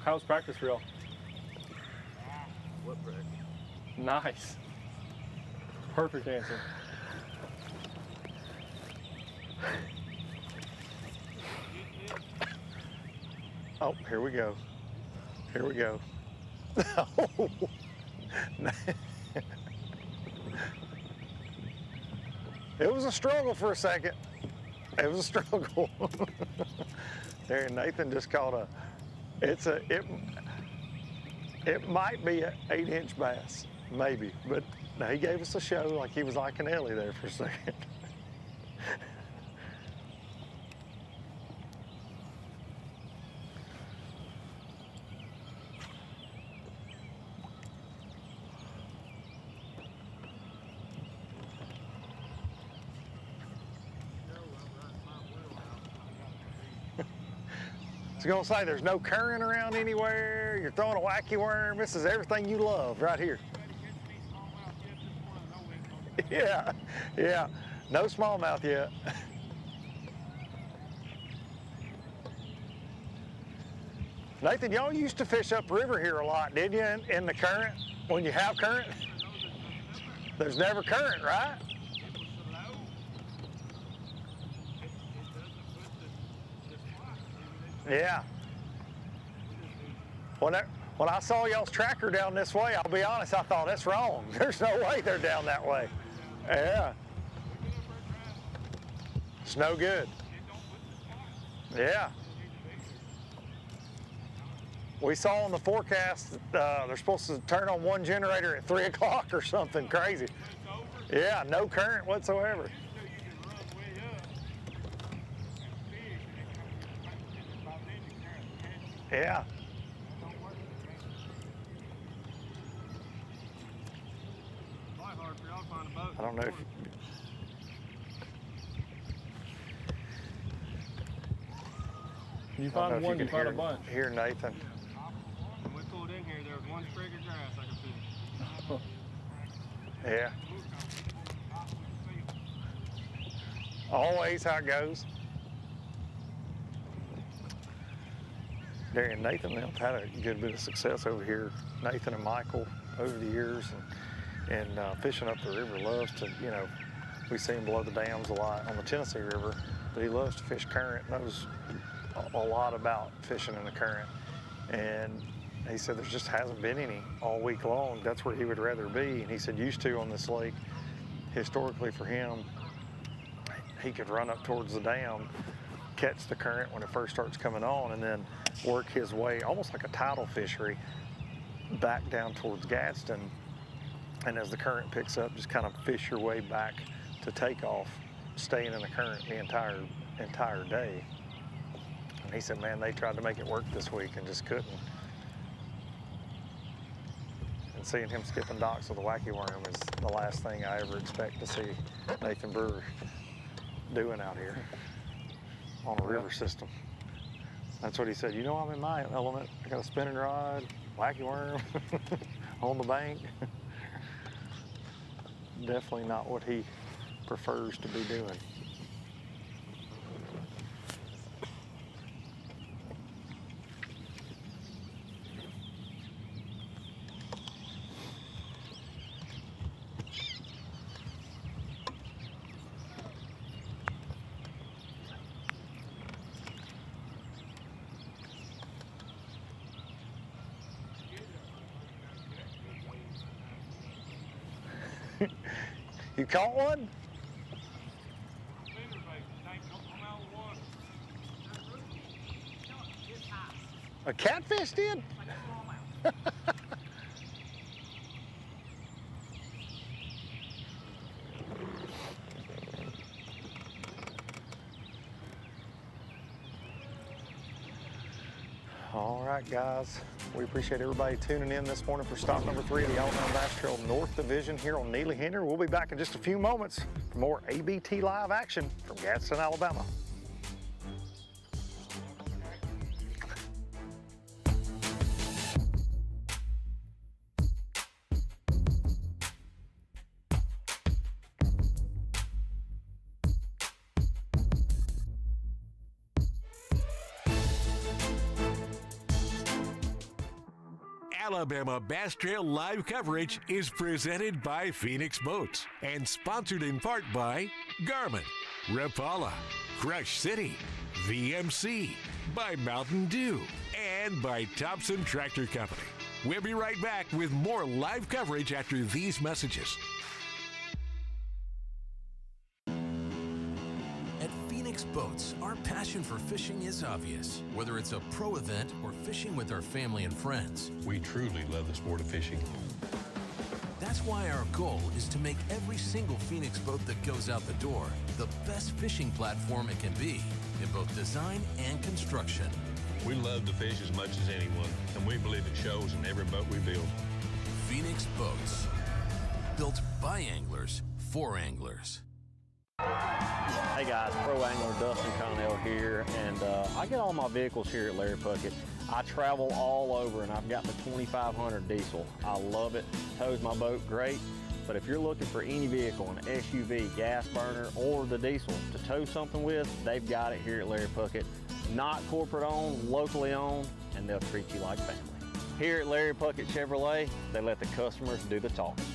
How's practice for y'all? What practice? Nice. Perfect answer. Oh, here we go. Here we go. It was a struggle for a second. It was a struggle. There, Nathan just caught it might be an 8-inch bass, maybe, but no, he gave us a show like he was like an Ellie there for a second. was gonna say, there's no current around anywhere. You're throwing a wacky worm. This is everything you love right here. Yeah, yeah, no smallmouth yet. Nathan, y'all used to fish upriver here a lot, didn't you, in the current, when you have current? There's never current, right? Yeah. When I saw y'all's tracker down this way, I'll be honest, I thought, that's wrong. There's no way they're down that way. Yeah. It's no good. Yeah. We saw on the forecast they're supposed to turn on one generator at 3 o'clock or something crazy. Yeah, no current whatsoever. Yeah. I don't know if you find one, you find a bunch. Here, Nathan. When we pulled in here, there was one sprig of grass I could see. Yeah. Always how it goes. Darren, Nathan and them had a good bit of success over here. Nathan and Michael over the years, and fishing up the river. Loves to, you know, we see him below the dams a lot on the Tennessee River, but he loves to fish current. Knows a lot about fishing in the current, and he said there just hasn't been any all week long. That's where he would rather be, and he said used to on this lake, historically for him, he could run up towards the dam, catch the current when it first starts coming on, and then work his way, almost like a tidal fishery, back down towards Gadsden, and as the current picks up, just kind of fish your way back to takeoff, staying in the current the entire day. And he said, man, they tried to make it work this week and just couldn't. And seeing him skipping docks with a wacky worm is the last thing I ever expect to see Nathan Brewer doing out here on a river system. That's what he said. You know, I'm in my element. I got a spinning rod, wacky worm on the bank. Definitely not what he prefers to be doing. You caught one? A catfish did? All right, guys. We appreciate everybody tuning in this morning for stop number 3 of the Alabama Bass Trail North Division here on Neely Henry. We'll be back in just a few moments for more ABT live action from Gadsden, Alabama. Alabama Bass Trail live coverage is presented by Phoenix Boats and sponsored in part by Garmin, Rapala, Crush City, VMC, by Mountain Dew, and by Thompson Tractor Company. We'll be right back with more live coverage after these messages. At Phoenix Boats, our passion for fishing is obvious. Whether it's a pro event or fishing with our family and friends, We truly love the sport of fishing. that's why our goal is to make every single Phoenix boat that goes out the door the best fishing platform it can be in both design and construction. We love to fish as much as anyone, and we believe it shows in every boat we build. Phoenix Boats, built by anglers for anglers. Hey guys, Pro Angler Dustin Connell here, and I get all my vehicles here at Larry Puckett. I travel all over, and I've got the 2500 diesel. I love it, tows my boat great, but if you're looking for any vehicle, an SUV, gas burner, or the diesel to tow something with, they've got it here at Larry Puckett. Not corporate owned, locally owned, and they'll treat you like family. Here at Larry Puckett Chevrolet, they let the customers do the talking.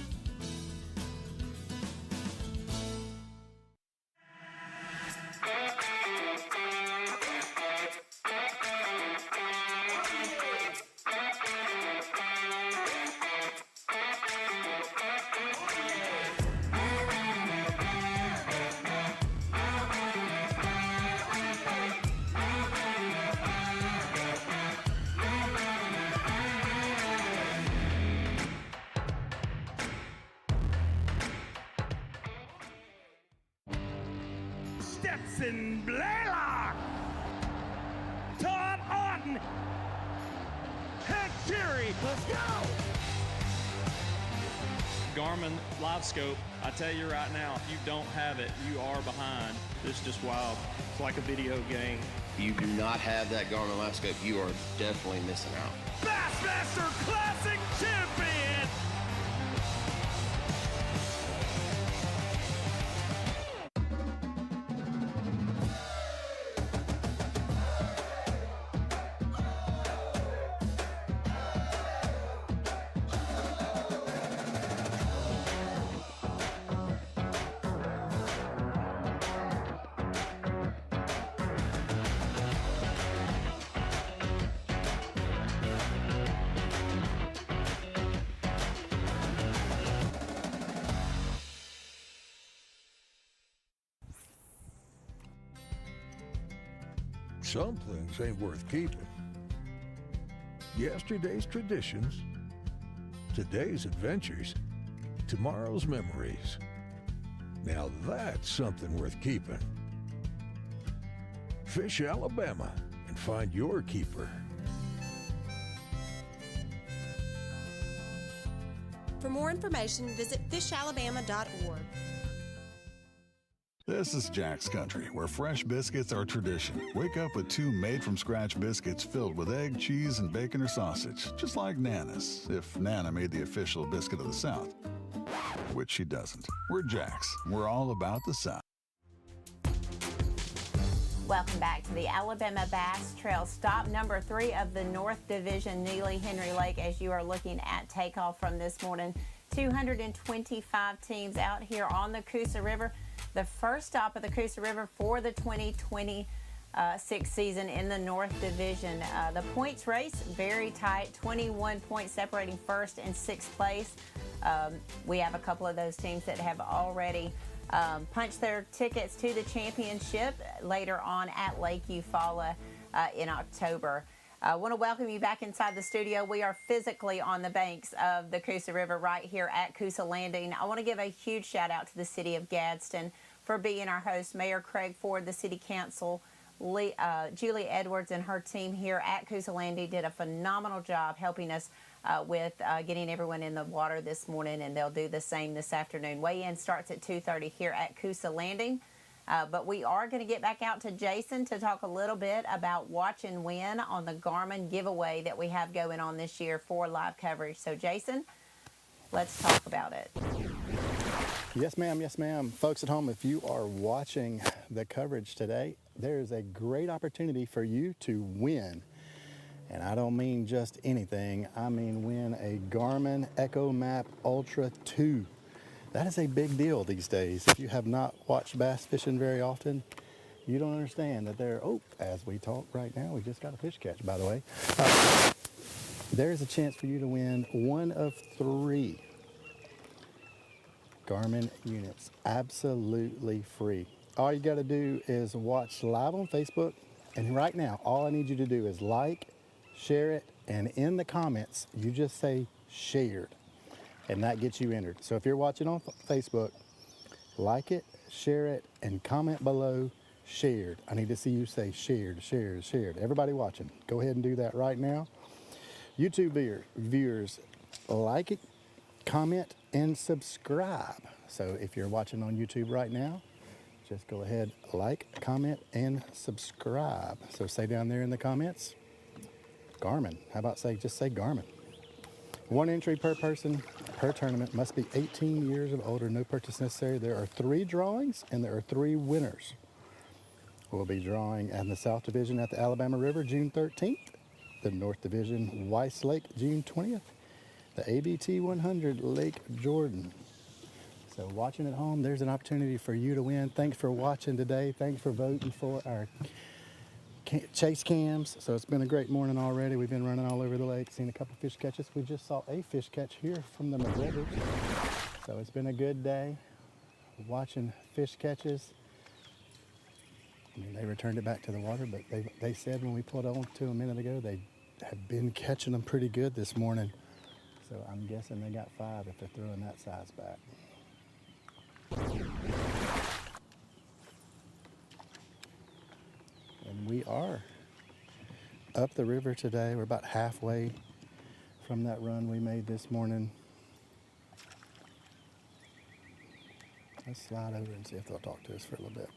Stetson Blaylock, Todd Auden, Head Cherry, let's go! Garmin Live Scope, I tell you right now, if you don't have it, you are behind. It's just wild. It's like a video game. If you do not have that Garmin Live Scope, you are definitely missing out. Bassmaster Classic Champion! Some things ain't worth keeping. Yesterday's traditions, today's adventures, tomorrow's memories. Now that's something worth keeping. Fish Alabama and find your keeper. For more information, visit fishalabama.org. This is Jack's Country, where fresh biscuits are tradition. Wake up with 2 made-from-scratch biscuits filled with egg, cheese, and bacon or sausage, just like Nana's, if Nana made the official biscuit of the South, which she doesn't. We're Jack's. We're all about the South. Welcome back to the Alabama Bass Trail, stop number 3 of the North Division, Neely Henry Lake, as you are looking at takeoff from this morning. 225 teams out here on the Coosa River. The first stop of the Coosa River for the 2026 season in the North Division. The points race, very tight, 21 points separating first and 6th place. We have a couple of those teams that have already punched their tickets to the championship later on at Lake Eufaula in October. I want to welcome you back inside the studio. We are physically on the banks of the Coosa River right here at Coosa Landing. I want to give a huge shout out to the city of Gadsden for being our host. Mayor Craig Ford, the city council, Julie Edwards and her team here at Coosa Landing did a phenomenal job helping us with getting everyone in the water this morning, and they'll do the same this afternoon. Weigh-in starts at 2:30 here at Coosa Landing. But we are going to get back out to Jason to talk a little bit about Watch and Win on the Garmin giveaway that we have going on this year for live coverage. So, Jason, let's talk about it. Yes, ma'am. Yes, ma'am. Folks at home, if you are watching the coverage today, there's a great opportunity for you to win. And I don't mean just anything. I mean win a Garmin EchoMap Ultra 2. That is a big deal these days. If you have not watched bass fishing very often, you don't understand that as we talk right now, we just got a fish catch, by the way. There's a chance for you to win one of 3 Garmin units, absolutely free. All you got to do is watch live on Facebook, and right now, all I need you to do is like, share it, and in the comments, you just say shared. And that gets you entered. So if you're watching on Facebook, like it, share it, and comment below, shared. I need to see you say shared, shared, shared. Everybody watching, go ahead and do that right now. YouTube viewers, like it, comment, and subscribe. So if you're watching on YouTube right now, just go ahead, like, comment, and subscribe. So say down there in the comments, Garmin. How about just say Garmin. 1 entry per person per tournament, must be 18 years or older, no purchase necessary. There are 3 drawings and there are 3 winners. We'll be drawing in the South Division at the Alabama River June 13th, the North Division Weiss Lake June 20th, the ABT 100 Lake Jordan. So watching at home, there's an opportunity for you to win. Thanks for watching today. Thanks for voting for our chase cams. So it's been a great morning already. We've been running all over the lake, seen a couple fish catches. We just saw a fish catch here from the McGregors. So it's been a good day watching fish catches. I mean, they returned it back to the water, but they said when we pulled on to a minute ago, they have been catching them pretty good this morning. So I'm guessing they got 5 if they're throwing that size back. And we are up the river today. We're about halfway from that run we made this morning. Let's slide over and see if they'll talk to us for a little bit.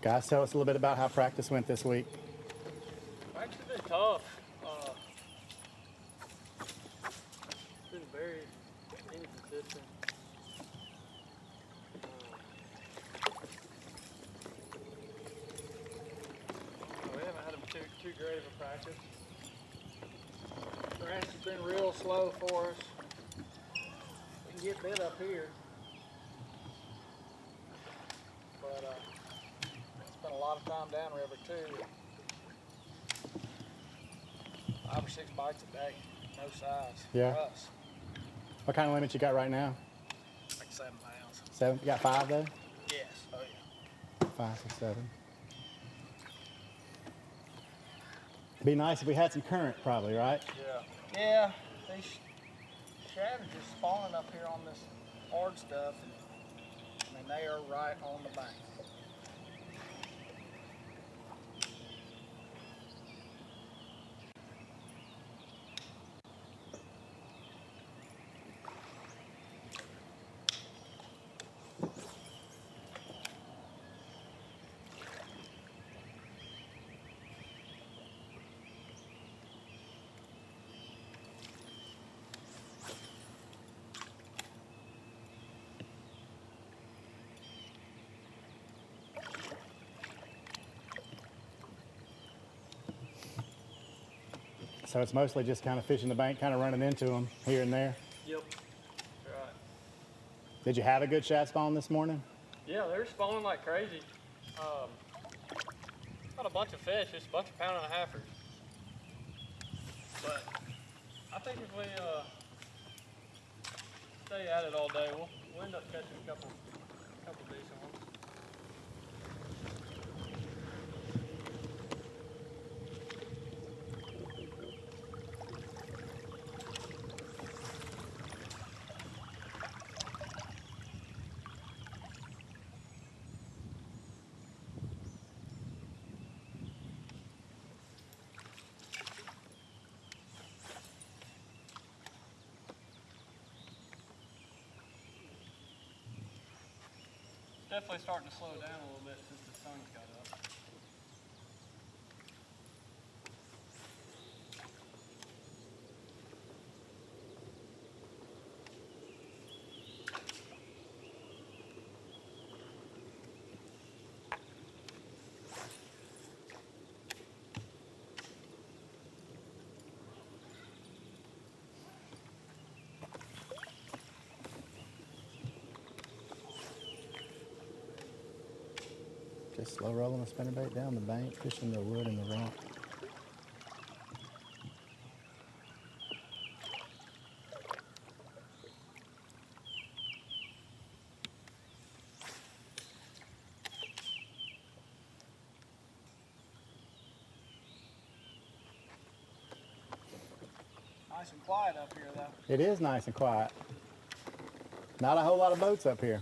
Guys, tell us a little bit about how practice went this week. Practice has been tough. It's been very inconsistent. We haven't had too great of a practice. Grass has been real slow for us. We can get bit up here. But spent a lot of time downriver too. 5 or 6 bites a day, no size Yeah. for us. What kind of limit you got right now? Like 7 pounds. 7? You got 5 though? Yes, oh yeah. 5 or 7. Be nice if we had some current, probably, right? Yeah. Yeah, these shad are just spawning up here on this hard stuff, and I mean they are right on the bank. So it's mostly just kind of fishing the bank, kind of running into them here and there. Yep. Right. Did you have a good shad spawn this morning? Yeah, they're spawning like crazy. Not a bunch of fish, just a bunch of 1.5-pounders. But I think if we stay at it all day, we'll end up catching a couple decent ones. Definitely starting to slow down a little bit since the sun's got up. Just slow rolling a spinnerbait down the bank, fishing the wood and the rock. Nice and quiet up here though. It is nice and quiet. Not a whole lot of boats up here.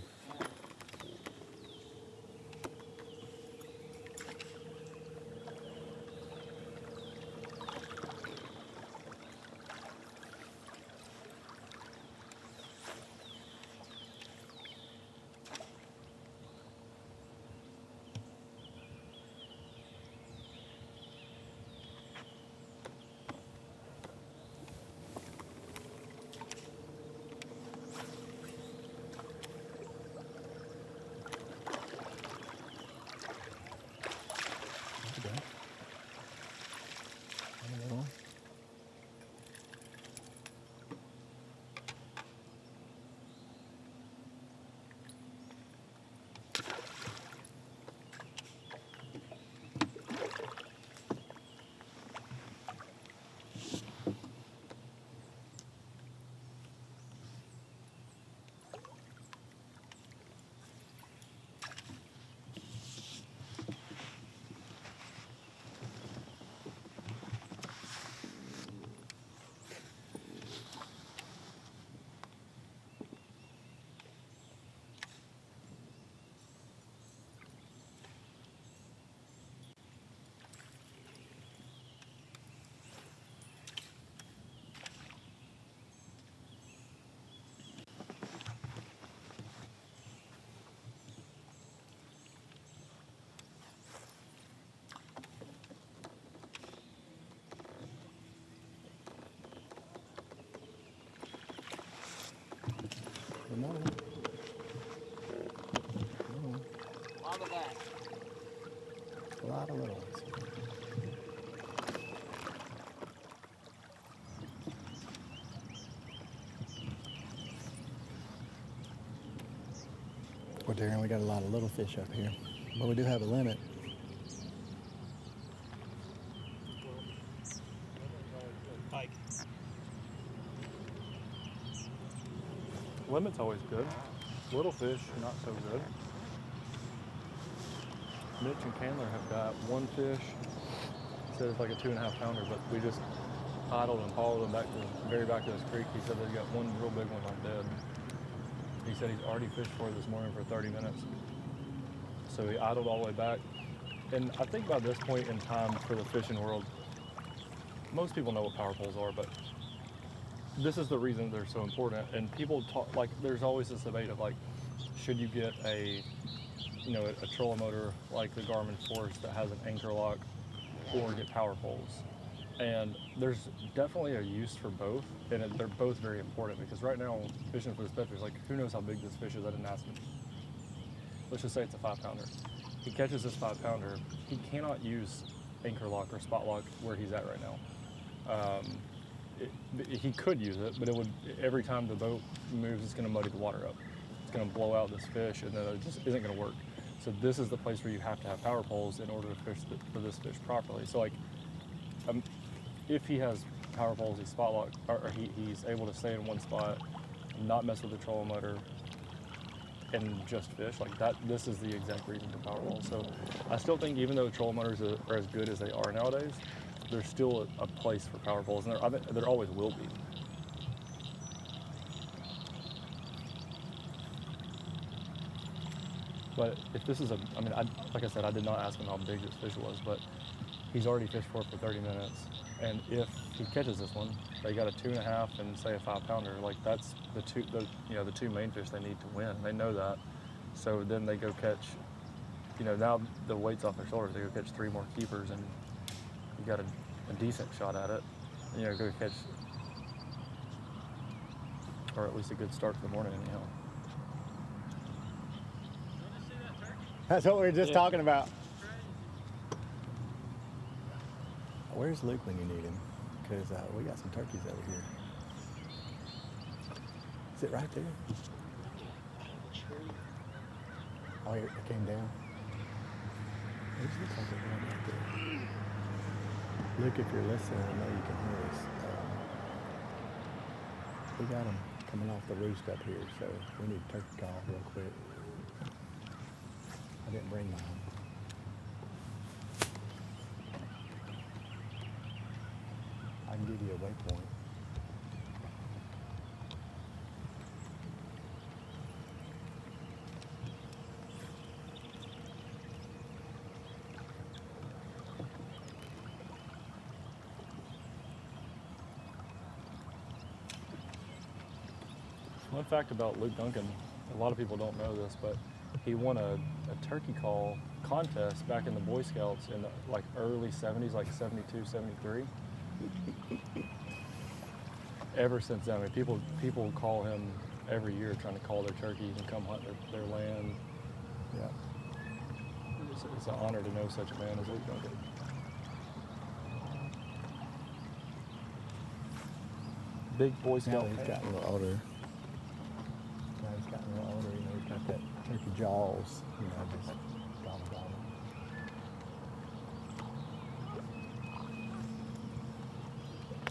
Another one. A lot of that. A lot of little ones. Well, Darren, we got a lot of little fish up here, but we do have a limit. Pike. Limit's always good. Little fish, not so good. Mitch and Candler have got one fish. Said it's like a 2.5 pounder, but we just idled and followed him back to the very back of this creek. He said they got one real big one like dead. He said he's already fished for it this morning for 30 minutes. So he idled all the way back. And I think by this point in time for the fishing world, most people know what power poles are, but this is the reason they're so important. And people talk, like, there's always this debate of like, should you get a trolling motor like the Garmin Force that has an anchor lock, or get power poles? And there's definitely a use for both, and they're both very important, because right now fishing for the speckfish, like, who knows how big this fish is? I didn't ask him. Let's just say it's a 5-pounder. He catches this 5-pounder. He cannot use anchor lock or spot lock where he's at right now. He could use it, but it would, every time the boat moves, it's going to muddy the water up. It's going to blow out this fish, and then it just isn't going to work. So this is the place where you have to have power poles in order to fish for this fish properly. So, like, if he has power poles, he's spot lock, or he's able to stay in one spot, not mess with the trolling motor, and just fish like that. This is the exact reason for power poles. So I still think, even though trolling motors are as good as they are nowadays, there's still a place for power poles, and there always will be. But if this is like I said, I did not ask him how big this fish was, but he's already fished for it for 30 minutes. And if he catches this one, they got a 2.5 and say a 5-pounder. Like, that's the two main fish they need to win. They know that. So then they go catch, now the weight's off their shoulders. They go catch 3 more keepers, and you got a decent shot at it. Go catch, or at least a good start to the morning anyhow. That's what we were just talking about. Where's Luke when you need him? Because we got some turkeys over here. Is it right there? Oh, it came down. It looks like it's right there. Luke, if you're listening, I know you can hear us. We got them coming off the roost up here, so we need a turkey call real quick. I didn't bring mine. I can give you a waypoint. One fact about Luke Duncan, a lot of people don't know this, but he won a turkey call contest back in the Boy Scouts in the early 70s, like 72, 73. Ever since then, people call him every year, trying to call their turkeys and come hunt their land. Yeah. It's an honor to know such a man as Luke Duncan. Big Boy Scout. He's gotten a little older. He's gotten a little older. He's got that turkey jaws, just gobble gobble.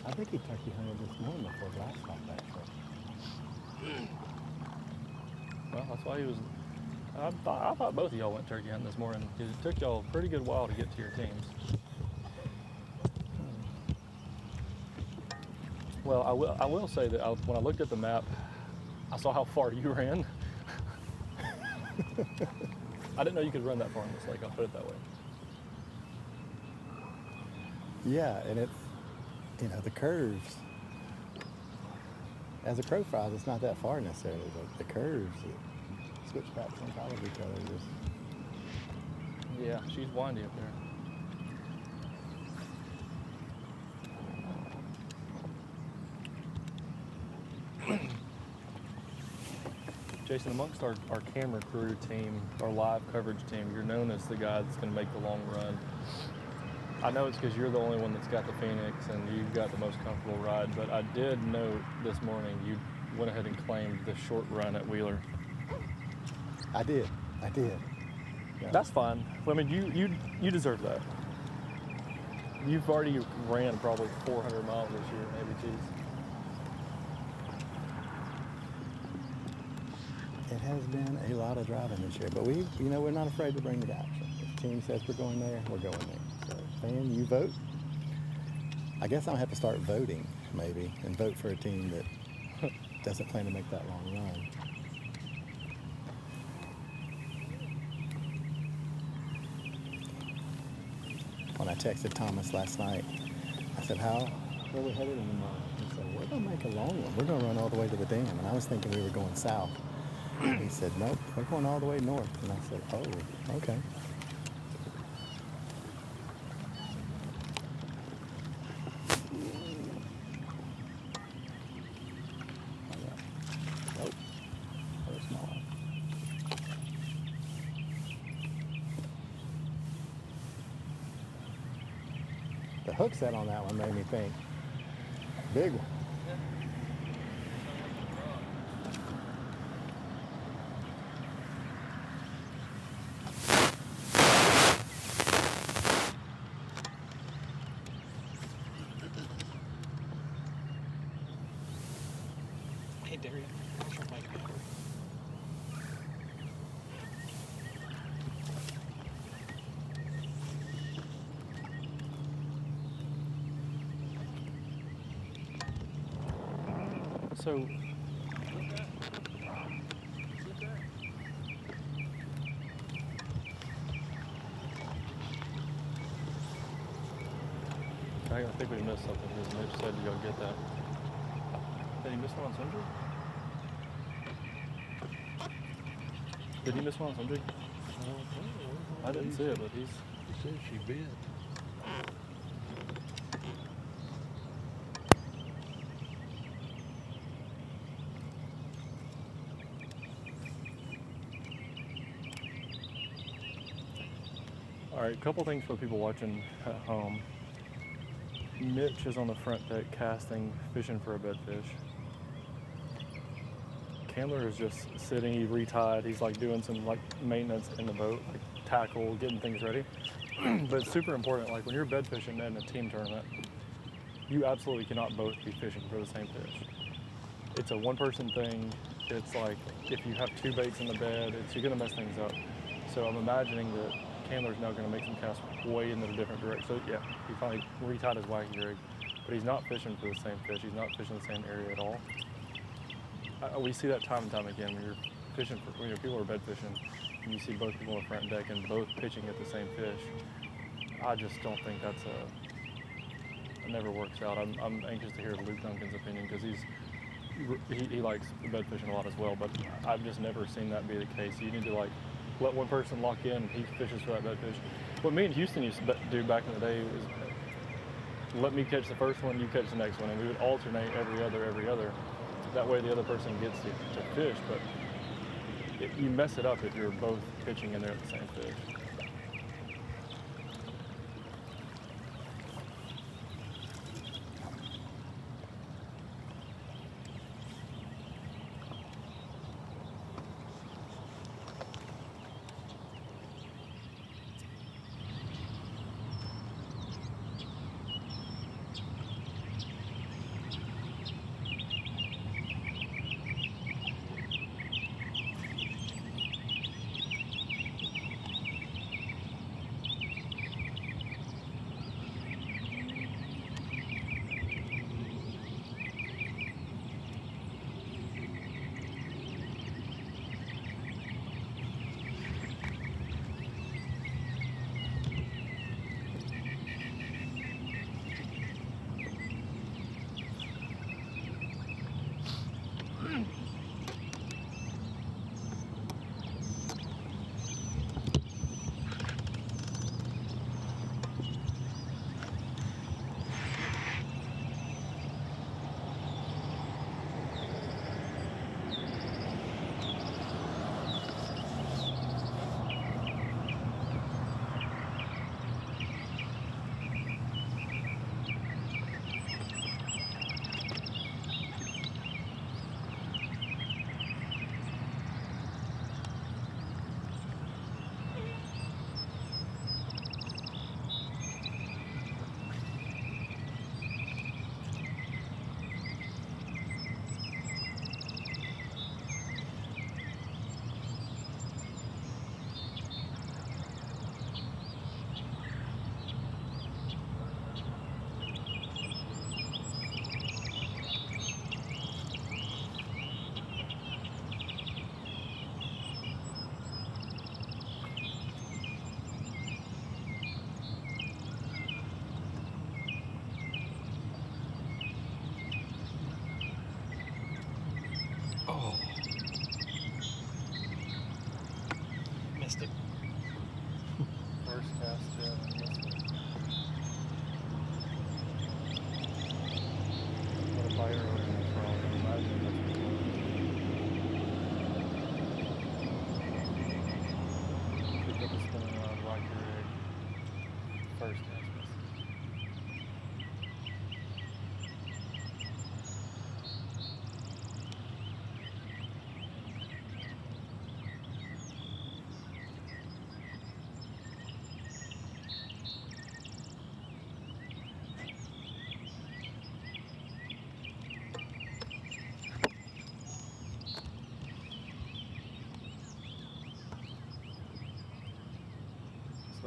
I think he turkey hunted this morning before last stop, actually. Well, that's why he was. I thought both of y'all went turkey hunting this morning. It took y'all a pretty good while to get to your teams. Well, I will say that when I looked at the map, I saw how far you ran. I didn't know you could run that far in this lake, I'll put it that way. Yeah, and it's, the curves, as a crow flies, it's not that far necessarily, but the curves, switchbacks on top of each other, just. Yeah, she's windy up there. Jason, amongst our camera crew team, our live coverage team, you're known as the guy that's going to make the long run. I know it's because you're the only one that's got the Phoenix and you've got the most comfortable ride, but I did note this morning you went ahead and claimed the short run at Wheeler. I did. Yeah. That's fine. I mean, you deserve that. You've already ran probably 400 miles this year in ABTs. It has been a lot of driving this year, but we're not afraid to bring the action. If the team says we're going there, we're going there. So, fan, you vote. I guess I'll have to start voting, maybe, and vote for a team that doesn't plan to make that long run. When I texted Thomas last night, I said, where are we headed in the month? He said, we're going to make a long one. We're going to run all the way to the dam. And I was thinking we were going south. He said, nope, we're going all the way north. And I said, oh, okay. Nope, very small. The hook set on that one made me think, big one. Hey, Darian, where's your mic battery? So, I think we missed something because Mitch said to go get that. Did he miss one on Sundry? Did he miss one on Sundry? I didn't see it, but he said she bit. All right, a couple things for the people watching at home. Mitch is on the front deck casting, fishing for a bedfish. Candler is just sitting, he retied, he's like doing some like maintenance in the boat, like tackle, getting things ready. But it's super important, like when you're bed fishing in a team tournament, you absolutely cannot both be fishing for the same fish. It's a one-person thing. It's like if you have two baits in the bed, you're gonna mess things up. So I'm imagining that Candler's now going to make some casts way in a different direction. So yeah, he finally retied his wacky rig, but he's not fishing for the same fish. He's not fishing the same area at all. We see that time and time again when you're fishing when people are bed fishing, and you see both people on the front deck and both pitching at the same fish. I just don't think it never works out. I'm anxious to hear Luke Duncan's opinion because he likes bed fishing a lot as well, but I've just never seen that be the case. You need to like let one person lock in and he fishes for that bedfish. What me and Houston used to do back in the day was let me catch the first one, you catch the next one, and we would alternate every other. That way the other person gets to fish, but you mess it up if you're both pitching in there at the same fish.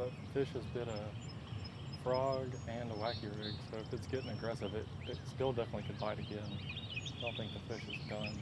that fish has bit a frog and a wacky rig, so if it's getting aggressive, it still definitely could bite again. I don't think the fish is done.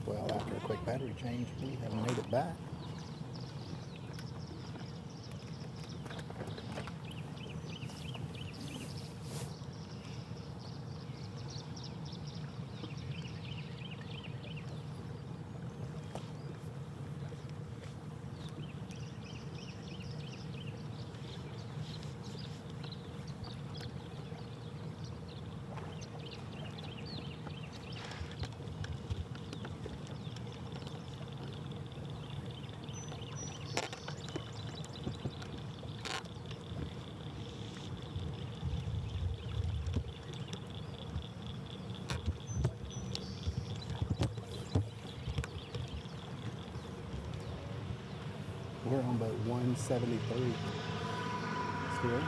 Well, after a quick battery change, we have made it back. We're on boat 173 still.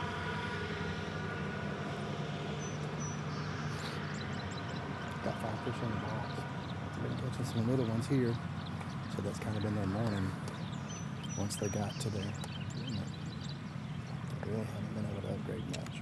Got 5 fish in the box. Been catching some little ones here, so that's kind of been their morning. Once they got to their limit, they really haven't been able to upgrade much.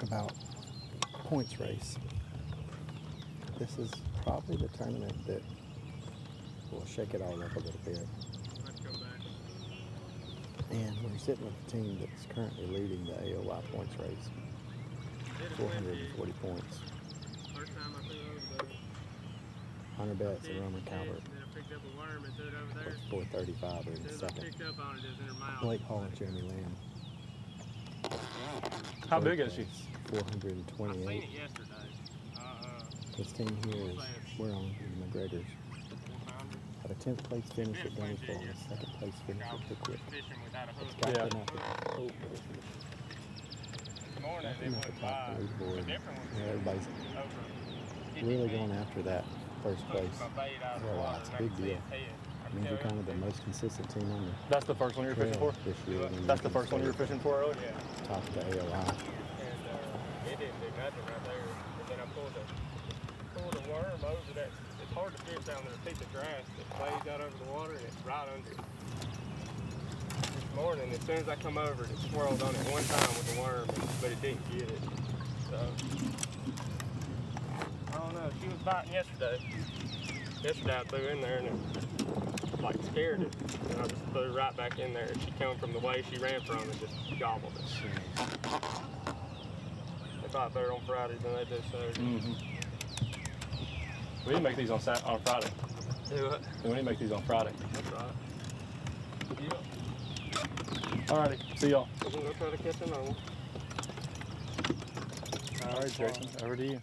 about points race. This is probably the tournament that will shake it all up a little bit. And we're sitting with the team that's currently leading the AOY points race. 440 points. Hunter Betts and Roman Calvert. 435 are in second. Blake Hall and Jeremy Lamb. How big is she? 428. This team here is, we're on the McGregors. Had a 10th place finish at Gunnersville and a 2nd place finish at Pickwick. It's got them at the top of the leaderboard. Everybody's really going after that first place. Well, it's a big deal. I mean, we're kind of the most consistent team on the That's the first one you're fishing for? this year. That's the first one you were fishing for earlier? Yeah. Top of the AOI. And it didn't do nothing right there. And then I pulled a worm over that. It's hard to fish down there. A piece of grass that plays out over the water, and it's right under it. This morning, as soon as I come over, it swirled on it one time with the worm, but it didn't get it. So, I don't know. She was biting yesterday. Yesterday I threw in there and it like scared it. And I just threw right back in there. She came from the way she ran from and just gobbled it. They bite better on Fridays than they do Saturdays. Mm-hmm. We need to make these on Friday. Do what? We need to make these on Friday. That's right. Yeah. Alrighty, see y'all. We're going to go try to catch another one. All right, Jason, over to you.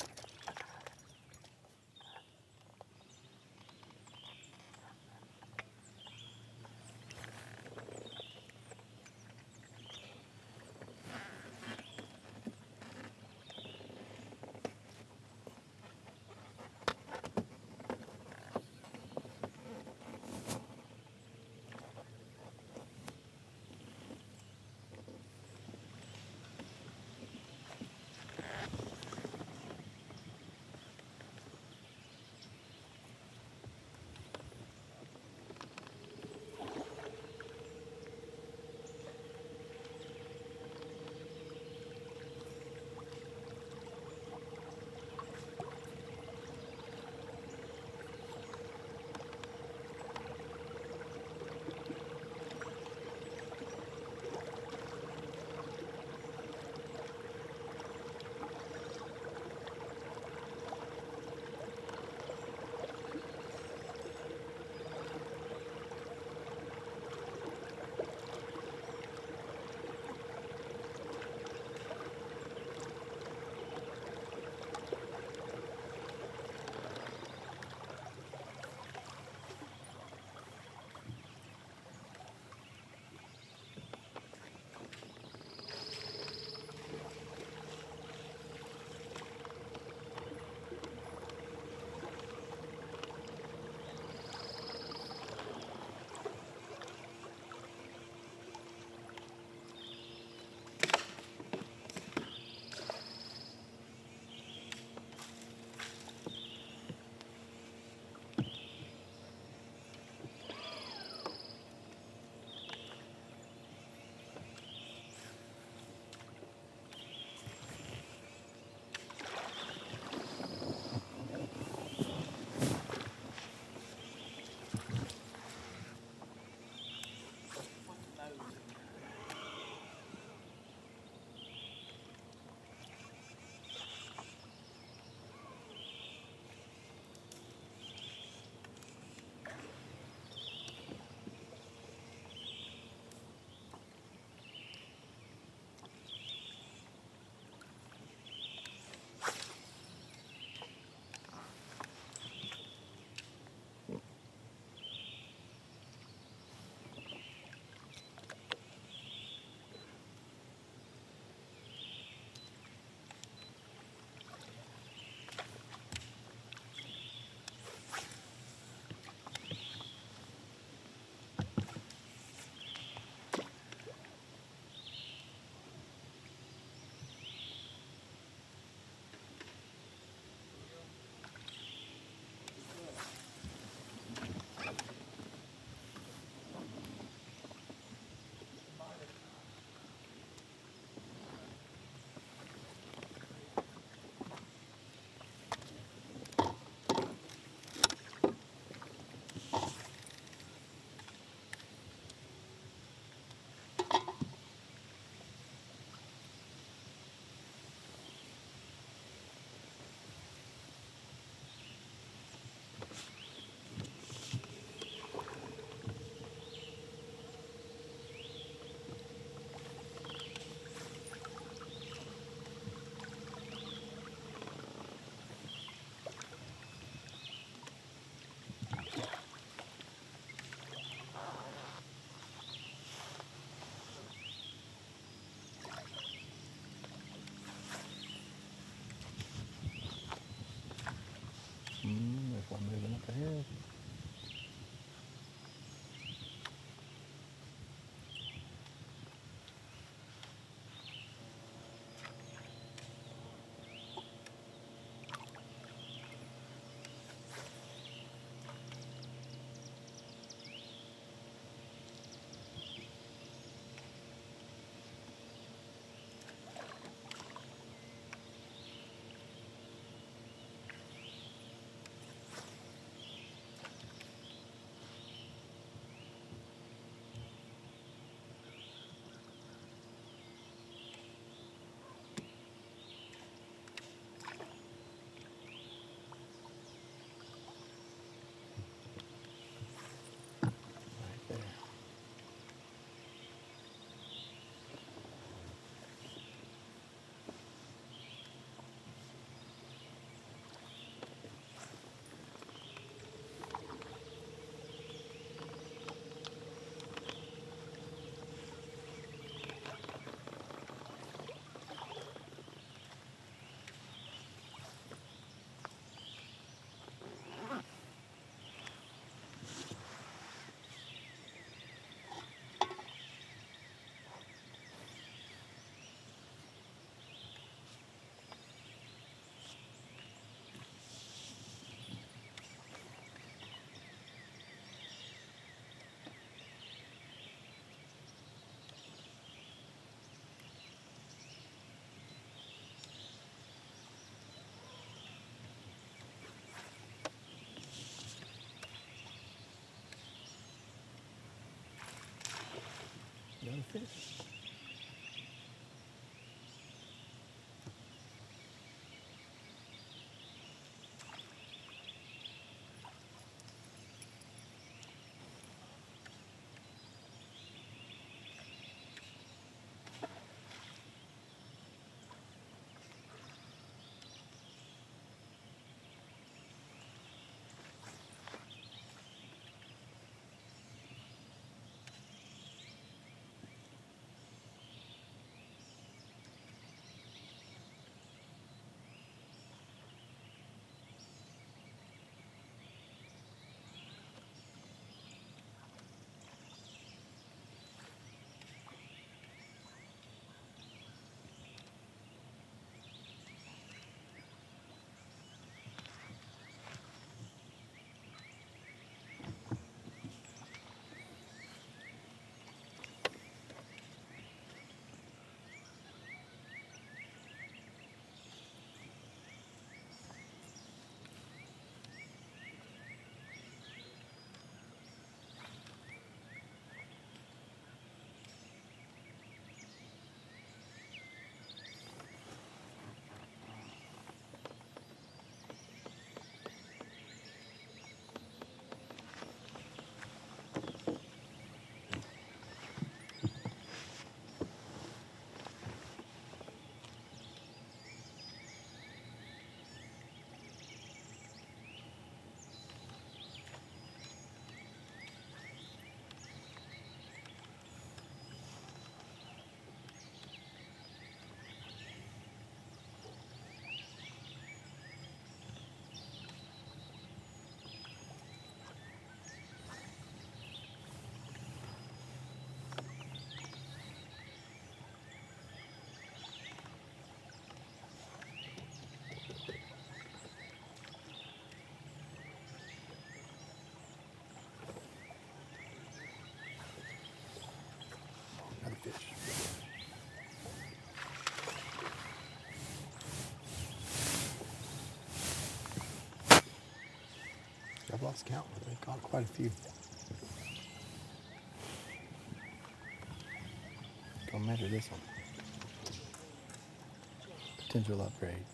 Another fish. Another fish. I've lost count, but they caught quite a few. Go measure this one. Potential upgrade.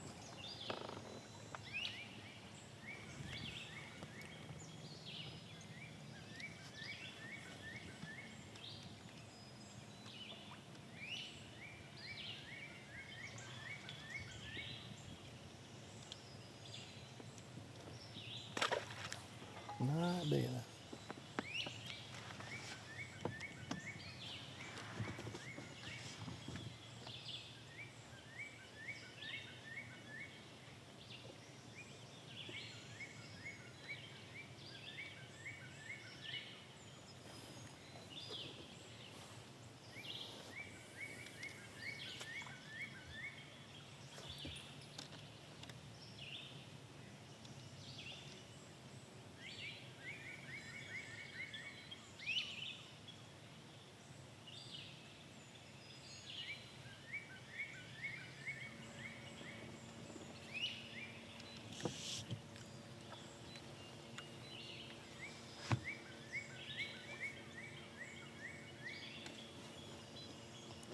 Not big enough.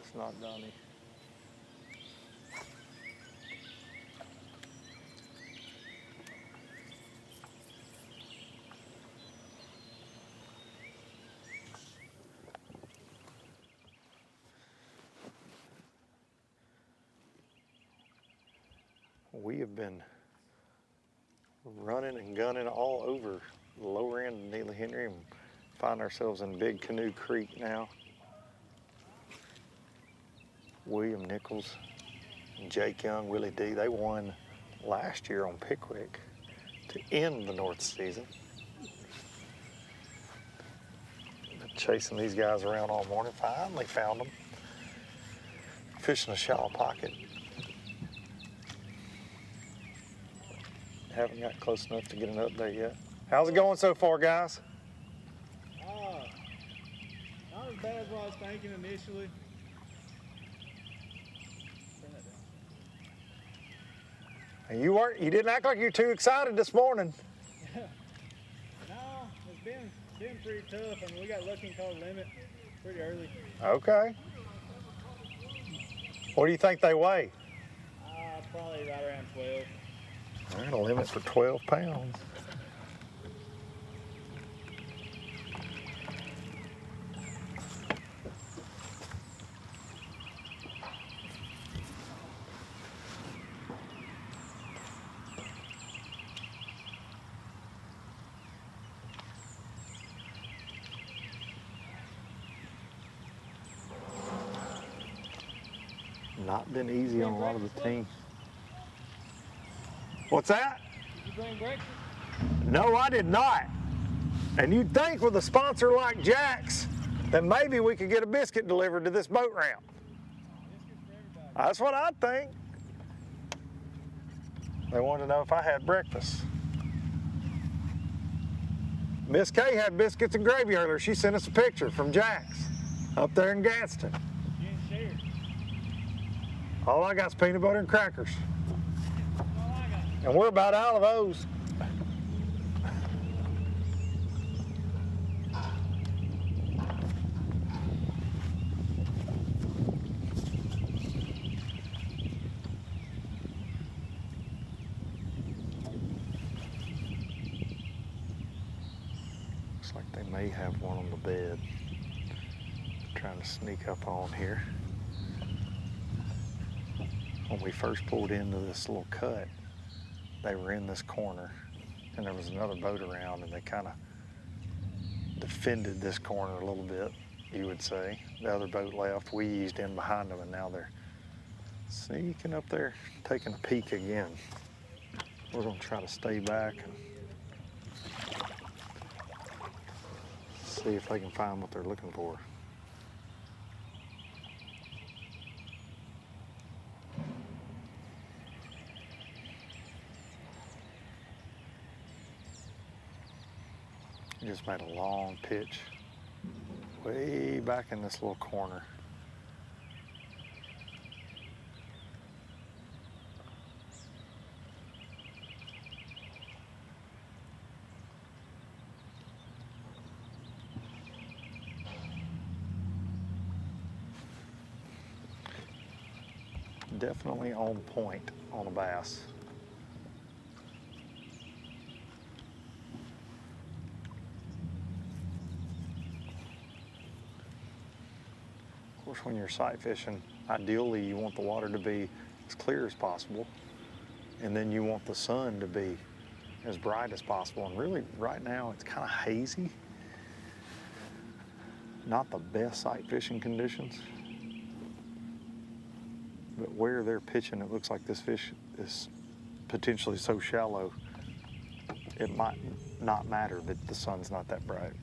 It's not Donnie. We have been running and gunning all over the lower end of Neely Henry and find ourselves in Big Canoe Creek now. William Nichols and Jake Young, Willie D, they won last year on Pickwick to end the North season. Been chasing these guys around all morning, finally found them. Fishing a shallow pocket. Haven't got close enough to get an update yet. How's it going so far, guys? Not as bad as what I was thinking initially. And you didn't act like you're too excited this morning. No, it's been pretty tough. I mean, we got lucky and caught a limit. Pretty early. Okay. What do you think they weigh? Probably right around 12. They're gonna limit to 12 pounds. Not been easy on a lot of the teams. What's that? Did you bring breakfast? No, I did not. And you'd think with a sponsor like Jack's, that maybe we could get a biscuit delivered to this boat ramp. That's what I think. They wanted to know if I had breakfast. Miss Kay had biscuits and gravy earlier. She sent us a picture from Jack's up there in Gadsden. You didn't share. All I got is peanut butter and crackers. And we're about out of those. Looks like they may have one on the bed. Trying to sneak up on here. When we first pulled into this little cut, they were in this corner and there was another boat around, and they kind of defended this corner a little bit, you would say. The other boat left, we eased in behind them, and now they're sneaking up there, taking a peek again. We're gonna try to stay back and see if they can find what they're looking for. Just made a long pitch way back in this little corner. Definitely on point on a bass. Of course, when you're sight fishing, ideally you want the water to be as clear as possible, and then you want the sun to be as bright as possible. And really, right now, it's kind of hazy. Not the best sight fishing conditions, but where they're pitching, it looks like this fish is potentially so shallow, it might not matter that the sun's not that bright.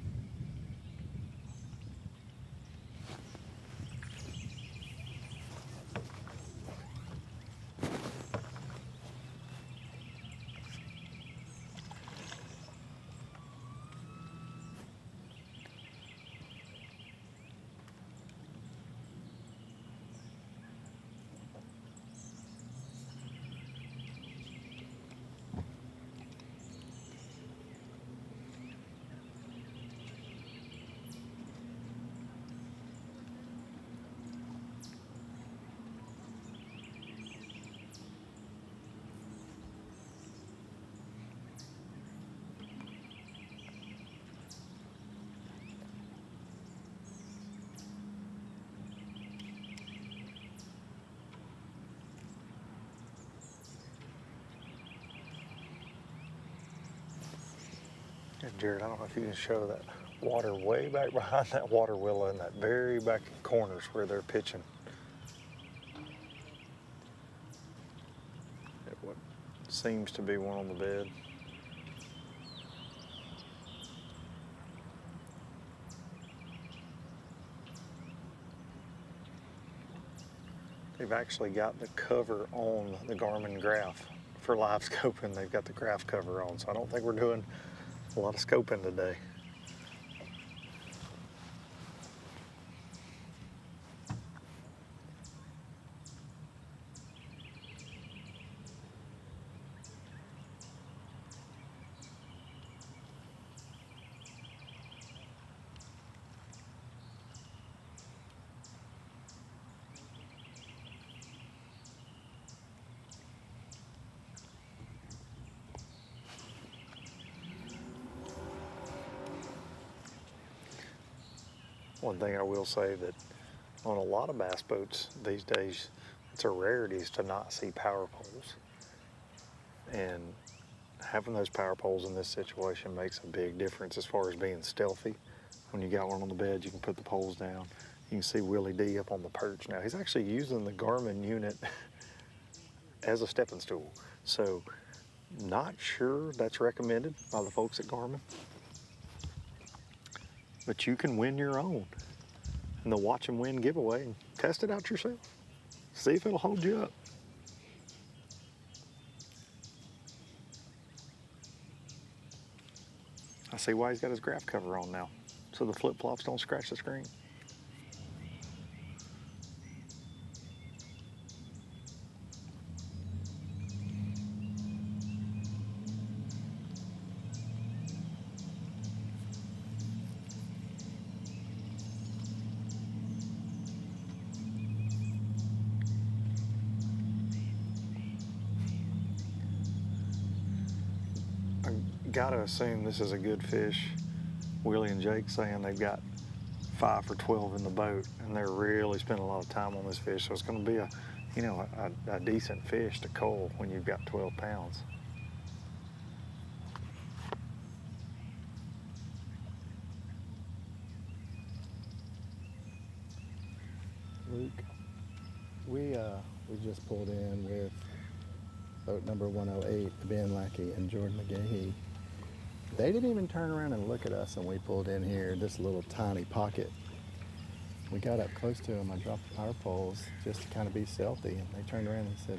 Jared, I don't know if you can show that water way back behind that water willow in that very back corners where they're pitching. What seems to be one on the bed. They've actually got the cover on the Garmin graph for live scoping. They've got the graph cover on, so I don't think we're doing a lot of scoping today. One thing I will say that on a lot of bass boats these days, it's a rarity to not see power poles. And having those power poles in this situation makes a big difference as far as being stealthy. When you got one on the bed, you can put the poles down. You can see Willie D up on the perch. Now, he's actually using the Garmin unit as a stepping stool. So, not sure that's recommended by the folks at Garmin. But you can win your own in the Watch and Win giveaway and test it out yourself. See if it'll hold you up. I see why he's got his graph cover on now, so the flip-flops don't scratch the screen. Gotta assume this is a good fish. Willie and Jake saying they've got 5 for 12 in the boat, and they're really spending a lot of time on this fish. So it's going to be a decent fish to cull when you've got 12 pounds. Luke, we just pulled in with boat number 108, Ben Lackey and Jordan McGahee. They didn't even turn around and look at us when we pulled in here, this little tiny pocket. We got up close to them. I dropped the power poles just to kind of be stealthy, and they turned around and said,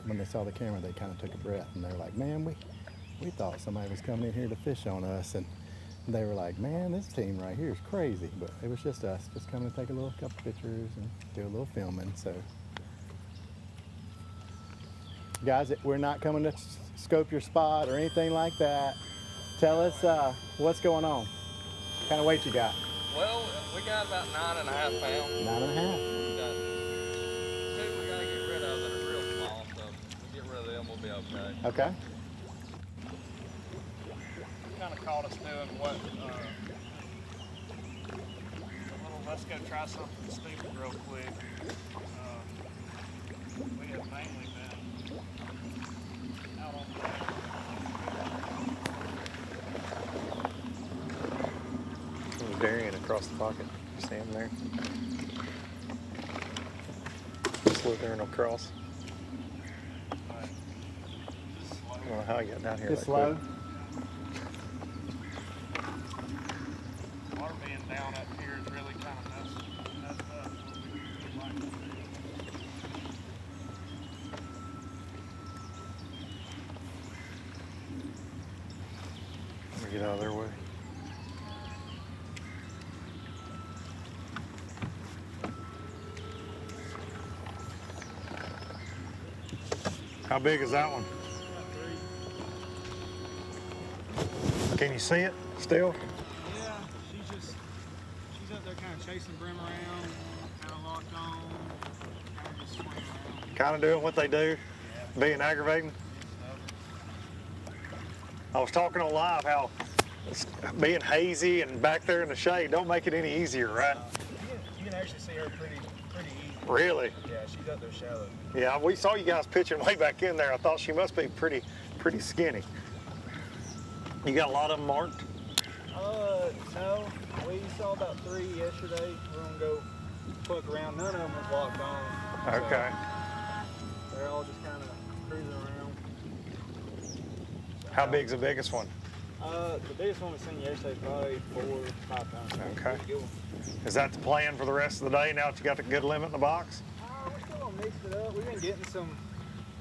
when they saw the camera, they kind of took a breath, and they were like, man, we thought somebody was coming in here to fish on us, and they were like, man, this team right here is crazy. But it was just us, just coming to take a couple pictures and do a little filming. So, guys, we're not coming to scope your spot or anything like that. Tell us what's going on. What kind of weight you got? Well, we got about 9.5 pounds. 9.5. We got 2 we got to get rid of that are real small, so if we get rid of them, we'll be okay. Okay. Kind of caught us doing what, let's go try something stupid real quick. We have mainly been out on the Darian across the pocket. You see him there? Slithering across. I don't know how he got down here. Just slow. Water being down up here is really kind of messed up. Let me get out of their way. How big is that one? Can you see it still? Yeah, she's up there kind of chasing brim around, kind of locked on, kind of just swinging around. Kind of doing what they do, being aggravating. I was talking on live how being hazy and back there in the shade don't make it any easier, right? You can actually see her pretty easy. Really? Yeah, she's up there shallow. Yeah, we saw you guys pitching way back in there. I thought she must be pretty skinny. You got a lot of them marked? No. We saw about 3 yesterday. We're gonna go fuck around. None of them was locked on. Okay. So they're all just kind of cruising around. How big's the biggest one? The biggest one we seen yesterday is probably 4 or 5 pounds. Okay. Is that the plan for the rest of the day now that you got the good limit in the box? We're still gonna mix it up. We've been getting some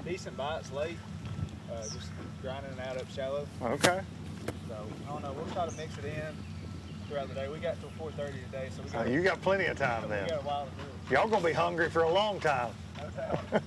decent bites late. Just grinding it out up shallow. Okay. So, I don't know. We'll try to mix it in throughout the day. We got till 4:30 today, so we got. You got plenty of time then. We got a while to do it. Y'all gonna be hungry for a long time. No doubt.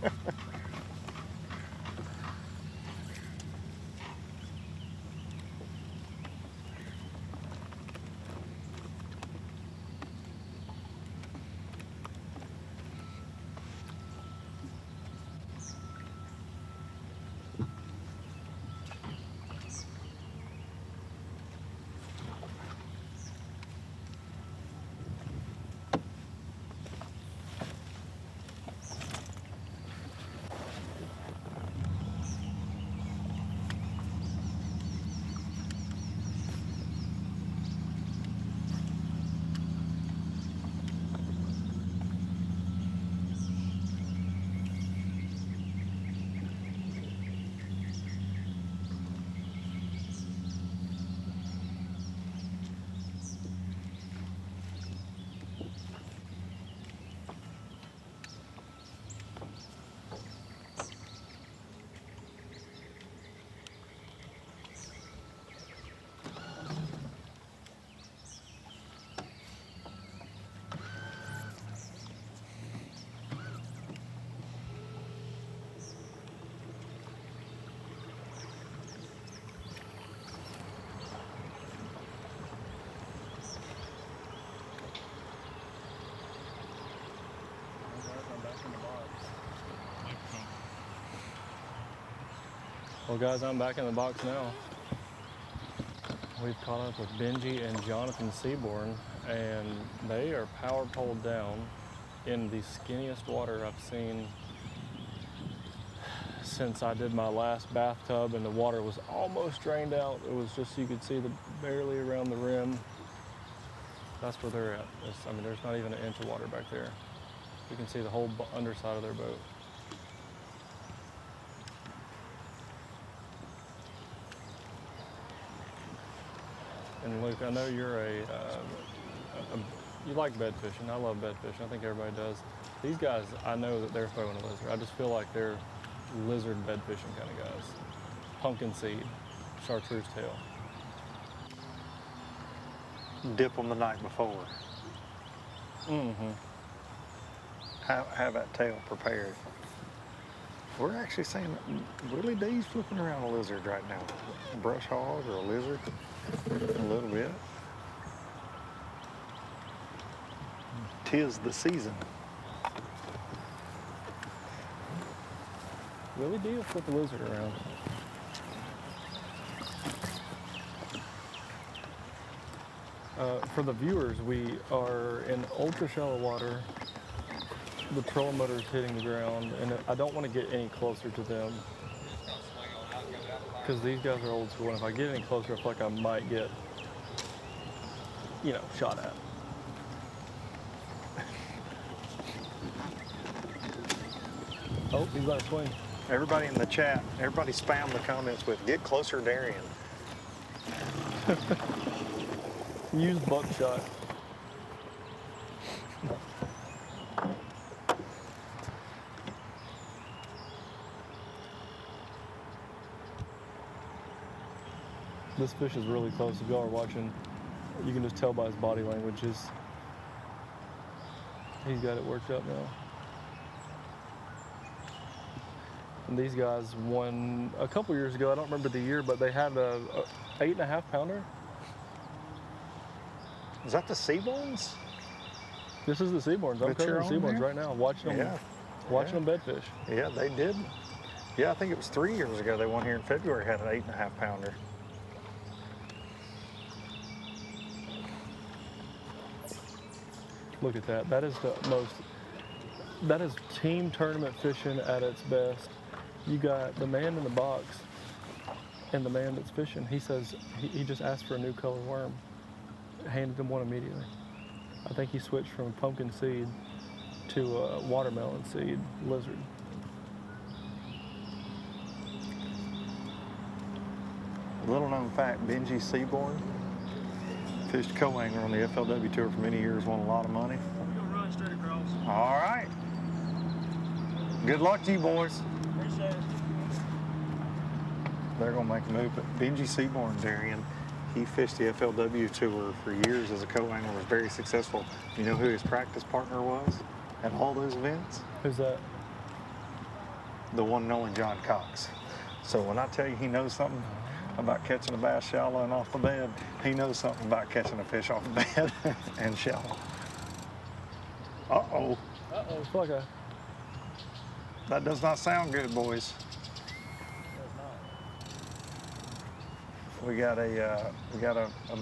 Well, guys, I'm back in the box now. We've caught up with Benji and Jonathan Seaborn, and they are power poled down in the skinniest water I've seen since I did my last bathtub, and the water was almost drained out. It was just, you could see barely around the rim. That's where they're at. I mean, there's not even an inch of water back there. You can see the whole underside of their boat. And Luke, I know you're you like bed fishing. I love bed fishing. I think everybody does. These guys, I know that they're throwing a lizard. I just feel like they're lizard bed fishing kind of guys. Pumpkin seed, chartreuse tail. Dip them the night before. Mm-hmm. Have that tail prepared. We're actually seeing Willie D's flipping around a lizard right now. A brush hog or a lizard, a little bit. 'Tis the season. Willie D will flip a lizard around. For the viewers, we are in ultra shallow water. The trolling motor is hitting the ground, and I don't want to get any closer to them because these guys are old school, and if I get any closer, I feel like I might get, you know, shot at. Oh, he's about to swing. Everybody in the chat, everybody spam the comments with, get closer, Darian. Use buckshot. This fish is really close. If y'all are watching, you can just tell by his body language. He's got it worked up now. And these guys won a couple years ago. I don't remember the year, but they had a 8.5 pounder. Is that the Seaborns? This is the Seaborns. I'm covering the Seaborns right now, watching them, watching them bed fish. Yeah, they did. Yeah, I think it was 3 years ago they won here in February, had an 8.5 pounder. Look at that. That is that is team tournament fishing at its best. You got the man in the box and the man that's fishing. He says he just asked for a new color worm. Handed him one immediately. I think he switched from a pumpkin seed to a watermelon seed lizard. Little known fact, Benji Seaborn fished co-angler on the FLW tour for many years, won a lot of money. You're gonna run straight across. All right. Good luck to you boys. Appreciate it. They're gonna make a move, but Benji Seaborn, Darian, he fished the FLW tour for years as a co-angler, was very successful. You know who his practice partner was at all those events? Who's that? The one and only John Cox. So when I tell you he knows something about catching a bass shallow and off the bed, he knows something about catching a fish off the bed and shallow. Uh-oh. Uh-oh, it's like a... That does not sound good, boys. We got a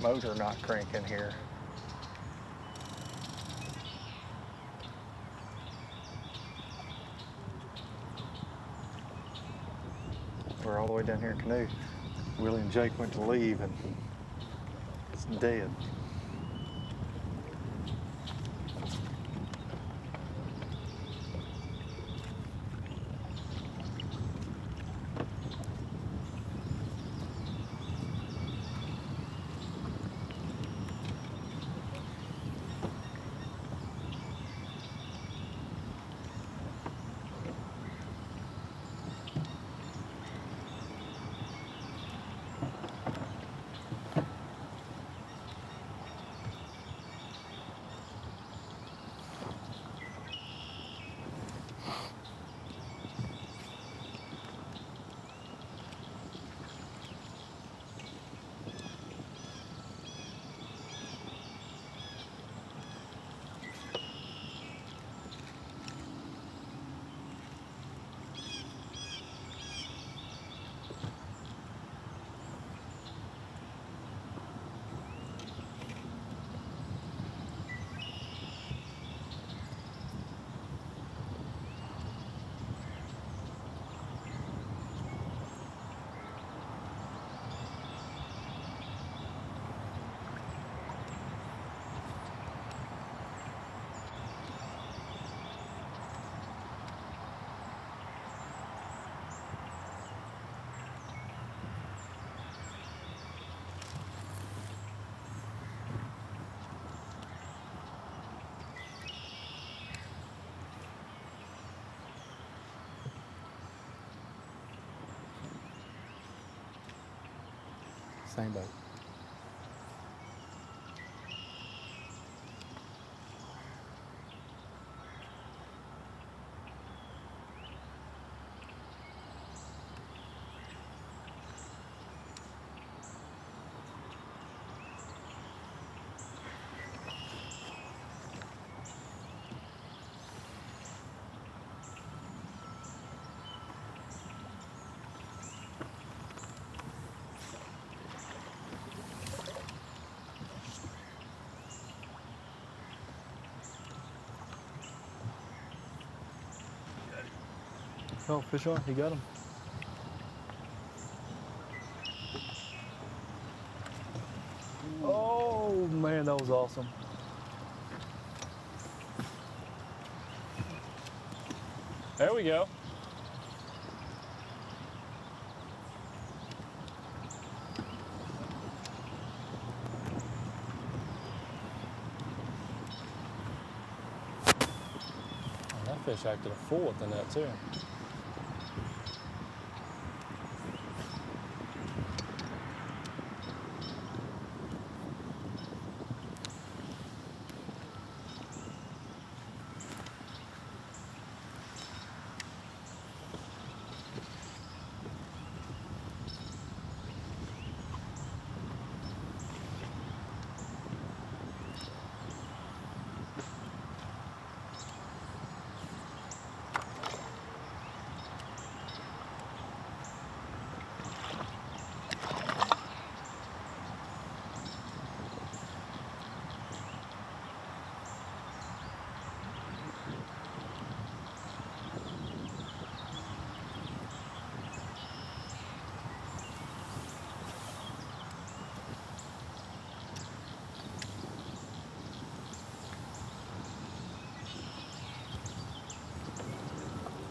motor not cranking here. We're all the way down here in canoe. Willie and Jake went to leave and it's dead. same boat. Oh, fish on, he got him. Oh man, that was awesome. There we go. Oh, that fish acted a fool with the net too.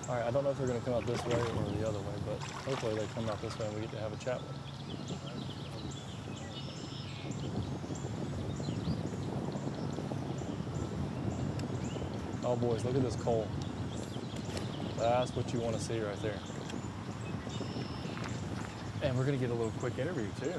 All right, I don't know if they're going to come out this way or the other way, but hopefully they come out this way and we get to have a chat with them. Oh boys, look at this coal. That's what you want to see right there. And we're going to get a little quick interview too.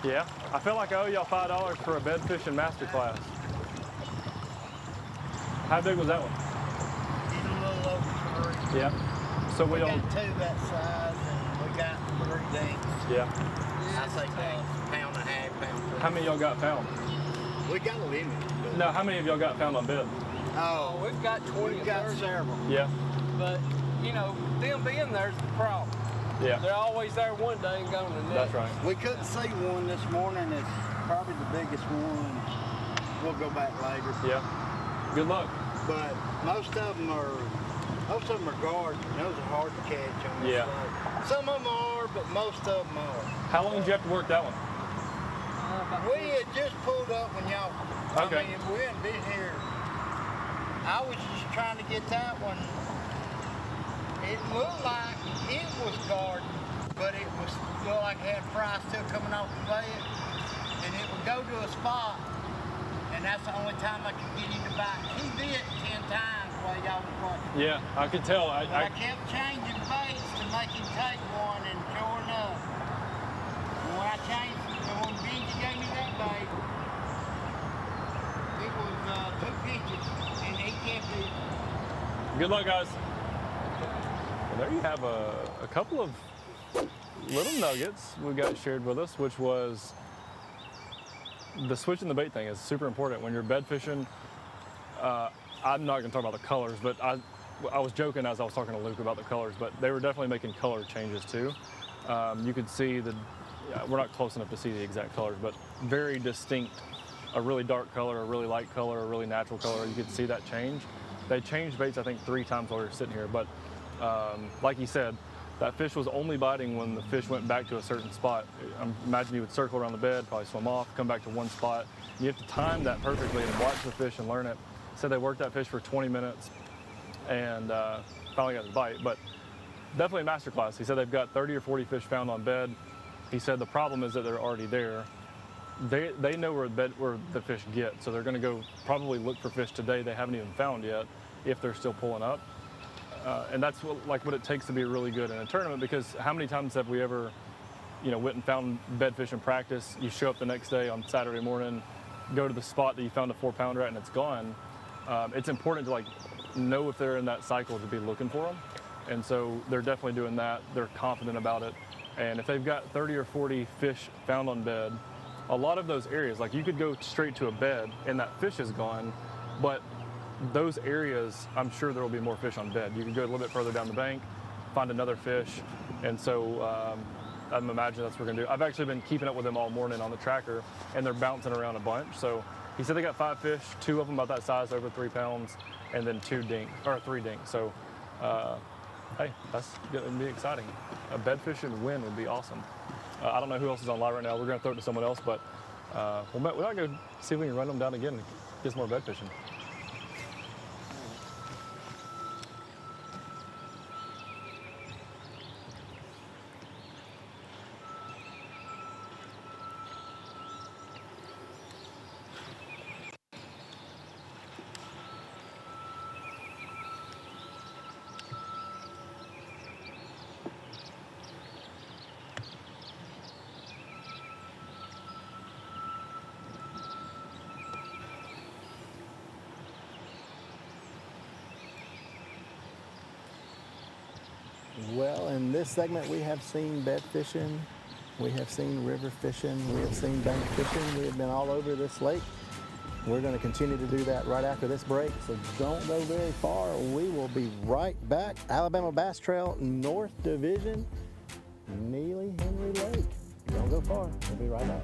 Yeah, I feel like I owe y'all $5 for a bed fishing masterclass. How big was that one? He's a little over 3. Yeah. So we got 2 that size, and we got 3 dinks. Yeah. I say pound and a half, pound 3. How many y'all got found? We got a limit. No, how many of y'all got found on bed? Oh, we've got 20. We've got several. Yeah. But, you know, them being there's the problem. Yeah. They're always there one day and gone the next. That's right. We couldn't see one this morning. It's probably the biggest one. We'll go back later. Yeah. Good luck. But most of them are guards. Those are hard to catch on this lake. Some of them are, but most of them are. How long did you have to work that one? We had just pulled up when y'all. Okay. I mean, we hadn't been here. I was just trying to get that one. It looked like it was guarded, but it was looked like it had fry still coming off the bed. And it would go to a spot, and that's the only time I could get him to bite. He bit 10 times while y'all was watching. Yeah, I could tell. I kept changing baits to make him take one, and sure enough, when I changed, when Benji gave me that bait, it was 2 pitches, and he kept it. Good luck, guys. Well, there you have a couple of little nuggets we got shared with us, which was the switching the bait thing is super important when you're bed fishing. I'm not going to talk about the colors, but I was joking as I was talking to Luke about the colors, but they were definitely making color changes too. You could see we're not close enough to see the exact colors, but very distinct, a really dark color, a really light color, a really natural color. You could see that change. They changed baits, I think, 3 times while we were sitting here, but like you said, that fish was only biting when the fish went back to a certain spot. Imagine you would circle around the bed, probably swim off, come back to one spot. You have to time that perfectly and watch the fish and learn it. Said they worked that fish for 20 minutes and finally got the bite, but definitely a masterclass. He said they've got 30 or 40 fish found on bed. He said the problem is that they're already there. They know where the fish get, so they're going to go probably look for fish today they haven't even found yet if they're still pulling up. And that's what it takes to be really good in a tournament, because how many times have we ever, went and found bedfish in practice? You show up the next day on Saturday morning, go to the spot that you found a 4-pounder at and it's gone. It's important to know if they're in that cycle to be looking for them. And so they're definitely doing that. They're confident about it. And if they've got 30 or 40 fish found on bed, a lot of those areas, you could go straight to a bed and that fish is gone, but those areas, I'm sure there will be more fish on bed. You can go a little bit further down the bank, find another fish. And so I'm imagining that's what we're gonna do. I've actually been keeping up with them all morning on the tracker, and they're bouncing around a bunch. So he said they got 5 fish, 2 of them about that size, over 3 pounds, and then 3 dinks. So hey, that's gonna be exciting. A bedfish and win would be awesome. I don't know who else is on live right now. We're gonna throw it to someone else, but we might go see if we can run them down again and get some more bed fishing. Well, in this segment, we have seen bed fishing, we have seen river fishing, we have seen bank fishing. We have been all over this lake. We're going to continue to do that right after this break, so don't go very far. We will be right back. Alabama Bass Trail North Division, Neely Henry Lake. Don't go far. We'll be right back.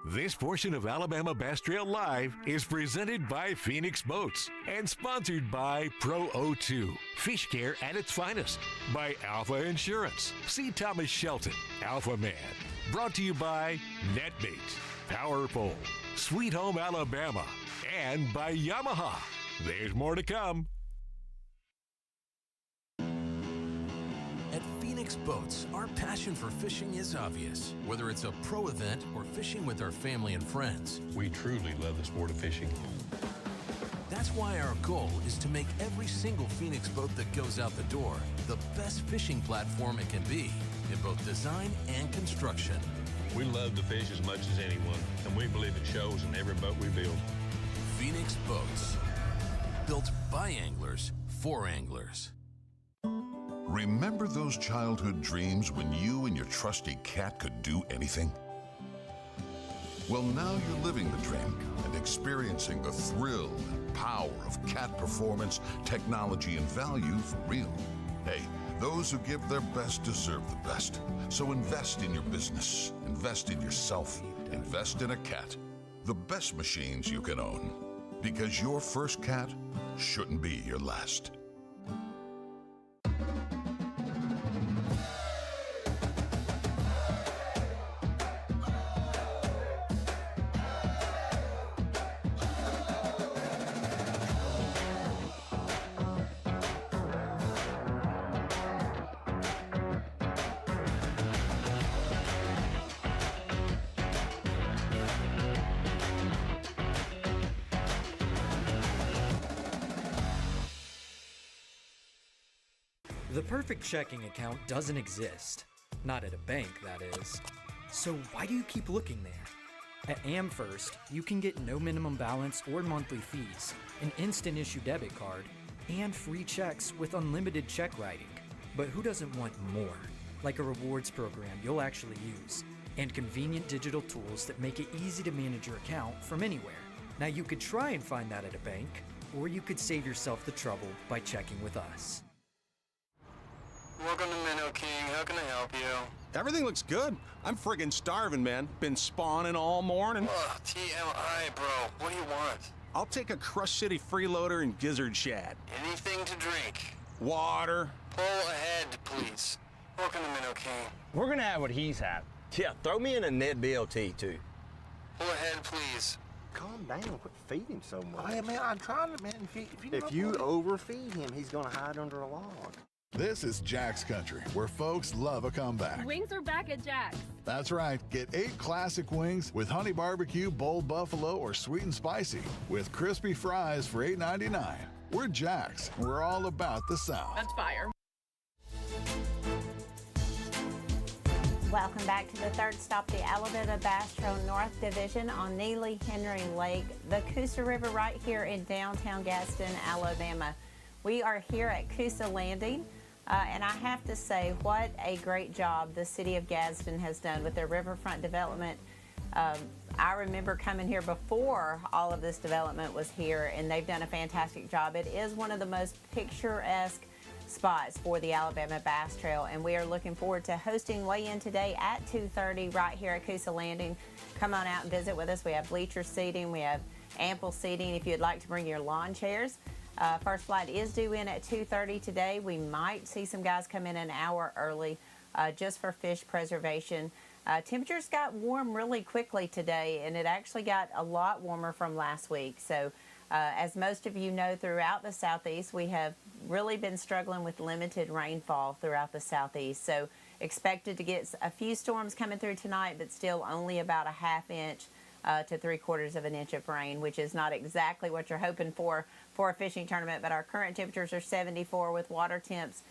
This portion of Alabama Bass Trail Live is presented by Phoenix Boats and sponsored by Pro O2, fish care at its finest, by Alpha Insurance. See Thomas Shelton, Alpha Man. Brought to you by NetBait, Power Pole, Sweet Home Alabama, and by Yamaha. There's more to come. At Phoenix Boats, our passion for fishing is obvious. Whether it's a pro event or fishing with our family and friends, we truly love the sport of fishing. That's why our goal is to make every single Phoenix boat that goes out the door the best fishing platform it can be in both design and construction. We love to fish as much as anyone, and we believe it shows in every boat we build. Phoenix Boats, built by anglers for anglers. Remember those childhood dreams when you and your trusty cat could do anything? Well, now you're living the dream and experiencing the thrill and power of cat performance, technology, and value for real. Hey, those who give their best deserve the best. So invest in your business, invest in yourself, invest in a cat. The best machines you can own. Because your first cat shouldn't be your last. The perfect checking account doesn't exist. Not at a bank, that is. So why do you keep looking there? At AmFirst, you can get no minimum balance or monthly fees, an instant issue debit card, and free checks with unlimited check writing. But who doesn't want more? Like a rewards program you'll actually use, and convenient digital tools that make it easy to manage your account from anywhere. Now you could try and find that at a bank, or you could save yourself the trouble by checking with us. Welcome to Minnow King. How can I help you? Everything looks good. I'm friggin' starving, man. Been spawning all morning. Ugh, TMI, bro. What do you want? I'll take a Crush City freeloader and gizzard shad. Anything to drink. Water. Pull ahead, please. Welcome to Minnow King. We're gonna have what he's had. Yeah, throw me in a Ned BLT, too. Pull ahead, please. Calm down. Quit feeding him so much. Hey, man, I'm trying to, man. If you overfeed him, he's gonna hide under a log. This is Jack's Country, where folks love a comeback. Wings are back at Jack's. That's right. Get 8 classic wings with honey barbecue, bold buffalo, or sweet and spicy, with crispy fries for $8.99. We're Jack's. We're all about the South. That's fire. Welcome back to the third stop, the Alabama Bass Trail North Division on Neely Henry Lake, the Coosa River right here in downtown Gadsden, Alabama. We are here at Coosa Landing, and I have to say, what a great job the city of Gadsden has done with their riverfront development. I remember coming here before all of this development was here, and they've done a fantastic job. It is one of the most picturesque spots for the Alabama Bass Trail, and we are looking forward to hosting weigh-in today at 2:30 right here at Coosa Landing. Come on out and visit with us. We have bleacher seating, we have ample seating if you'd like to bring your lawn chairs. First flight is due in at 2:30 today. We might see some guys come in an hour early just for fish preservation. Temperatures got warm really quickly today, and it actually got a lot warmer from last week. So as most of you know, throughout the southeast, we have really been struggling with limited rainfall throughout the southeast. So expected to get a few storms coming through tonight, but still only about a ½ inch to 3/4 of an inch of rain, which is not exactly what you're hoping for a fishing tournament. But our current temperatures are 74 with water temps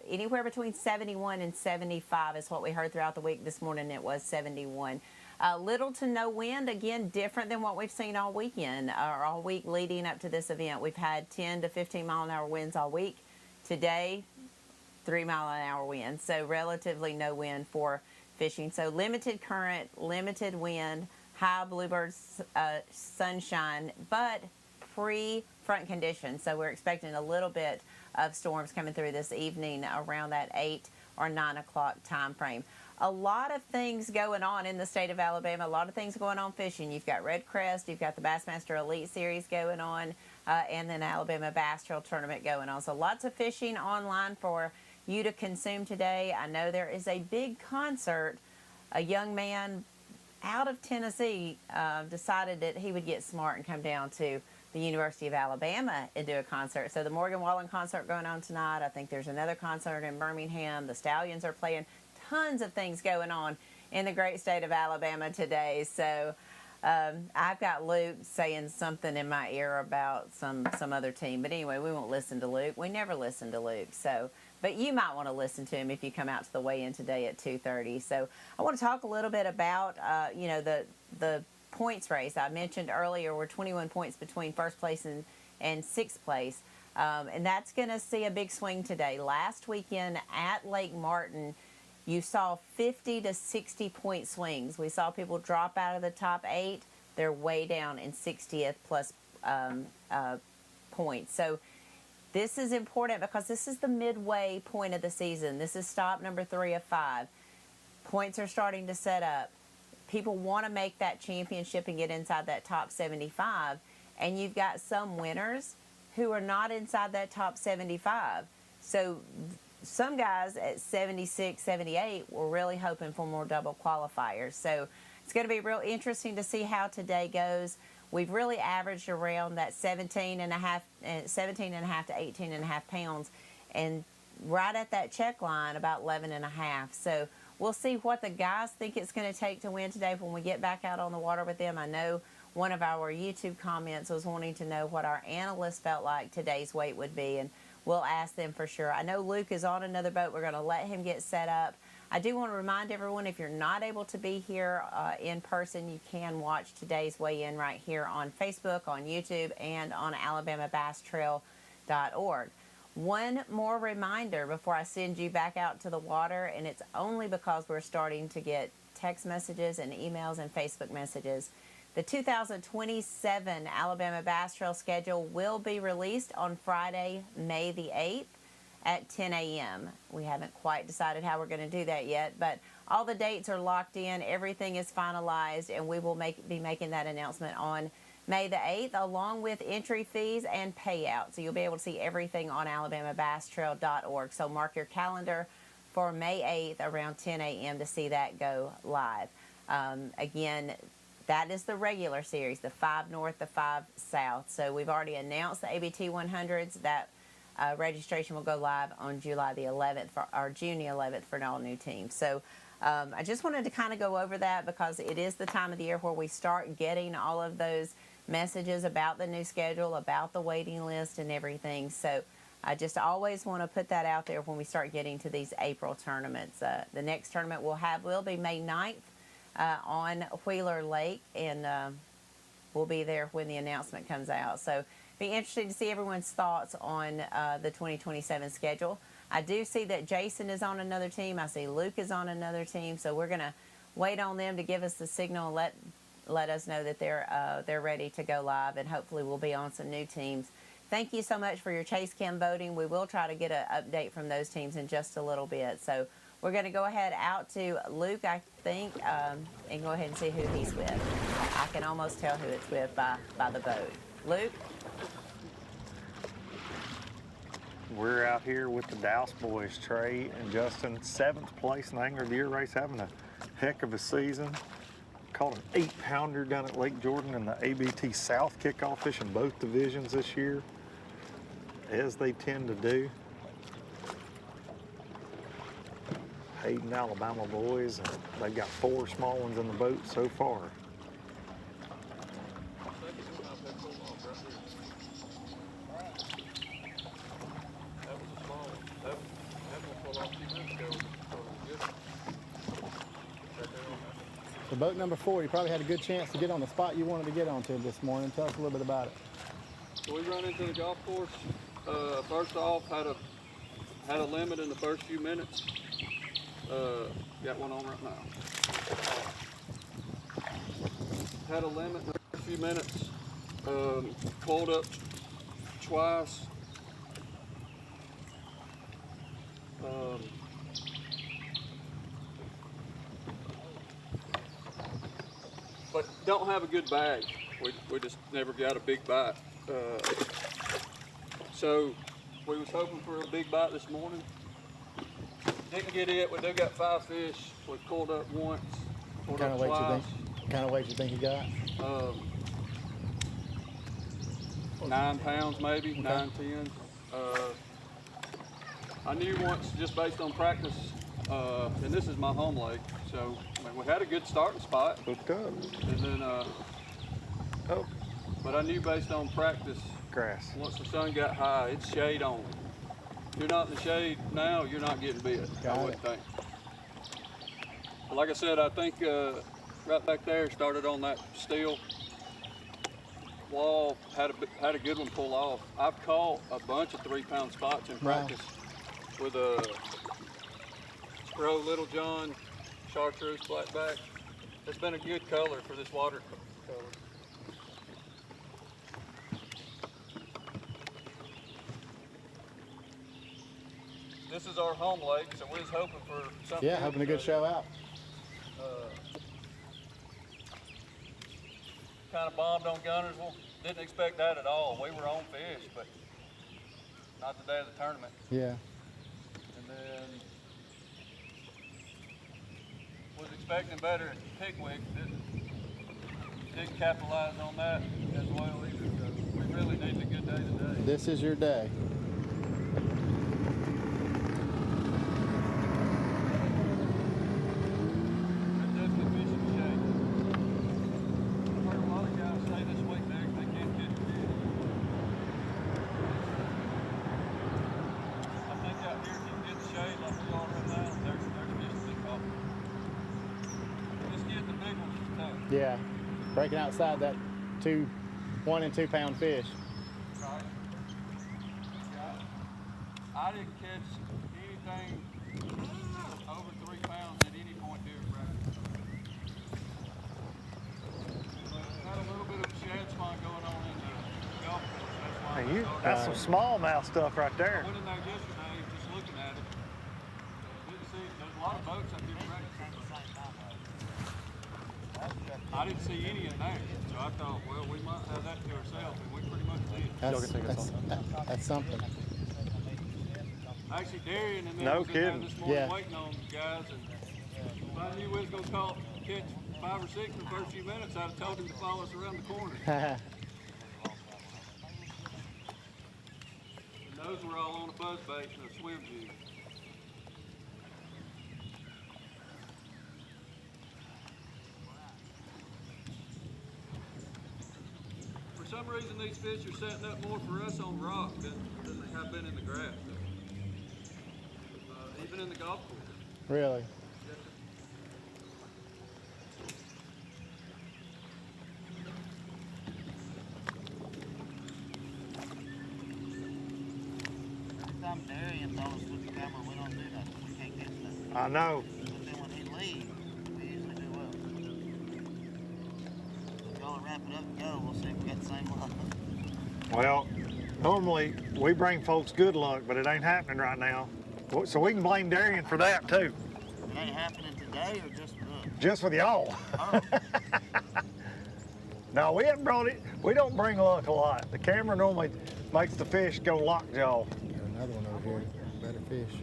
anywhere between 71 and 75 is what we heard throughout the week. This morning it was 71. Little to no wind, again, different than what we've seen all weekend or all week leading up to this event. We've had 10 to 15 mile an hour winds all week. Today, 3 mile an hour winds, so relatively no wind for fishing. So limited current, limited wind, high bluebird sunshine, but pre-front conditions. So we're expecting a little bit of storms coming through this evening around that 8 or 9 o'clock time frame. A lot of things going on in the state of Alabama, a lot of things going on fishing. You've got Red Crest, you've got the Bassmaster Elite Series going on, and then Alabama Bass Trail Tournament going on. So lots of fishing online for you to consume today. I know there is a big concert. A young man out of Tennessee decided that he would get smart and come down to the University of Alabama and do a concert. So the Morgan Wallen concert going on tonight. I think there's another concert in Birmingham. The Stallions are playing. Tons of things going on in the great state of Alabama today. So I've got Luke saying something in my ear about some other team. But anyway, we won't listen to Luke. We never listen to Luke. So, but you might want to listen to him if you come out to the weigh-in today at 2:30. So I want to talk a little bit about the points race. I mentioned earlier we're 21 points between first place and sixth place. And that's going to see a big swing today. Last weekend at Lake Martin, you saw 50 to 60 point swings. We saw people drop out of the top 8. They're way down in 60th plus points. So this is important because this is the midway point of the season. This is stop number 3 of 5. Points are starting to set up. People want to make that championship and get inside that top 75. And you've got some winners who are not inside that top 75. So some guys at 76, 78 were really hoping for more double qualifiers. So it's going to be real interesting to see how today goes. We've really averaged around that 17 and a half to 18 and a half pounds, and right at that check line about 11 and a half. So we'll see what the guys think it's going to take to win today when we get back out on the water with them. I know one of our YouTube comments was wanting to know what our analysts felt like today's weight would be, and we'll ask them for sure. I know Luke is on another boat. We're going to let him get set up. I do want to remind everyone, if you're not able to be here in person, you can watch today's weigh-in right here on Facebook, on YouTube, and on AlabamaBassTrail.org. One more reminder before I send you back out to the water, and it's only because we're starting to get text messages and emails and Facebook messages. The 2027 Alabama Bass Trail schedule will be released on Friday, May the 8th at 10 a.m. We haven't quite decided how we're going to do that yet, but all the dates are locked in, everything is finalized, and we will be making that announcement on May the 8th, along with entry fees and payout. So you'll be able to see everything on alabamabasstrail.org. So mark your calendar for May 8th around 10 a.m. to see that go live. Again, that is the regular series, the 5 North, the 5 South. So we've already announced the ABT 100s. That registration will go live on July the 11th or June the 11th for an all-new team. So I just wanted to kind of go over that because it is the time of the year where we start getting all of those messages about the new schedule, about the waiting list and everything. So I just always want to put that out there when we start getting to these April tournaments. The next tournament will be May 9th on Wheeler Lake, and we'll be there when the announcement comes out. So be interested to see everyone's thoughts on the 2027 schedule. I do see that Jason is on another team. I see Luke is on another team. So we're going to wait on them to give us the signal and let us know that they're ready to go live, and hopefully we'll be on some new teams. Thank you so much for your Chase Cam voting. We will try to get an update from those teams in just a little bit. So we're going to go ahead out to Luke, I think, and go ahead and see who he's with. I can almost tell who it's with by the vote. Luke? We're out here with the Douse boys, Trey and Justin, 7th place in the Angler of the Year race, having a heck of a season. Caught an 8-pounder down at Lake Jordan in the ABT South kickoff, fishing both divisions this year, as they tend to do. Hayden, Alabama boys, and they've got 4 small ones in the boat so far. So boat number 4, you probably had a good chance to get on the spot you wanted to get onto this morning. Tell us a little bit about it. So we run into the golf course. First off, had a limit in the first few minutes. Got one on right now. Had a limit in the first few minutes. Pulled up twice. But don't have a good bag. We just never got a big bite. So we was hoping for a big bite this morning. Didn't get it. We do got 5 fish. We pulled up once. Pulled up twice. What kind of weight you think you got? 9 pounds maybe, okay. 9, 10. I knew once just based on practice, and this is my home lake, so I mean, we had a good starting spot. Hooked up. And then, but I knew based on practice, grass. Once the sun got high, it's shade only. If you're not in the shade now, you're not getting bit, I would think. But like I said, I think right back there started on that steel wall, had a good one pull off. I've caught a bunch of 3-pound spots in practice with a Pro Little John chartreuse blackback. It's been a good color for this water color. This is our home lake, so we was hoping for something. Yeah, hoping a good show out. Kind of bombed on Gunnersville. Didn't expect that at all. We were on fish, but not the day of the tournament. Yeah. And then was expecting better at Pickwick. Didn't capitalize on that as well either. So we really need a good day today. This is your day. Yeah, breaking outside that 1 and 2 pound fish. I didn't catch anything over 3 pounds at any point during practice. Had a little bit of shad spawn going on in the golf course. That's why And that's some smallmouth stuff right there. I went in there yesterday just looking at it. Didn't see, there's a lot of boats up here practicing. I didn't see any in there, so I thought, well, we might have that to ourselves, and we pretty much did. That's something. Actually, Darian and them was in there this morning waiting on guys, and if I knew we was going to catch 5 or 6 in the first few minutes, I'd have told him to follow us around the corner. And those were all on a buzz bait and a swim jig. For some reason, these fish are setting up more for us on rock than they have been in the grass. Even in the golf course. Really? Every time Darian throws with the camera, we don't do nothing. We can't catch nothing. I know. But then when he leaves, we usually do well. If y'all wrap it up and go, we'll see if we got the same luck. Well, normally we bring folks good luck, but it ain't happening right now. So we can blame Darian for that too. It ain't happening today or just with us? Just with y'all. Oh. No, we haven't brought it. We don't bring luck a lot. The camera normally makes the fish go lockjaw. Got another one over here. Better fish.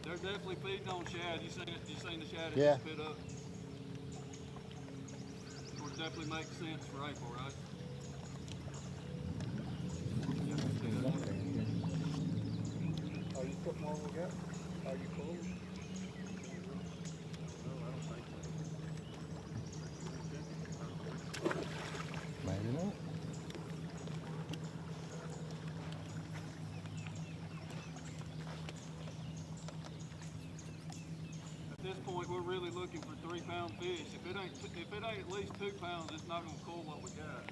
They're definitely feeding on shad. You seen the shad Yeah. spit up? Which definitely makes sense for April, right? Yeah, see that. Are you putting more we got? Are you full? No, I don't think so. Maybe not. At this point, we're really looking for 3-pound fish. If it ain't at least 2 pounds, it's not gonna pull what we got.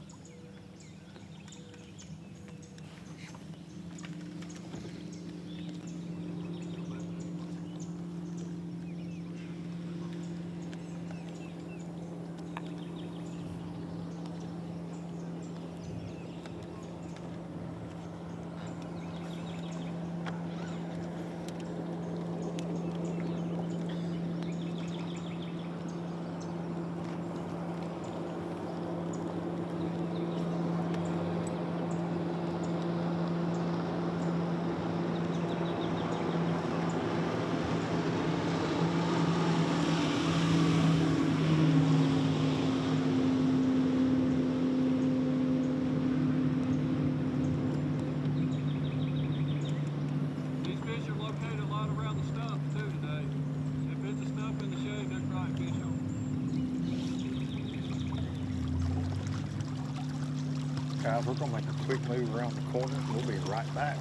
Guys, we're gonna make a quick move around the corner. We'll be right back.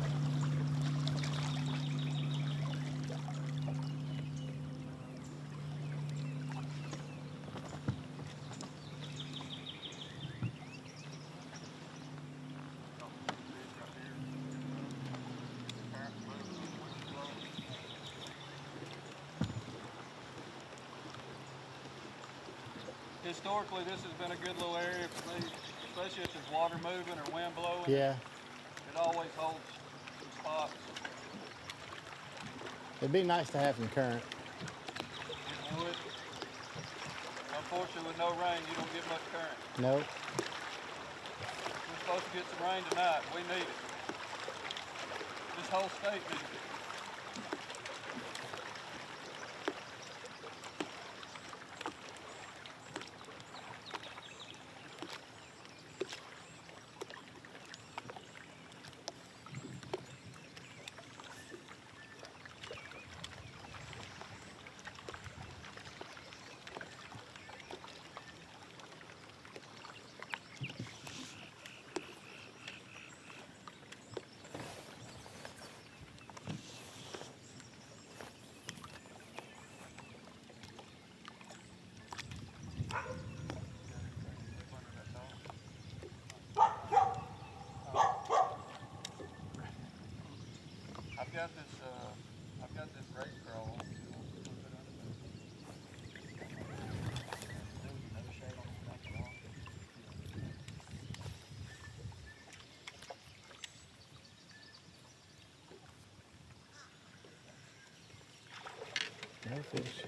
Historically, this has been a good little area for me, especially if there's water moving or wind blowing. Yeah. It always holds some spots. It'd be nice to have some current. It would. Unfortunately, with no rain, you don't get much current. Nope. We're supposed to get some rain tonight. We need it. This whole state needs it. got this. I've got this race crawl. No fish.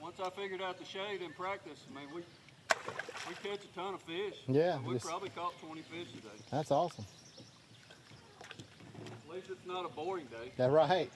Once I figured out the shade in practice, I mean, we catch a ton of fish. Yeah. We probably caught 20 fish today. That's awesome. At least it's not a boring day. That's right.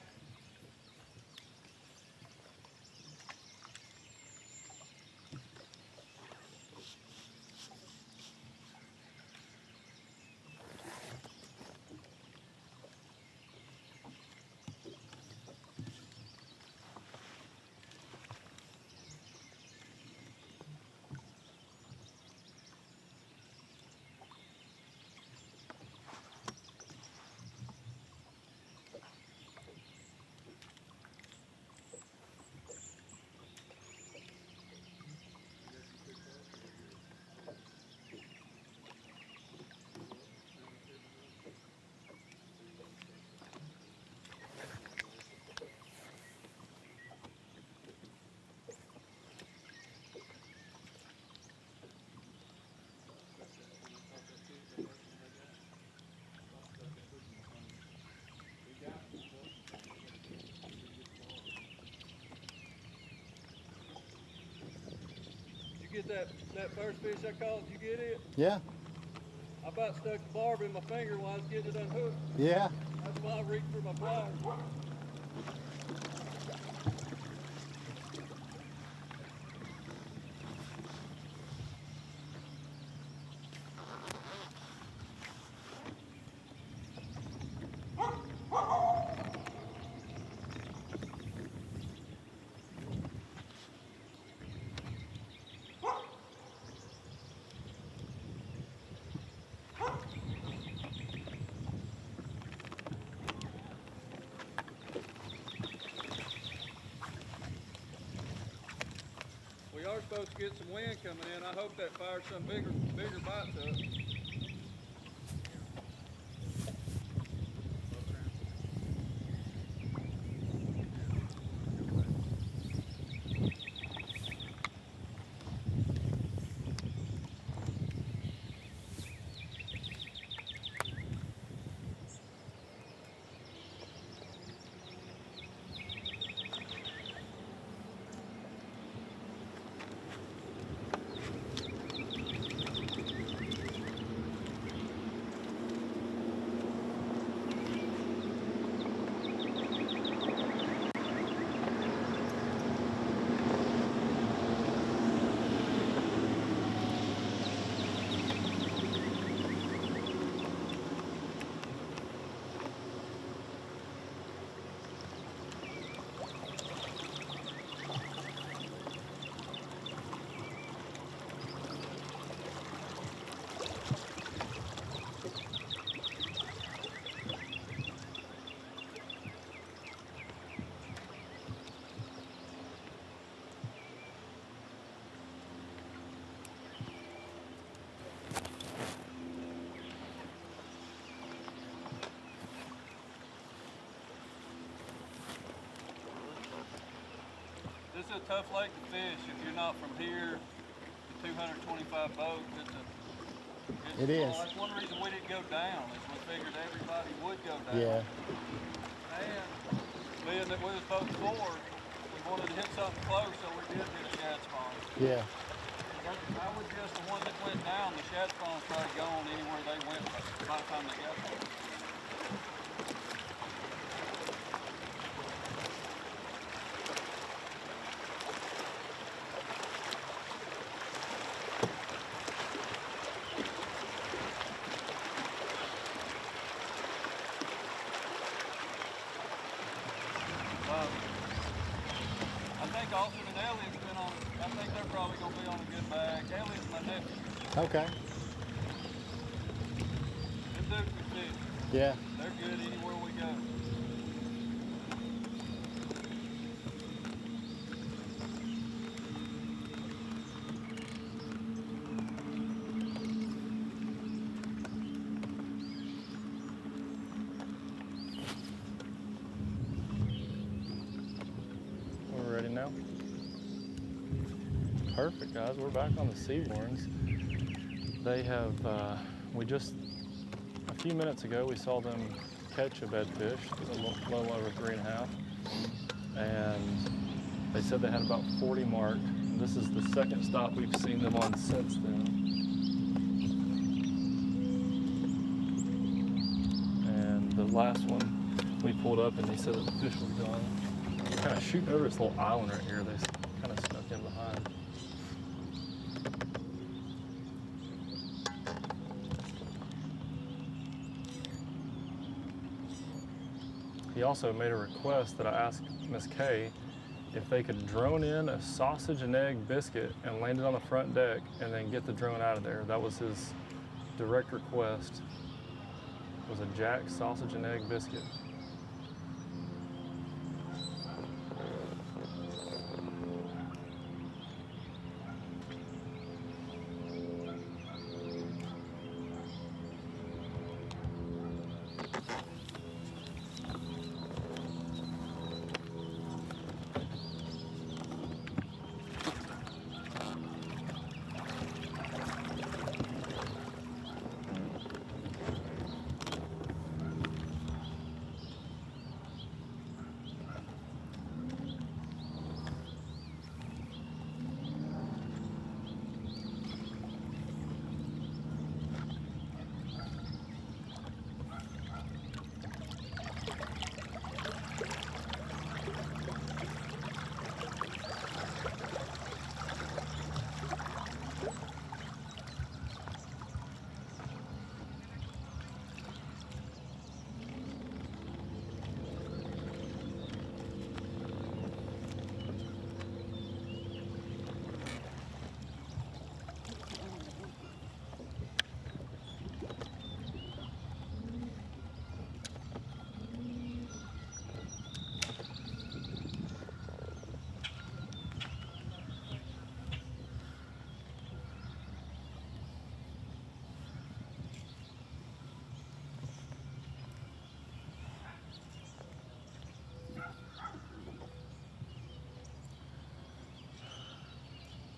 Get that first fish I caught, did you get it? Yeah. I about stuck the barb in my finger while I was getting it unhooked. Yeah. That's why I reached for my pliers. We are supposed to get some wind coming in. I hope that fires some bigger bites up. This is a tough lake to fish if you're not from here. The 225 boats. It is. That's one reason we didn't go down. Is we figured everybody would go down. Yeah. And being that we was both four, we wanted to hit something close, so we did hit a shad spawn. Yeah. I would guess the ones that went down, the shad spawns probably gone anywhere they went by the time they got there. I think Austin and Elliot's been on, I think they're probably going to be on a good bag. Elliot's my nephew. Okay. Them dudes can fish. Yeah. They're good anywhere we go. now? Perfect, guys. We're back on the Seaborns. They have, we just, a few minutes ago, we saw them catch a bedfish, a little over 3.5. And they said they had about 40 marked. This is the second stop we've seen them on since then. And the last one, we pulled up and they said that the fish was gone. They're kind of shooting over this little island right here. They kind of snuck in behind. He also made a request that I asked Miss Kay if they could drone in a sausage and egg biscuit and land it on the front deck and then get the drone out of there. That was his direct request, was a Jack sausage and egg biscuit.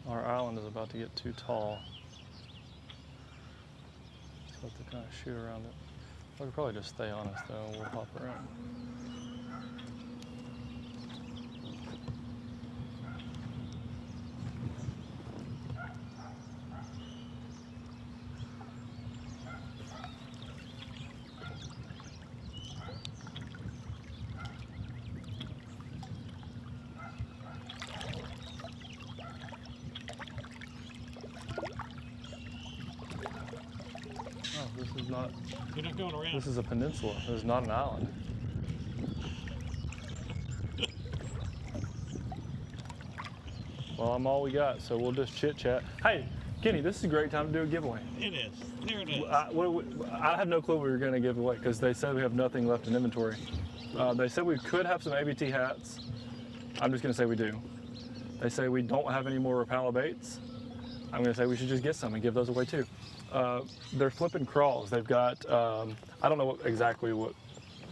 Our island is about to get too tall, so I have to kind of shoot around it. We could probably just stay on us though, and we'll hop around. This is not. You're not going around. This is a peninsula. This is not an island. Well, I'm all we got, so we'll just chit chat. Hey, Kenny, this is a great time to do a giveaway. It is. There it is. I have no clue what we were going to give away because they said we have nothing left in inventory. They said we could have some ABT hats. I'm just going to say we do. They say we don't have any more Rapala baits. I'm going to say we should just get some and give those away too. They're flipping crawls. They've got, I don't know exactly what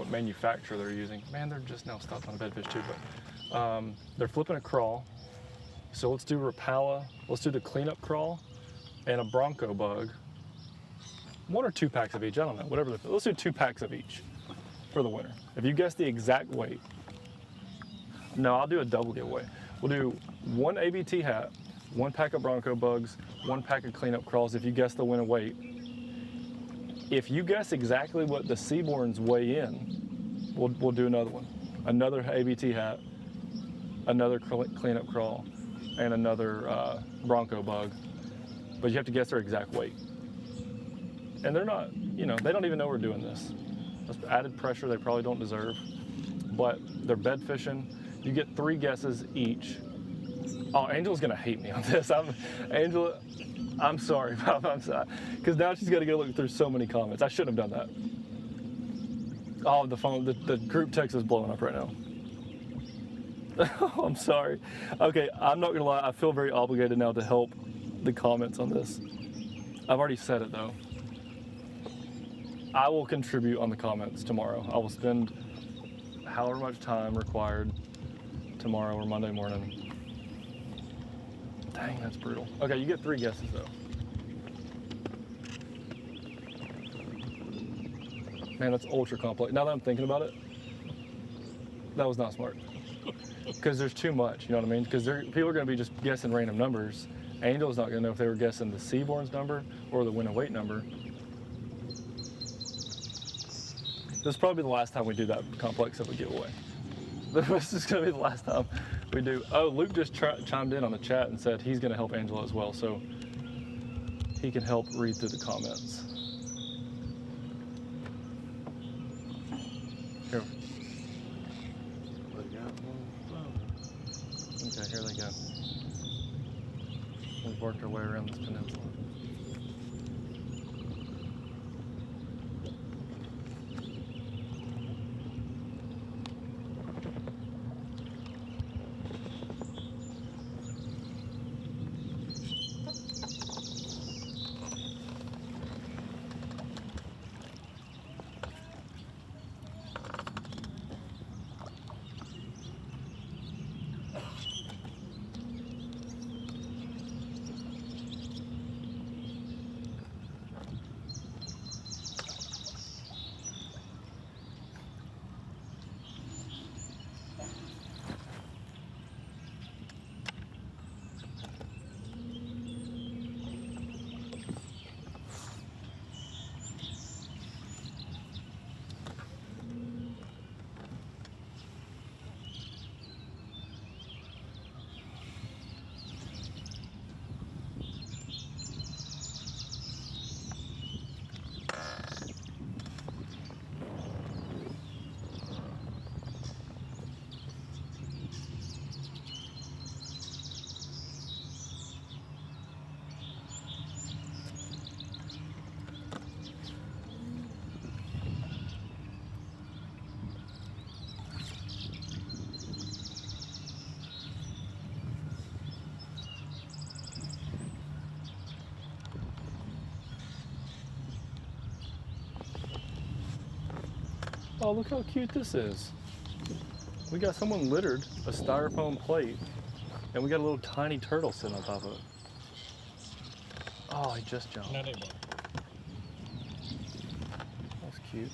manufacturer they're using. Man, they're just now stopped on a bedfish too, but they're flipping a crawl. So let's do Rapala, let's do the cleanup crawl and a Bronco bug. 1 or 2 packs of each, I don't know, whatever. Let's do 2 packs of each for the winner. If you guess the exact weight, no, I'll do a double giveaway. We'll do 1 ABT hat, 1 pack of Bronco bugs, 1 pack of cleanup crawls if you guess the winner weight. If you guess exactly what the Seaborns weigh in, we'll do another one. Another ABT hat, another cleanup crawl, and another Bronco bug. But you have to guess their exact weight. And they're not, you know, they don't even know we're doing this. That's added pressure they probably don't deserve. But they're bed fishing. You get 3 guesses each. Oh, Angela's gonna hate me on this. Angela, I'm sorry, I'm sorry. Because now she's gotta go look through so many comments. I shouldn't have done that. Oh, the phone, the group text is blowing up right now. I'm sorry. Okay, I'm not gonna lie, I feel very obligated now to help the comments on this. I've already said it though. I will contribute on the comments tomorrow. I will spend however much time required tomorrow or Monday morning Dang, that's brutal. Okay, you get 3 guesses though. Man, that's ultra complex. Now that I'm thinking about it, that was not smart. Because there's too much, you know what I mean? Because people are going to be just guessing random numbers. Angel's not going to know if they were guessing the Seaborn's number or the win and weight number. This is probably the last time we do that complex of a giveaway. This is going to be the last time we do. Oh, Luke just chimed in on the chat and said he's going to help Angela as well, so he can help read through the comments. Here. Okay, here they go. We've worked our way around this peninsula. Oh, look how cute this is. We got someone littered a styrofoam plate, and we got a little tiny turtle sitting on top of it. Oh, he just jumped. That's cute.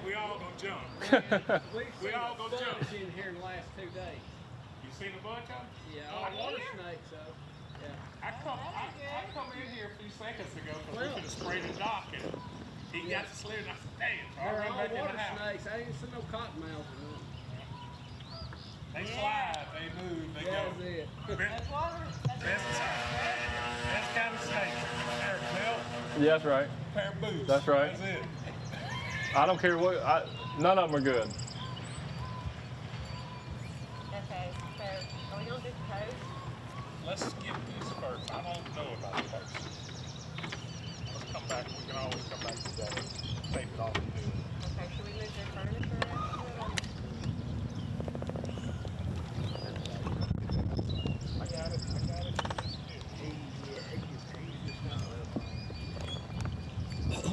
We all gonna jump in here in the last 2 days. You seen a bunch of them? Yeah, all water snakes, so. Yeah. I come in here a few seconds ago because we could have sprayed the dock and he got the sled and I said, damn, so I They're ran all back in water the house. snakes. I didn't see no cottonmouths in them. They slide, they move, they go. That's it. That's water. That's kind of snake. Pair of belt, Yeah, that's right. pair of boots. That's right. That's it. I don't care what, none of them are good. Okay, so are we gonna do toast? Let's skip this first. I don't know about the toast. Let's come back. We can always come back together. Tape it off and do it. Okay, should we move the furniture out? I got it.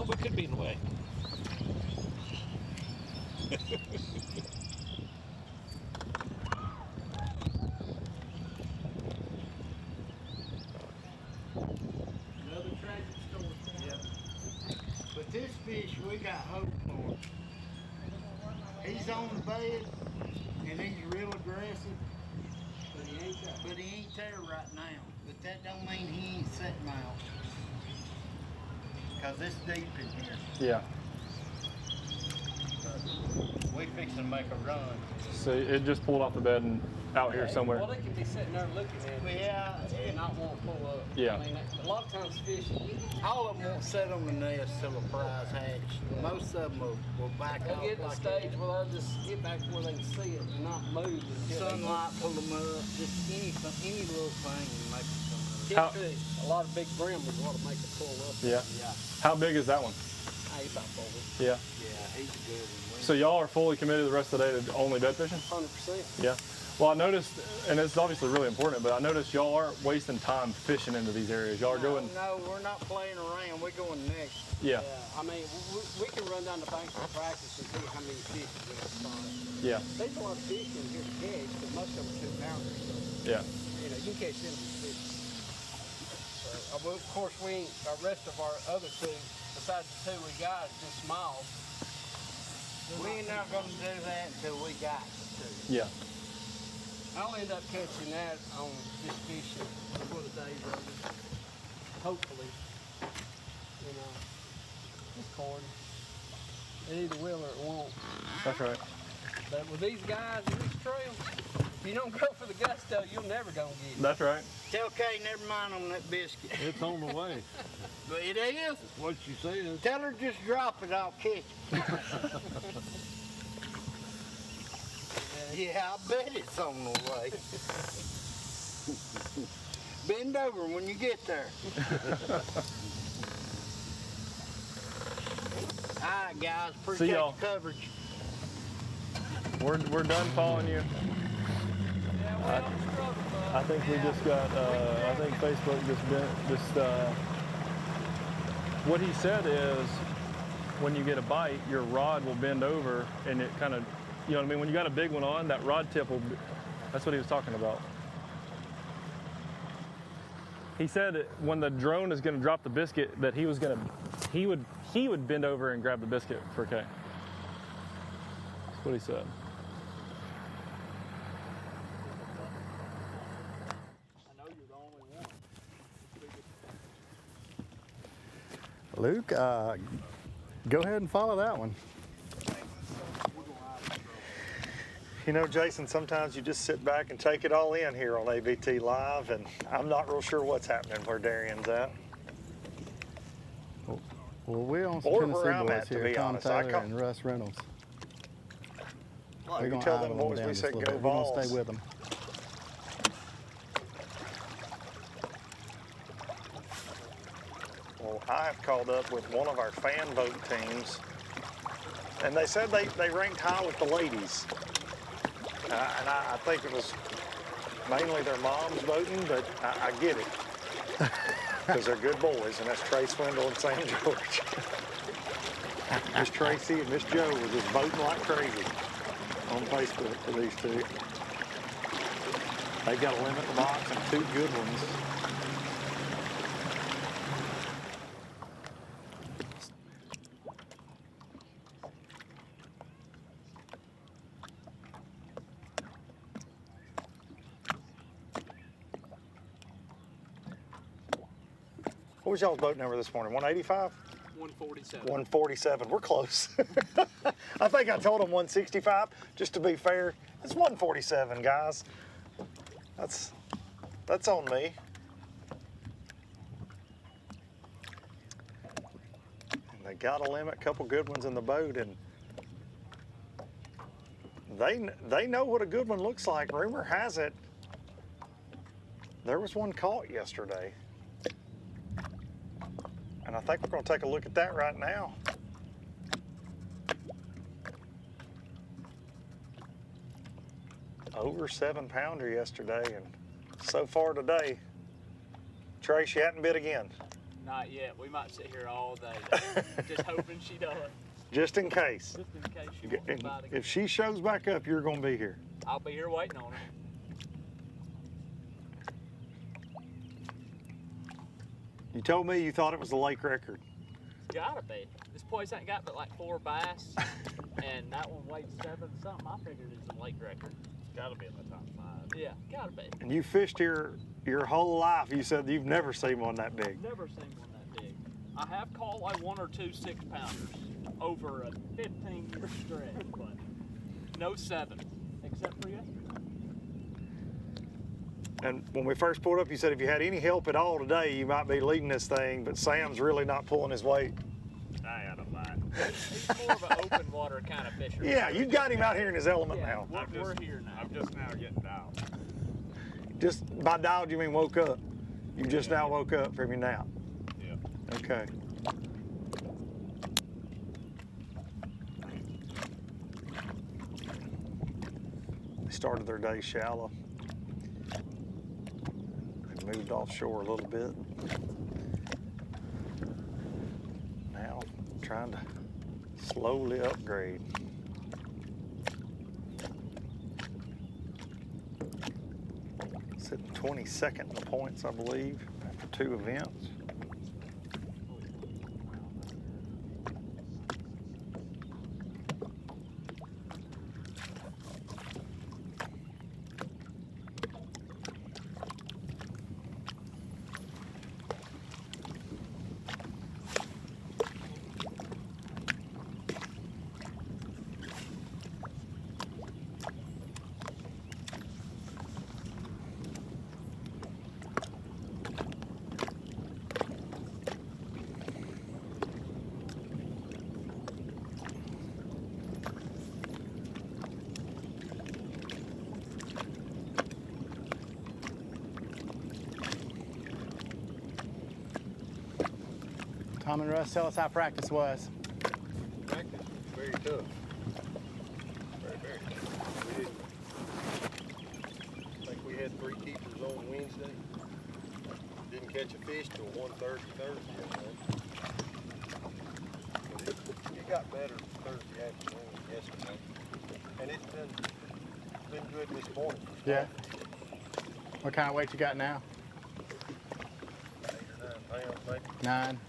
We could be in the way. Another tragic story. Yep. But this fish, we got hope for. He's on the bed, and he's real aggressive. But he ain't there right now. But that don't mean he ain't setting out. because it's deep in here. Yeah. We fixing to make a run. So it just pulled off the bed and out here somewhere. Well, they could be sitting there looking at it. Yeah, And not want to pull up. Yeah. I mean, a lot of times fish. all of them won't sit on the nest till the prize hatch. Most of them will back They'll off. get to the stage where they'll just get back where they can see it and not move. Until Sunlight pull them up. Just any little thing and make them come up. Fish, a lot of big brim is what will make it pull up. Yeah. Yeah. How big is that one? He's about 40. Yeah. Yeah, he's a good one. So y'all are fully committed the rest of the day to only bed fishing? 100%. Yeah. Well, I noticed, and it's obviously really important, but I noticed y'all aren't wasting time fishing into these areas. Y'all are going. No, we're not playing around. We're going next. Yeah. I mean, we can run down the banks and practice and see how many fish are going to spawn. Yeah. There's a lot of fish in here to catch, but most of them are 2 pounders. So, Yeah. you know, you can catch them with fish. So, well, of course, we ain't, the rest of our other 2, besides the 2 we got, is just small. We ain't not going to do that until we got to. Yeah. I'll end up catching that on just fishing before the day's over. Hopefully. You know, just corn. It either will or it won't. That's right. But with these guys in this trail, if you don't go for the gusto, you're never going to get it. That's right. Tell Kay never mind on that biscuit. It's on the way. But it is. What she says. Tell her just drop it, I'll catch it. Yeah, I bet it's on the way. Bend over when you get there. All right, guys. Appreciate the coverage. We're done following you. I think we just got. I think Facebook what he said is, when you get a bite, your rod will bend over, and it kind of, you know what I mean. When you got a big one on, that rod tip will. That's what he was talking about. He said that when the drone is going to drop the biscuit, that he would bend over and grab the biscuit for Kay. That's what he said. Luke, go ahead and follow that one. You know, Jason, sometimes you just sit back and take it all in here on ABT Live, and I'm not real sure what's happening where Darian's at. Well, we're on some Or Tennessee where I'm boys at, to here, be Tom honest. Tyler and Russ Reynolds. Well, We're you gonna tell idle them them boys down we just said a little go bit. We're gonna balls. stay with them. Well, I have called up with one of our fan vote teams, and they said they ranked high with the ladies. And I think it was mainly their moms voting, but I get it. Because they're good boys, and that's Trey Swindle and Sam George. Miss Tracy and Miss Joe were just voting like crazy on Facebook for these 2. They've got a limit the box and 2 good ones. What was y'all's boat number this morning? 185? 147. 147. We're close. I think I told them 165. Just to be fair, it's 147, guys. That's on me. And they got a limit, couple good ones in the boat, and they know what a good one looks like. Rumor has it there was one caught yesterday. And I think we're going to take a look at that right now. Over 7-pounder yesterday, and so far today, Trace, you hadn't bit again. Not yet. We might sit here all day. Just hoping she does. Just in case. Just in case she wants to bite again. If she shows back up, you're going to be here. I'll be here waiting on her. You told me you thought it was the lake record. Gotta be. This place ain't got but like 4 bass, and that one weighed 7 something. I figured it's a lake record. Gotta be in the top 5. Yeah, gotta be. And you fished here your whole life. You said you've never seen one that big. Never seen one that big. I have caught like 1 or 2 6-pounders over a 15-year stretch, but no 7, except for yesterday. And when we first pulled up, you said if you had any help at all today, you might be leading this thing, but Sam's really not pulling his weight. I out of line. He's more of an open water kind of fisherman. Yeah, you got him out here in his element now. We're here now. I'm just now getting dialed. Just by dialed, you mean woke up? You just now woke up from your nap? Yeah. Okay. They started their day shallow. They moved offshore a little bit. Now trying to slowly upgrade. Sitting 22nd in the points, I believe, after 2 events. Tom and Russ, tell us how practice was. Practice was very tough. Very tough. We didn't. I think we had 3 keepers on Wednesday. Didn't catch a fish till 1:30 Thursday. But it got better Thursday afternoon, yesterday. And it's been good this morning. Yeah. What kind of weight you got now? 8 or 9 pounds, maybe. 9.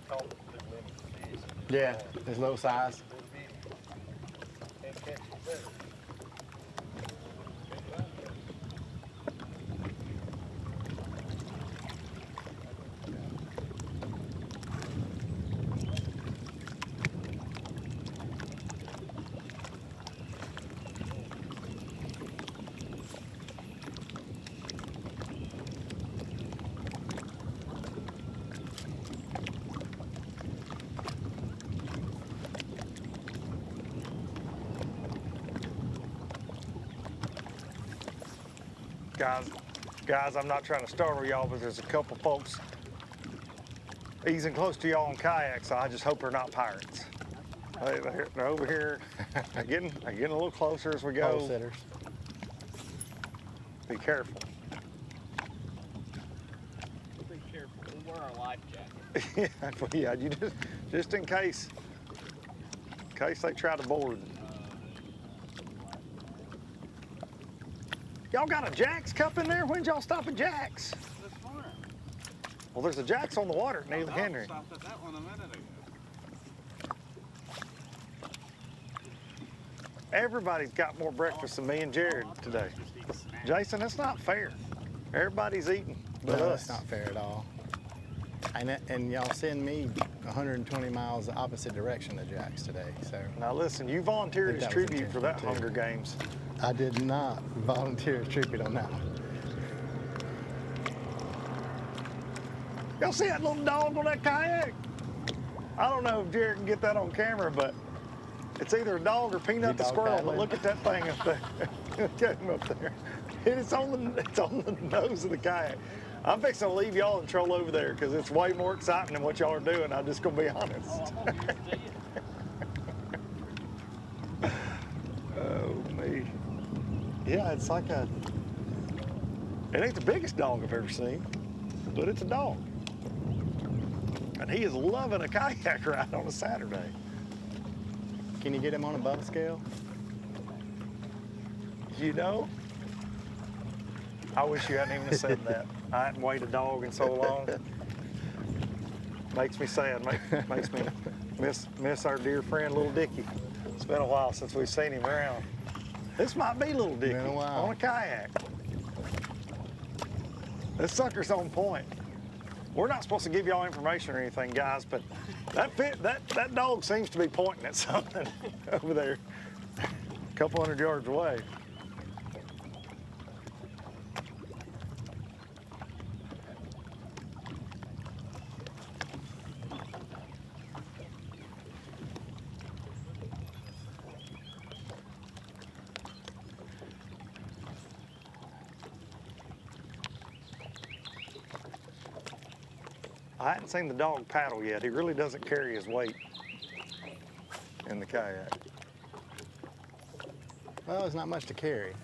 Caught 2 limits of fish. Yeah, it's low size. Can't catch it better. Guys, I'm not trying to startle y'all, but there's a couple folks easing close to y'all on kayaks, so I just hope they're not pirates. They're over here. They're getting a little closer as we go. Pole sitters. Be careful. Be careful. We'll wear our life jackets. Yeah, you just in case they try to board. Y'all got a Jack's cup in there? When did y'all stop at Jack's? This morning. Well, there's a Jack's on the water at Neely Henry. I stopped at that one a minute ago. Everybody's got more breakfast than me and Jared today. Jason, that's not fair. Everybody's eating but No, us. it's not fair at all. And y'all send me 120 miles the opposite direction to Jack's today, so. Now listen, you volunteered as I think that was tribute for that intentional, too. Hunger Games. I did not volunteer as tribute on that one. Y'all see that little dog on that kayak? I don't know if Jared can get that on camera, but it's either a dog or Peanut the dog squirrel. paddling? But look at that thing up there. Get him up there. It's on the nose of the kayak. I'm fixing to leave y'all and troll over there because it's way more exciting than what y'all are doing. I'm just gonna be honest. Oh me. Yeah, it's like it ain't the biggest dog I've ever seen, but it's a dog. And he is loving a kayak ride on a Saturday. Can you get him on a bubble scale? You know, I wish you hadn't even said that. I hadn't weighed a dog in so long. Makes me sad. Makes me miss our dear friend, Little Dickie. It's been a while since we've seen him around. This might be Little Dickie Been a while. on a kayak. This sucker's on point. we're not supposed to give y'all information or anything, guys, but that dog seems to be pointing at something over there, a couple hundred yards away. I hadn't seen the dog paddle yet. He really doesn't carry his weight in the kayak. Well, there's not much to carry.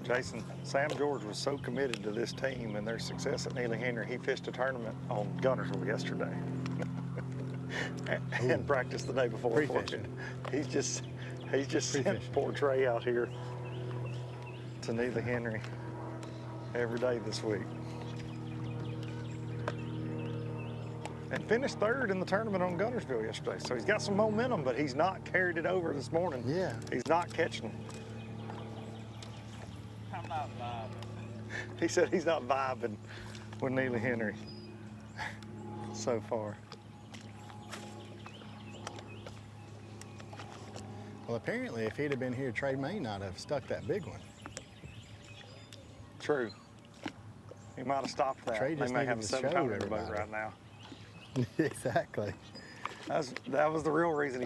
Jason, Sam George was so committed to this team and their success at Neely Henry, he fished a tournament on Gunnersville yesterday and practiced the day before for it. He's just sent poor Trey out here to Neely Henry every day this week. And finished third in the tournament on Gunnersville yesterday. So he's got some momentum, but he's not carried it over this morning. Yeah. He's not catching them. I'm not vibing. He said he's not vibing with Neely Henry so far. Well, apparently, if he'd have been here, Trey may not have stuck that big one. True. He might have stopped that. Trey They just may needed have a to 7 show pounder in the boat everybody. right now. Exactly. That was the real reason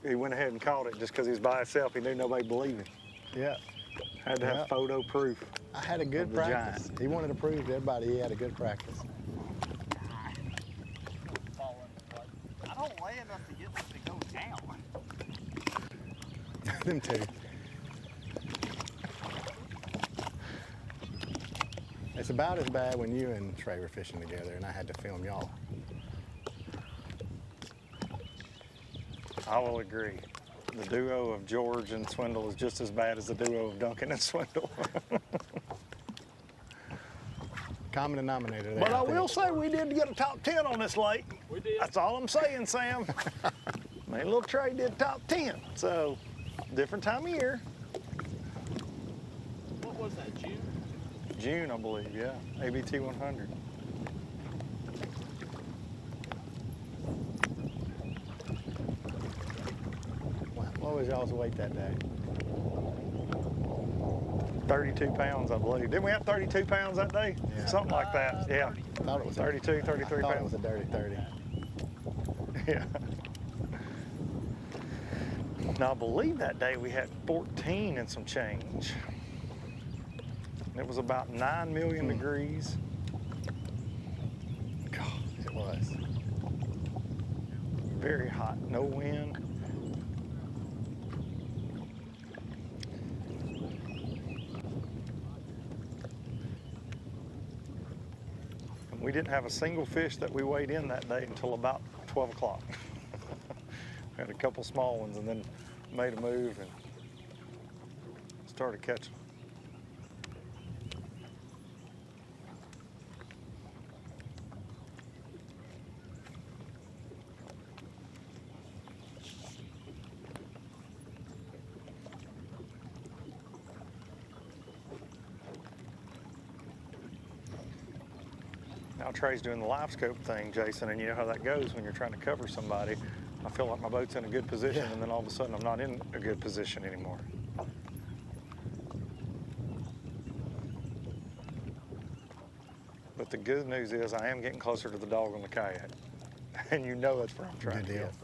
he went ahead and caught it, just because he was by himself. He knew nobody believed him. Yeah. Had to have photo proof. I had a good practice. He wanted to prove to everybody he had a good practice. I don't weigh enough to get this to go down. Them two. It's about as bad when you and Trey were fishing together and I had to film y'all. I will agree. The duo of George and Swindle is just as bad as the duo of Duncan and Swindle. Common denominator there. But I will say we did get a top 10 on this lake. We did. That's all I'm saying, Sam. My little Trey did top 10. So, different time of year. What was that, June? June, I believe, yeah. ABT 100. What was y'all's weight that day? 32 pounds, I believe. Didn't we have 32 pounds that day? Yeah. Something like that, yeah. I thought it was 32, 33 I thought pounds. it was a dirty 30. Yeah. Now, I believe that day we had 14 and some change. It was about 9 million degrees. God, it was. Very hot, no wind. And we didn't have a single fish that we weighed in that day until about 12 o'clock. We had a couple small ones and then made a move and started catching. Now Trey's doing the live scope thing, Jason, and you know how that goes when you're trying to cover somebody. I feel like my boat's in a good position, and then all of a sudden I'm not in a good position anymore. But the good news is I am getting closer to the dog on the kayak. And you know that's where I'm trying to get.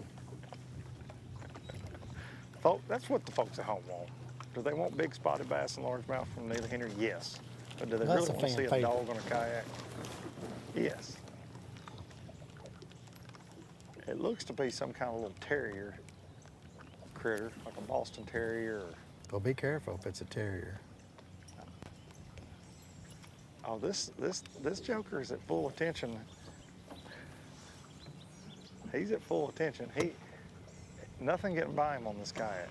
That's what the folks at home want. Do they want big spotted bass and largemouth from Neely Henry? Yes. But do they That's really a want to see fan a dog on a kayak? Yes. It looks to be some kind of little terrier critter, like a Boston Terrier. Or... Well, be careful if it's a terrier. Oh, this joker is at full attention. He's at full attention. Nothing getting by him on this kayak.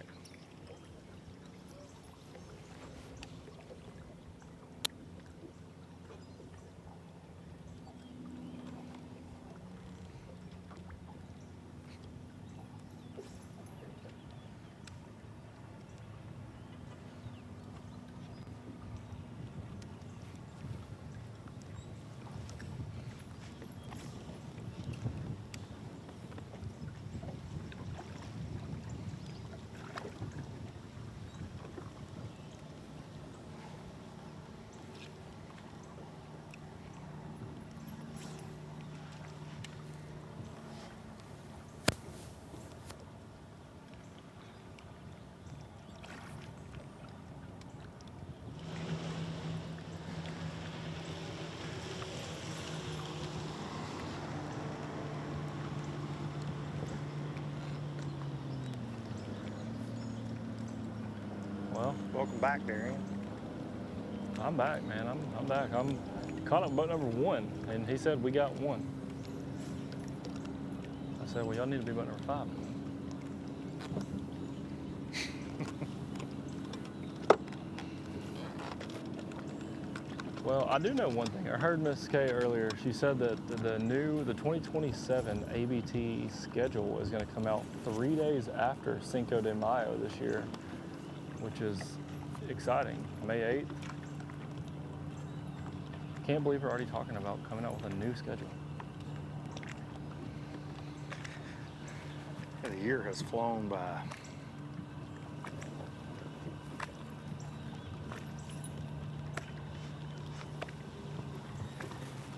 Well, welcome back, Darian. I'm back, man. I'm back. I'm caught up boat number 1, and he said we got 1. I said, well, y'all need to be boat number 5. Well, I do know one thing. I heard Miss Kay earlier. She said that the 2027 ABT schedule is going to come out 3 days after Cinco de Mayo this year, which is exciting. May 8th. Can't believe we're already talking about coming out with a new schedule. The year has flown by.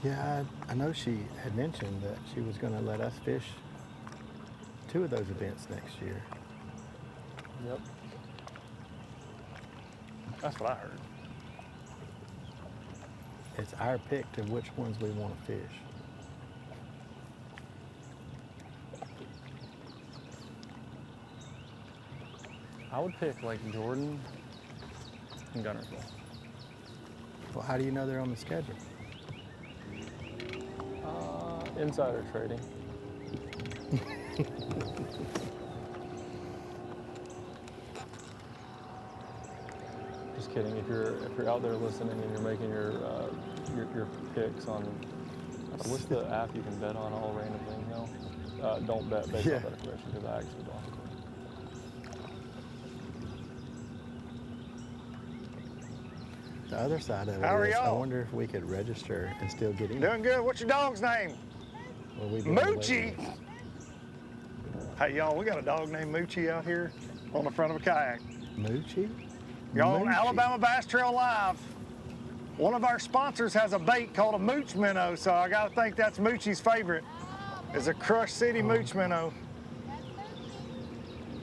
Yeah, I know she had mentioned that she was going to let us fish 2 of those events next year. Yep. That's what I heard. It's our pick to which ones we want to fish. I would pick Lake Jordan and Gunnersville. Well, how do you know they're on the schedule? Insider trading. Just kidding. If you're out there listening and you're making your picks on what's the app you can bet on all random things now? Don't bet based on that information because I actually don't. The other side of it How are is, I y'all? wonder if we could register and still get in. Doing good. What's your dog's name? Well, Moochie. Hey, y'all, we got a dog named Moochie out here on the front of a kayak. Moochie? Y'all on Alabama Bass Trail Live. One of our sponsors has a bait called a mooch minnow, so I gotta think that's Moochie's favorite, is a Crush City mooch minnow.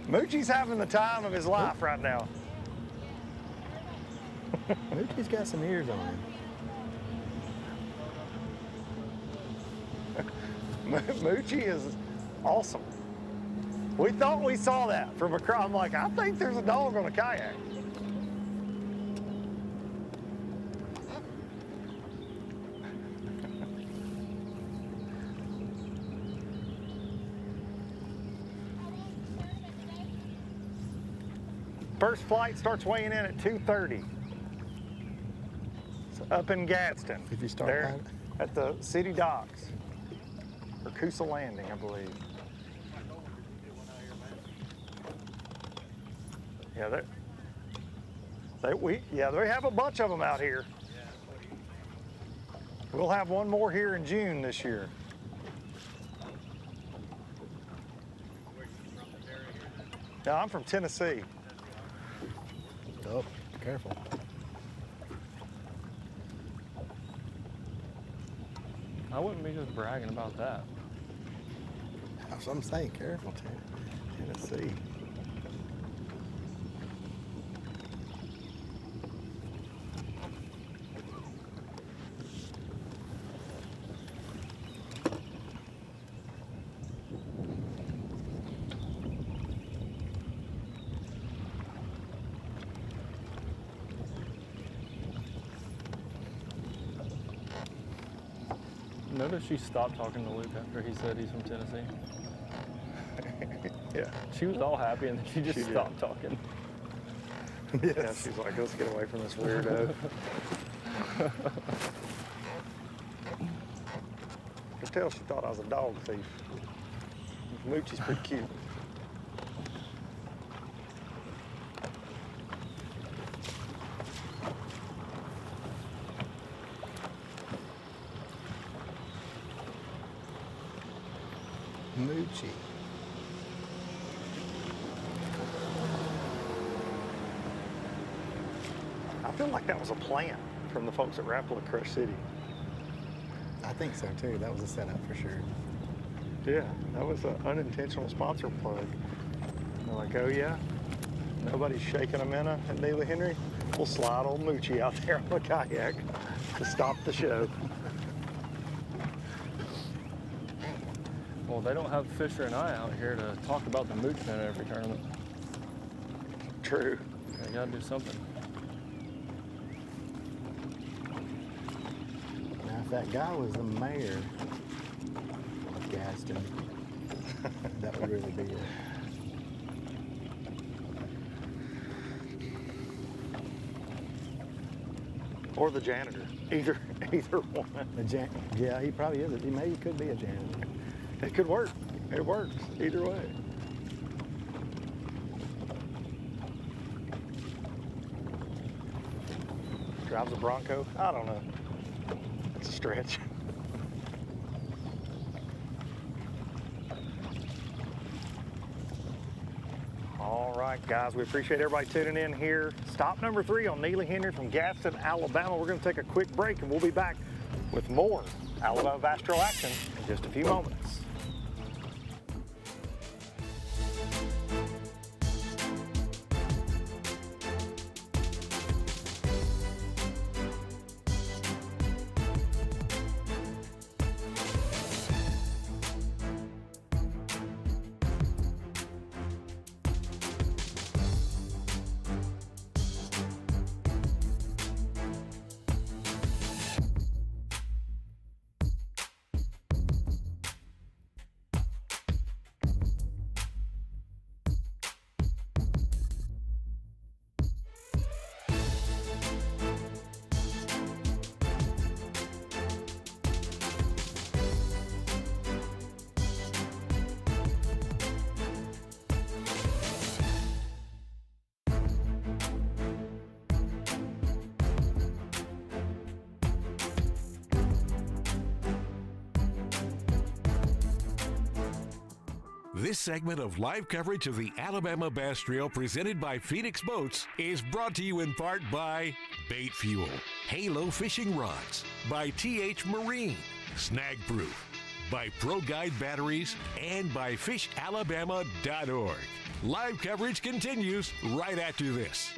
Moochie's having the time of his life right now. Moochie's got some ears on him. Moochie is awesome. We thought we saw that from across. I'm like, I think there's a dog on a kayak. First flight starts weighing in at 2:30. It's up in Gadsden. If you start there at the city docks, or Coosa Landing, I believe. Yeah, they have a bunch of them out here. We'll have one more here in June this year. No, I'm from Tennessee. Oh, careful. I wouldn't be just bragging about that. That's what I'm saying, careful, Tennessee. Notice she stopped talking to Luke after he said he's from Tennessee. Yeah. She was all happy and then she just stopped talking. Yes. Yeah, she's like, let's get away from this weirdo. I could tell she thought I was a dog thief. Moochie's pretty cute. Moochie. I feel like that was a plan from the folks at Rapala Crush City. I think so too. That was a setup for sure. Yeah, that was an unintentional sponsor plug. They're like, oh yeah, nobody's shaking a minnow at Neely Henry. We'll slide old Moochie out there on the kayak to stop the show. Well, they don't have Fisher and I out here to talk about the mooch at every tournament. True. They gotta do something. Now, if that guy was the mayor of Gaston, that would really be it. Or the janitor. Either one. Yeah, he probably is. He maybe could be a janitor. It could work. It works either way. Drives a Bronco? I don't know. It's a stretch. All right, guys, we appreciate everybody tuning in here. Stop number 3 on Neely Henry from Gaston, Alabama. We're going to take a quick break, and we'll be back with more Alabama Bass Trail action in just a few moments. This segment of live coverage of the Alabama Bass Trail presented by Phoenix Boats is brought to you in part by Bait Fuel, Halo Fishing Rods, by TH Marine, Snag Proof, by Pro Guide Batteries, and by FishAlabama.org. Live coverage continues right after this.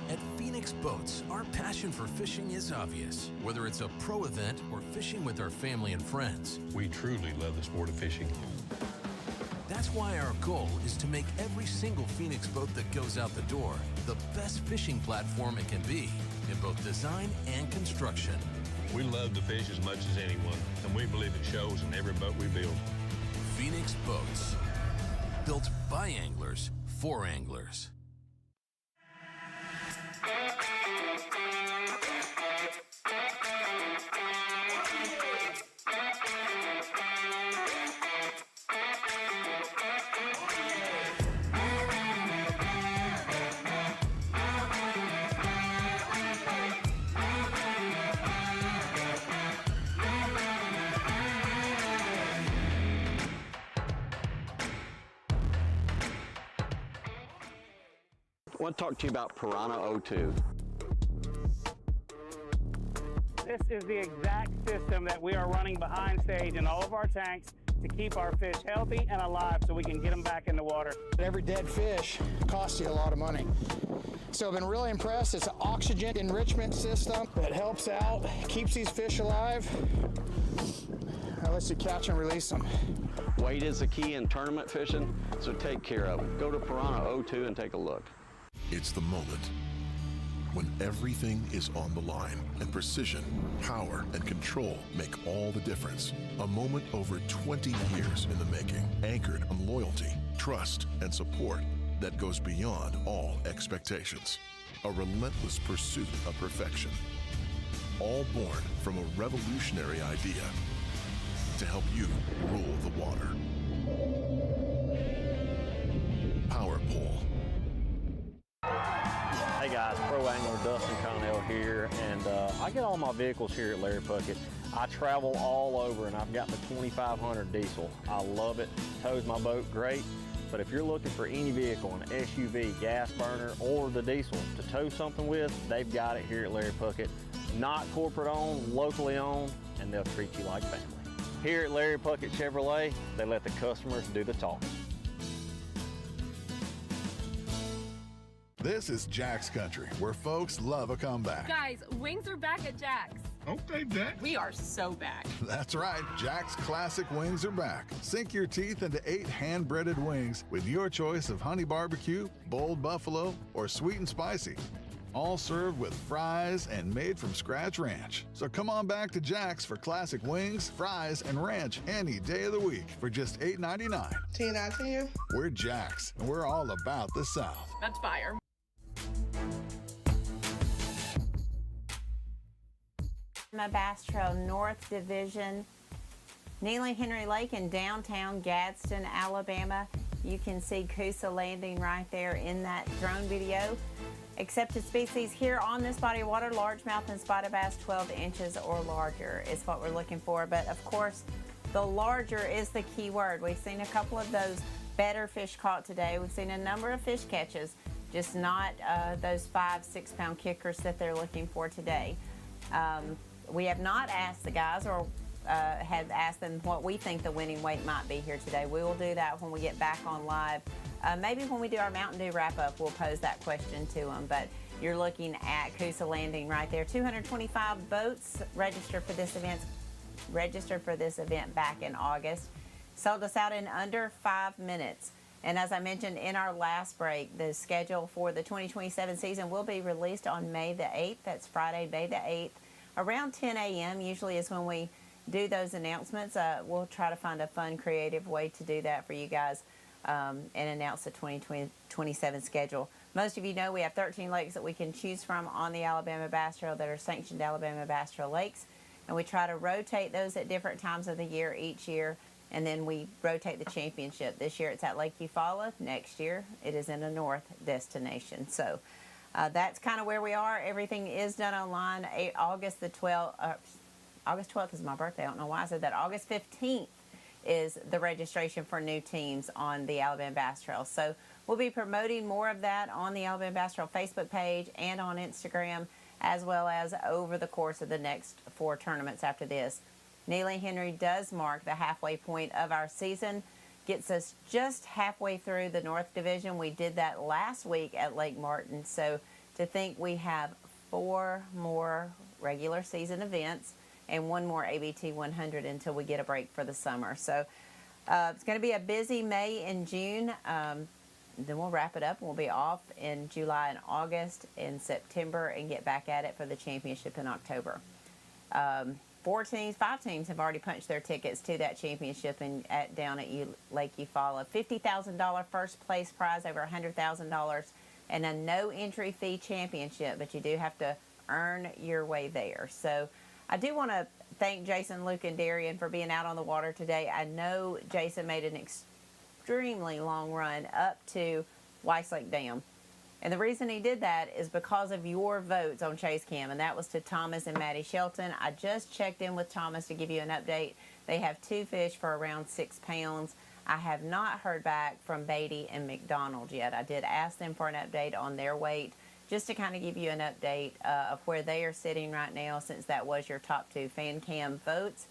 At Phoenix Boats, our passion for fishing is obvious. Whether it's a pro event or fishing with our family and friends, we truly love the sport of fishing. That's why our goal is to make every single Phoenix boat that goes out the door the best fishing platform it can be in both design and construction. We love to fish as much as anyone, and we believe it shows in every boat we build. Phoenix Boats, built by anglers for anglers. I want to talk to you about Piranha 02. This is the exact system that we are running behind stage in all of our tanks to keep our fish healthy and alive so we can get them back in the water. Every dead fish costs you a lot of money. So I've been really impressed. It's an oxygen enrichment system that helps out, keeps these fish alive. Now lets you catch and release them. Weight is the key in tournament fishing, so take care of it. Go to Piranha 02 and take a look. It's the moment when everything is on the line and precision, power, and control make all the difference. A moment over 20 years in the making, anchored on loyalty, trust, and support that goes beyond all expectations. A relentless pursuit of perfection. All born from a revolutionary idea to help you rule the water. Power Pole. Hey guys, Pro Angler Dustin Connell here, and I get all my vehicles here at Larry Puckett. I travel all over, and I've got the 2500 diesel. I love it, tows my boat great, but if you're looking for any vehicle, an SUV, gas burner, or the diesel to tow something with, they've got it here at Larry Puckett. Not corporate owned, locally owned, and they'll treat you like family. Here at Larry Puckett Chevrolet, they let the customers do the talking. This is Jack's Country, where folks love a comeback. Guys, wings are back at Jack's. Okay, Jack. We are so back. That's right, Jack's Classic Wings are back. Sink your teeth into 8 hand-breaded wings with your choice of honey barbecue, bold buffalo, or sweet and spicy. All served with fries and made from scratch ranch. So come on back to Jack's for classic wings, fries, and ranch any day of the week for just $8.99. 10 out of 10. We're Jack's, and we're all about the South. That's fire. Bass Trail North Division, Neely Henry Lake in downtown Gadsden, Alabama. You can see Coosa Landing right there in that drone video. Accepted species here on this body of water, largemouth and spotted bass 12 inches or larger is what we're looking for. But of course, the larger is the key word. We've seen a couple of those better fish caught today. We've seen a number of fish catches, just not those 5-6 pound kickers that they're looking for today. We have not asked the guys or have asked them what we think the winning weight might be here today. We will do that when we get back on live. Maybe when we do our Mountain Dew wrap-up, we'll pose that question to them. But you're looking at Coosa Landing right there. 225 boats registered for this event back in August. Sold us out in under 5 minutes. And as I mentioned in our last break, the schedule for the 2027 season will be released on May the 8th. That's Friday, May the 8th. Around 10 a.m. usually is when we do those announcements. We'll try to find a fun, creative way to do that for you guys and announce the 2027 schedule. Most of you know we have 13 lakes that we can choose from on the Alabama Bass Trail that are sanctioned Alabama Bass Trail lakes. And we try to rotate those at different times of the year each year. And then we rotate the championship. This year it's at Lake Eufaula. Next year it is in a north destination. So that's kind of where we are. Everything is done online. August 12th is my birthday. I don't know why I said that. August 15th is the registration for new teams on the Alabama Bass Trail. So we'll be promoting more of that on the Alabama Bass Trail Facebook page and on Instagram, as well as over the course of the next 4 tournaments after this. Neely Henry does mark the halfway point of our season, gets us just halfway through the North Division. We did that last week at Lake Martin. So to think we have 4 more regular season events and 1 more ABT 100 until we get a break for the summer. So it's going to be a busy May and June. Then we'll wrap it up. We'll be off in July and August and September and get back at it for the championship in October. 5 teams have already punched their tickets to that championship down at Lake Eufaula. $50,000 first place prize, over $100,000, and a no entry fee championship, but you do have to earn your way there. So I do want to thank Jason, Luke, and Darian for being out on the water today. I know Jason made an extremely long run up to Weiss Lake Dam. And the reason he did that is because of your votes on Chase Cam, and that was to Thomas and Maddie Shelton. I just checked in with Thomas to give you an update. They have 2 fish for around 6 pounds. I have not heard back from Beatty and McDonald yet. I did ask them for an update on their weight, just to kind of give you an update of where they are sitting right now, since that was your top 2 fan cam votes.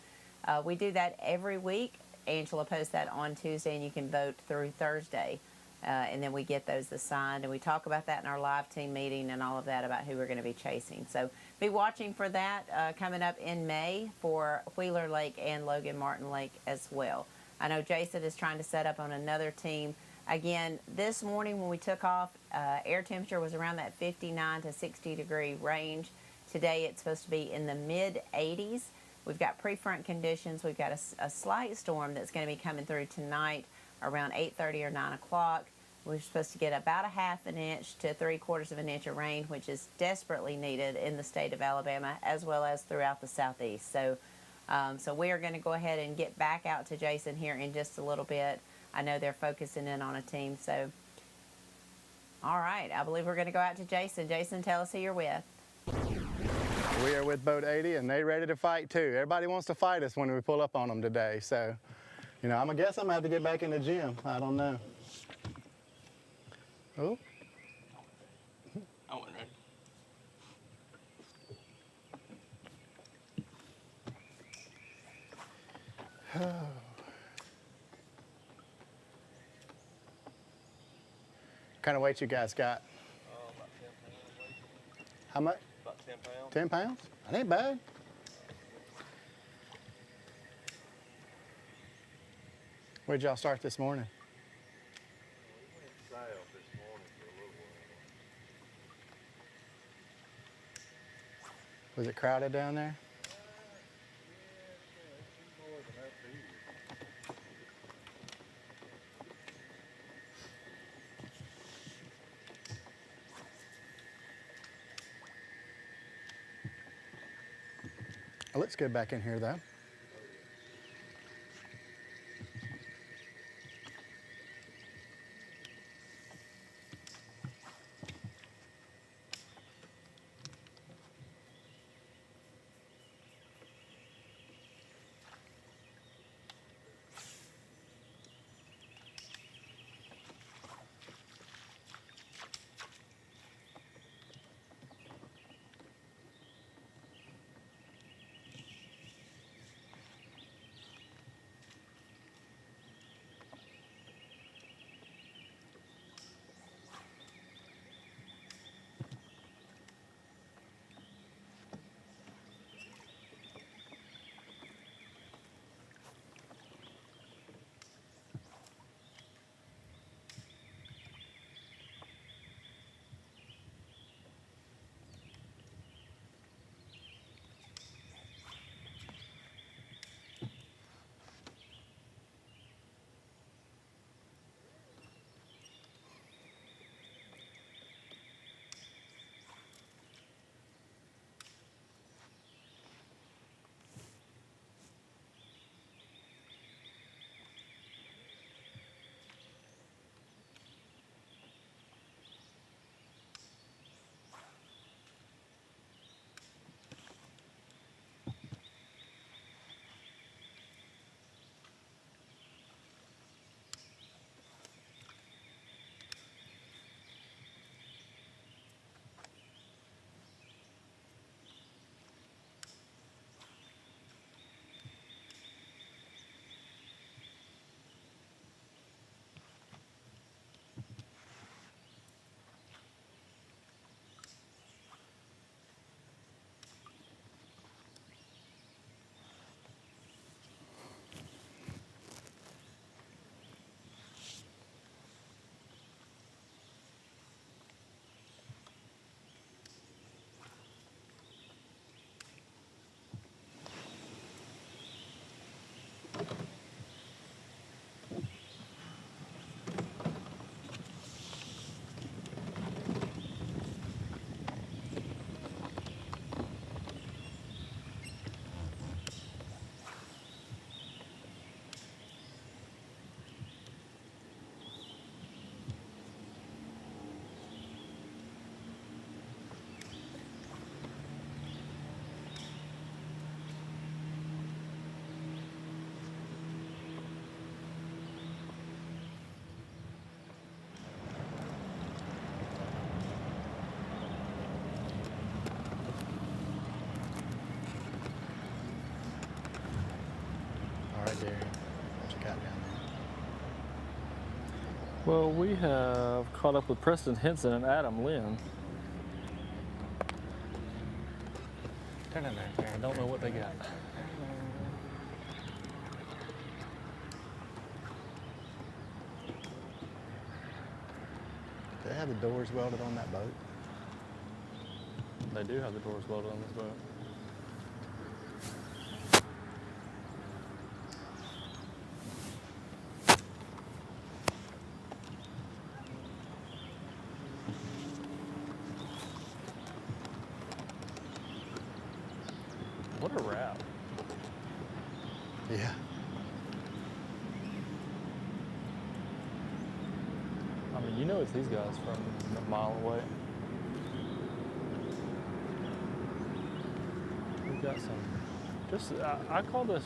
We do that every week. Angela posts that on Tuesday, and you can vote through Thursday. And then we get those assigned, and we talk about that in our live team meeting and all of that about who we're going to be chasing. So be watching for that coming up in May for Wheeler Lake and Logan Martin Lake as well. I know Jason is trying to set up on another team. Again, this morning when we took off, Air temperature was around that 59 to 60 degree range. Today it's supposed to be in the mid 80s. We've got pre-front conditions. We've got a slight storm that's going to be coming through tonight around 8:30 or 9 o'clock. We're supposed to get about a half an inch to 3/4 of an inch of rain, which is desperately needed in the state of Alabama as well as throughout the southeast. So we are going to go ahead and get back out to Jason here in just a little bit. I know they're focusing in on a team. So, all right, I believe we're going to go out to Jason. Jason, tell us who you're with. We are with Boat 80, and they ready to fight too. Everybody wants to fight us when we pull up on them today. So, you know, I'm gonna guess I'm gonna have to get back in the gym. I don't know. Oh. I wasn't ready. What kind of weight you guys got? About 10 pounds. How much? About 10 pounds. 10 pounds? That ain't bad. Where'd y'all start this morning? We went south this morning for a little while. Was it crowded down there? More than up here. It looks good back in here though. What you got down there? Well, we have caught up with Preston Henson and Adam Lynn. Turn in there. I don't know what they got. They have have the doors welded on that boat? They do have the doors welded on this boat. What a wrap. Yeah. I mean, you know it's these guys from a mile away. We've got some, I call this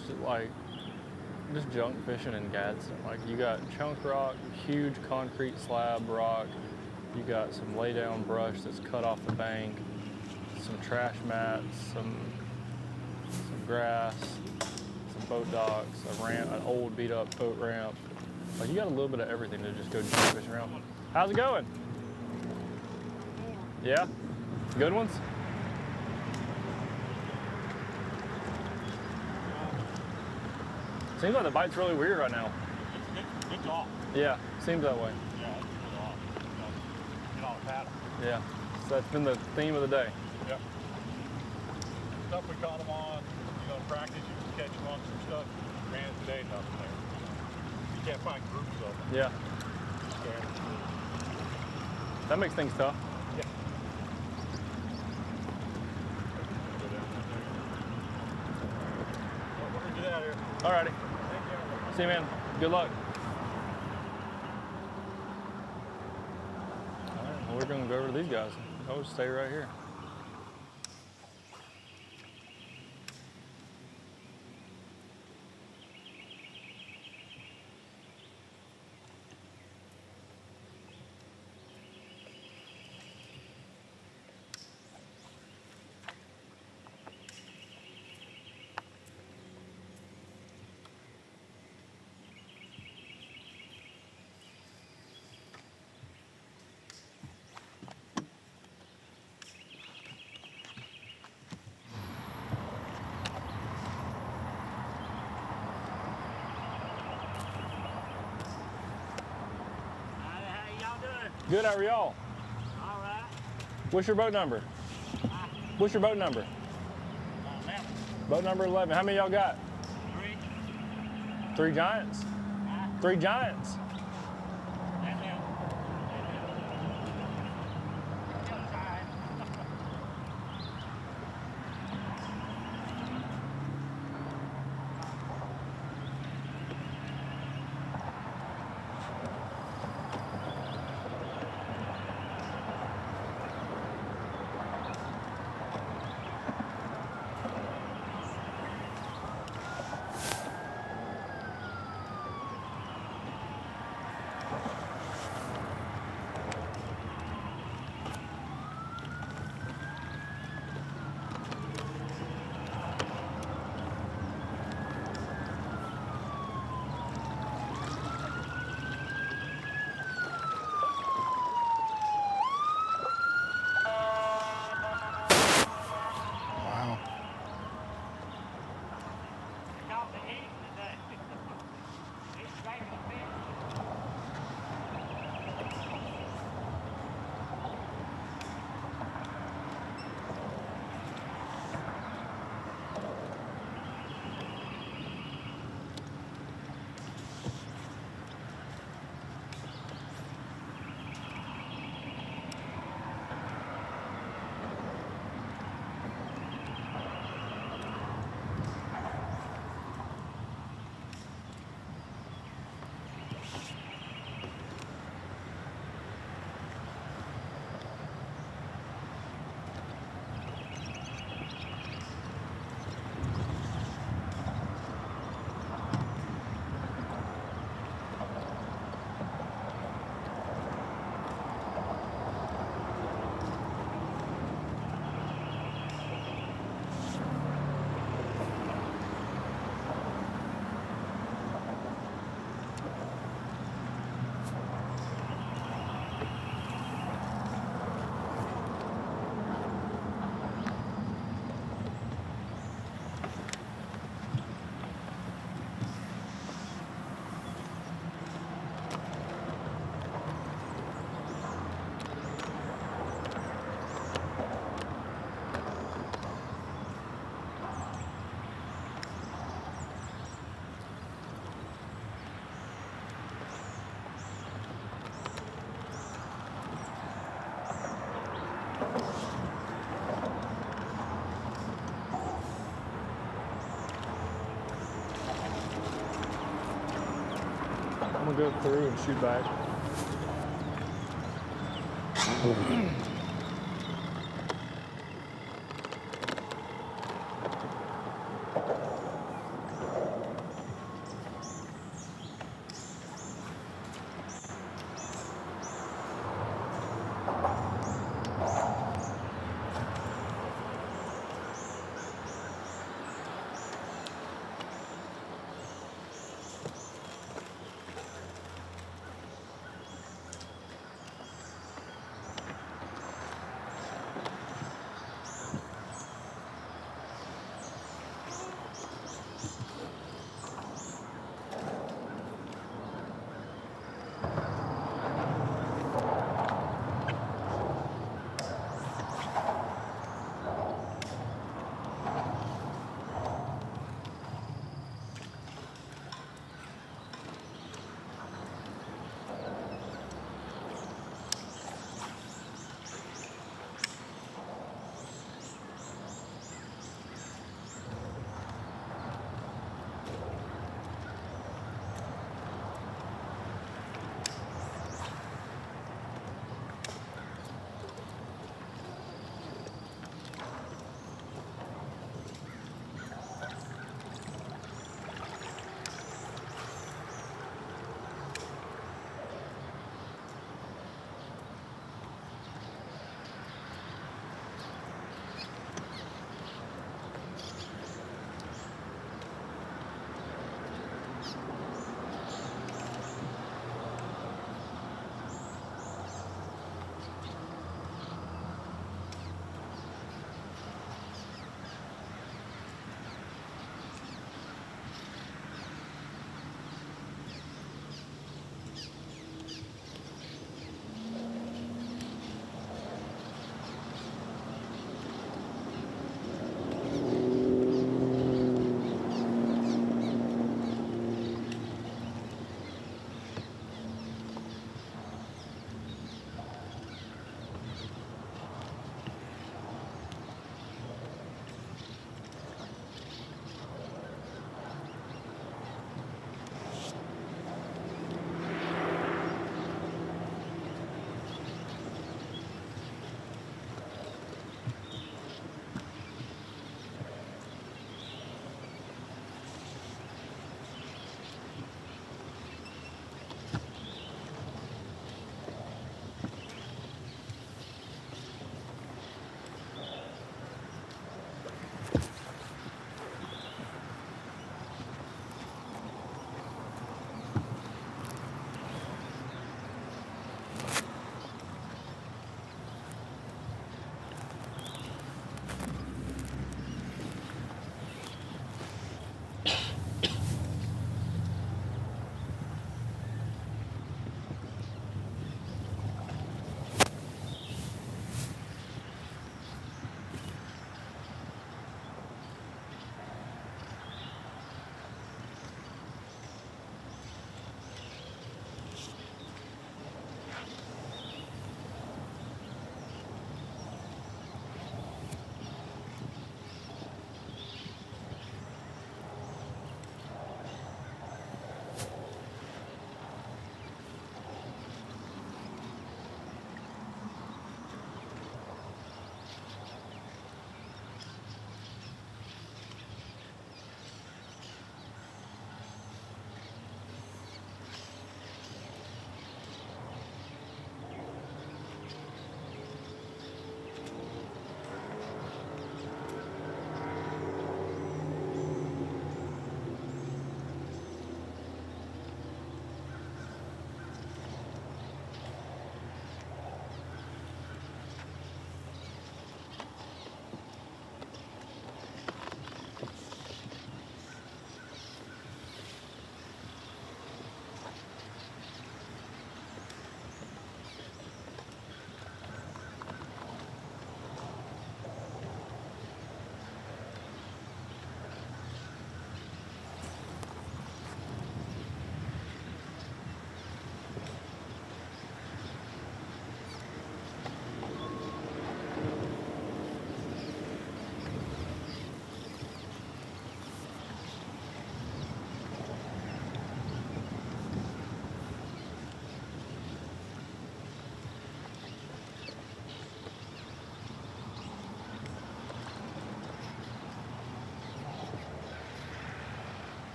just junk fishing in Gadsden. Like, you got chunk rock, huge concrete slab rock, you got some lay down brush that's cut off the bank, some trash mats, some grass, some boat docks, a ramp, an old beat up boat ramp. Like, you got a little bit of everything to just go junk fishing around. How's it going? Yeah? Good ones? Seems like the bite's really weird right now. It's off. Yeah, seems that way. Yeah, it's off. Get on a paddle. Yeah, so that's been the theme of the day. Yep. Stuff we caught them on, practice, you can catch them on some stuff. Ran it today, nothing there. You can't find groups of them. Yeah. That makes things tough. Yeah. Well, we're gonna get out of here. Alrighty. See you, man. Good luck. All right, well, we're gonna go over to these guys. I'll just stay right here. Good, how are y'all? All right. What's your boat number? What's your boat number? 11. Boat number 11. How many y'all got? 3. 3 giants? 3 giants? go through and shoot back.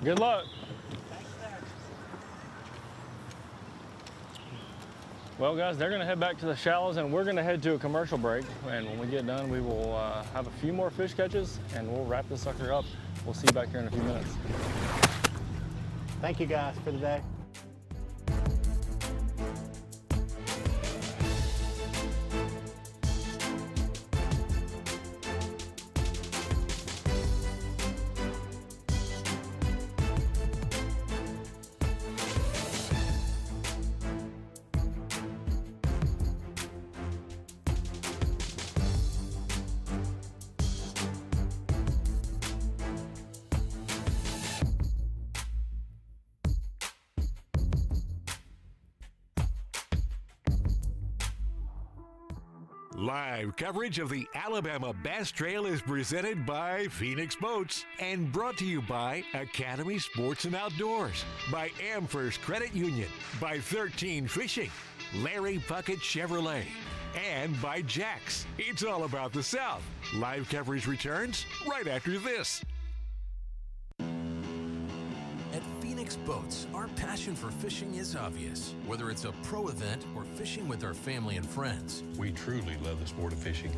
Good luck. Well, guys, they're going to head back to the shallows, and we're going to head to a commercial break. And when we get done, we will have a few more fish catches, and we'll wrap this sucker up. We'll see you back here in a few minutes. Thank you guys for the day. Live coverage of the Alabama Bass Trail is presented by Phoenix Boats and brought to you by Academy Sports and Outdoors, by AmFirst Credit Union, by 13 Fishing, Larry Puckett Chevrolet, and by Jax. It's all about the South. Live coverage returns right after this. At Phoenix Boats, our passion for fishing is obvious. Whether it's a pro event or fishing with our family and friends, we truly love the sport of fishing.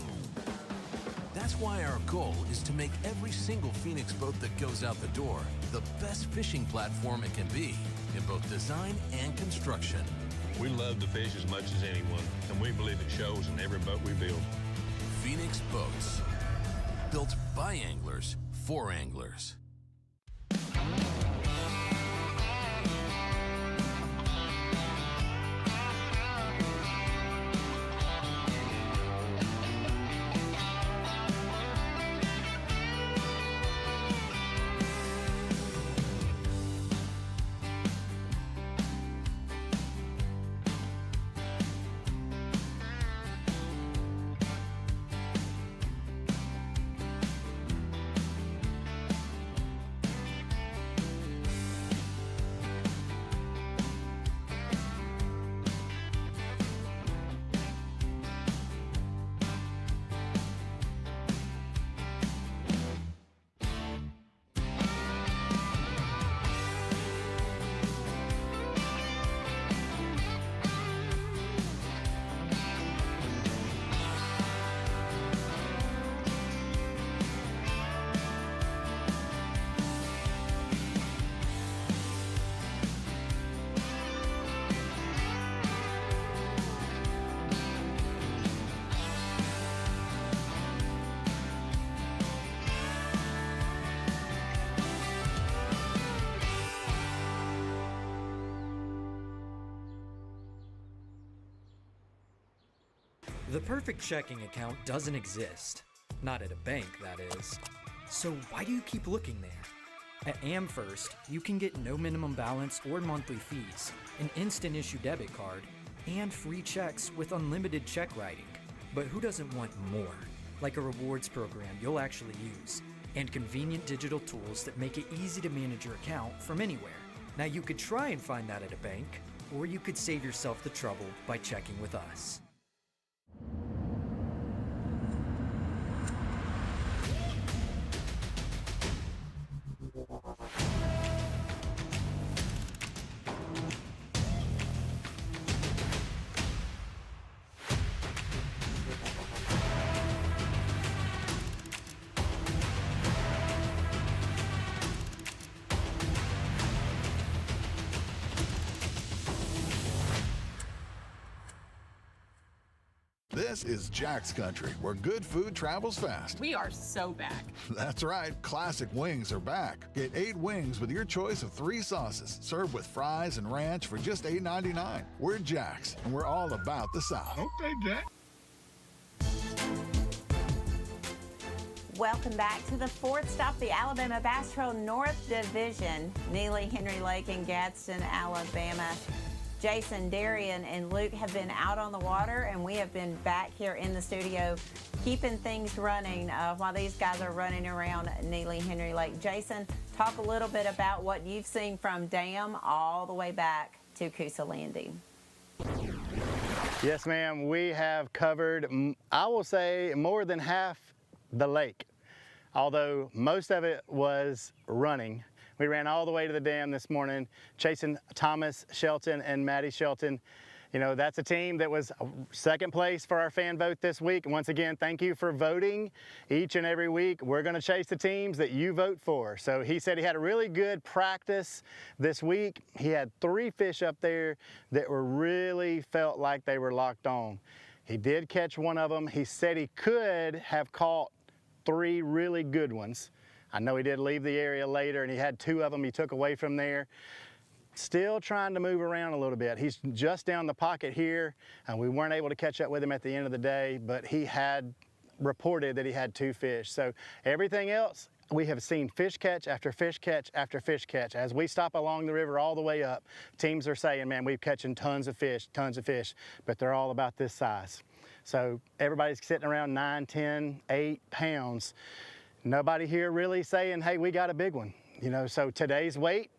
That's why our goal is to make every single Phoenix boat that goes out the door the best fishing platform it can be in both design and construction. We love to fish as much as anyone, and we believe it shows in every boat we build. Phoenix Boats, built by anglers for anglers. The perfect checking account doesn't exist. Not at a bank, that is. So why do you keep looking there? At AmFirst, you can get no minimum balance or monthly fees, an instant issue debit card, and free checks with unlimited check writing. But who doesn't want more? Like a rewards program you'll actually use, and convenient digital tools that make it easy to manage your account from anywhere. Now you could try and find that at a bank, or you could save yourself the trouble by checking with us. This is Jack's Country, where good food travels fast. We are so back. That's right, classic wings are back. Get 8 wings with your choice of 3 sauces, served with fries and ranch for just $8.99. We're Jack's, and we're all about the South. Okay, Jack. Welcome back to the fourth stop, the Alabama Bass Trail North Division, Neely Henry Lake in Gadsden, Alabama. Jason, Darian, and Luke have been out on the water, and we have been back here in the studio keeping things running while these guys are running around Neely Henry Lake. Jason, talk a little bit about what you've seen from Dam all the way back to Coosa Landing. Yes, ma'am. We have covered, I will say, more than half the lake. Although most of it was running, We ran all the way to the dam this morning, chasing Thomas Shelton and Maddie Shelton. You know, that's a team that was second place for our fan vote this week. Once again, thank you for voting each and every week. We're going to chase the teams that you vote for. So he said he had a really good practice this week. He had 3 fish up there that were really felt like they were locked on. He did catch one of them. He said he could have caught 3 really good ones. I know he did leave the area later, and he had 2 of them he took away from there. Still trying to move around a little bit. He's just down the pocket here, and we weren't able to catch up with him at the end of the day, but he had reported that he had 2 fish. So everything else, we have seen fish catch after fish catch after fish catch. As we stop along the river all the way up, teams are saying, man, we're catching tons of fish, but they're all about this size. So everybody's sitting around 9, 10, 8 pounds. Nobody here really saying, hey, we got a big one. You know, so today's weight,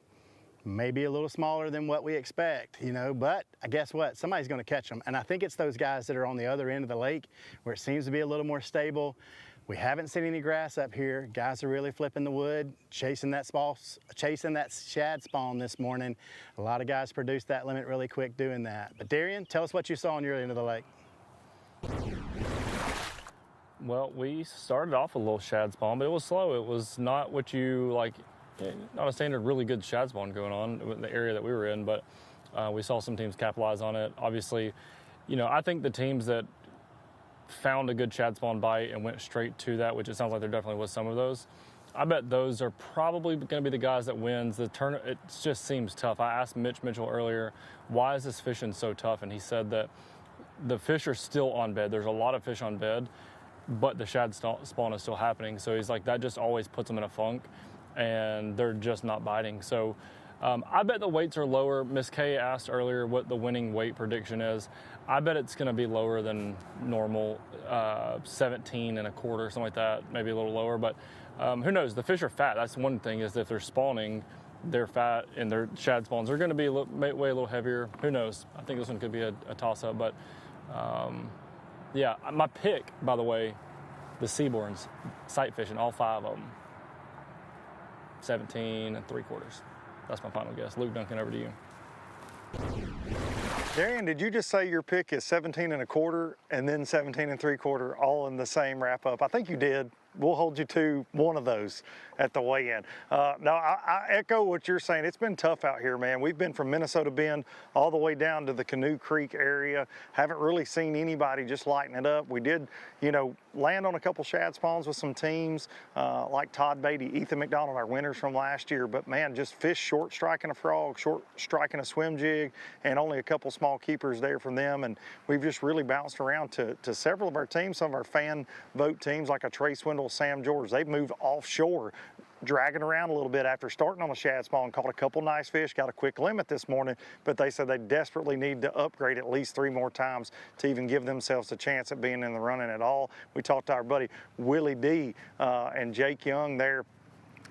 maybe a little smaller than what we expect, you know, but guess what? Somebody's going to catch them. And I think it's those guys that are on the other end of the lake where it seems to be a little more stable. We haven't seen any grass up here. Guys are really flipping the wood, chasing that shad spawn this morning. A lot of guys produced that limit really quick doing that. But Darian, tell us what you saw on your end of the lake. Well, we started off a little shad spawn, but it was slow. It was not what you like. Not a standard really good shad spawn going on in the area that we were in, but we saw some teams capitalize on it. Obviously, you know, I think the teams that found a good shad spawn bite and went straight to that, which it sounds like there definitely was some of those, I bet those are probably going to be the guys that wins. The turn, it just seems tough. I asked Mitch Mitchell earlier, why is this fishing so tough? And he said that the fish are still on bed. There's a lot of fish on bed, but the shad spawn is still happening. So he's like, that just always puts them in a funk, and they're just not biting. So I bet the weights are lower. Miss Kay asked earlier what the winning weight prediction is. I bet it's going to be lower than normal, 17 and a quarter, something like that, maybe a little lower. But who knows? The fish are fat. That's one thing, is if they're spawning, they're fat, and their shad spawns are going to be weigh a little heavier. Who knows? I think this one could be a toss-up. But yeah, my pick, by the way, the Seaborns, sight fishing, all 5 of them. 17 and 3/4. That's my final guess. Luke Duncan, over to you. Darian, did you just say your pick is 17 and a quarter and then 17 and 3/4 all in the same wrap up? I think you did. We'll hold you to one of those at the weigh-in. No, I echo what you're saying. It's been tough out here, man. We've been from Minnesota Bend all the way down to the Canoe Creek area. Haven't really seen anybody just lighten it up. We did, you know, land on a couple shad spawns with some teams like Todd Beatty, Ethan McDonald, our winners from last year. But man, just fish short striking a frog, short striking a swim jig, and only a couple small keepers there from them. And we've just really bounced around to several of our teams, some of our fan vote teams like a Trey Swindle, Sam George. They've moved offshore, dragging around a little bit after starting on the shad spawn, caught a couple nice fish, got a quick limit this morning, but they said they desperately need to upgrade at least 3 more times to even give themselves a chance at being in the running at all. We talked to our buddy Willie D and Jake Young there.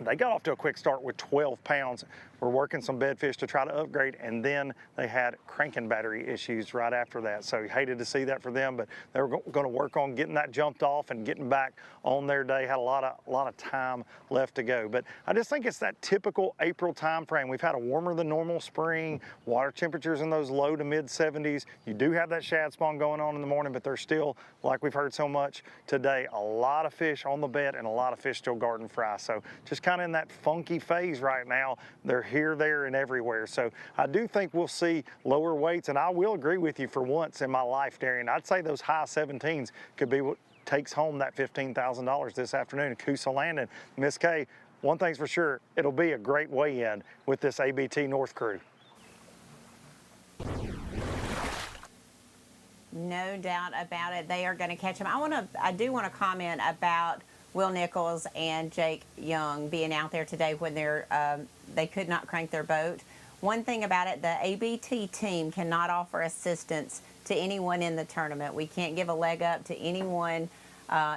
They got off to a quick start with 12 pounds. We're working some bedfish to try to upgrade, and then they had cranking battery issues right after that. So hated to see that for them, but they were going to work on getting that jumped off and getting back on their day. Had a lot of time left to go. But I just think it's that typical April time frame. We've had a warmer than normal spring, water temperatures in those low to mid 70s. You do have that shad spawn going on in the morning, but there's still, like we've heard so much today, a lot of fish on the bed and a lot of fish still garden fry. So just kind of in that funky phase right now. They're here, there, and everywhere. So I do think we'll see lower weights, and I will agree with you for once in my life, Darian. I'd say those high 17s could be what takes home that $15,000 this afternoon at Coosa Landing. Miss Kay, one thing's for sure, it'll be a great weigh-in with this ABT North crew. No doubt about it. They are going to catch them. I do want to comment about Will Nichols and Jake Young being out there today when they could not crank their boat. One thing about it, the ABT team cannot offer assistance to anyone in the tournament. We can't give a leg up to anyone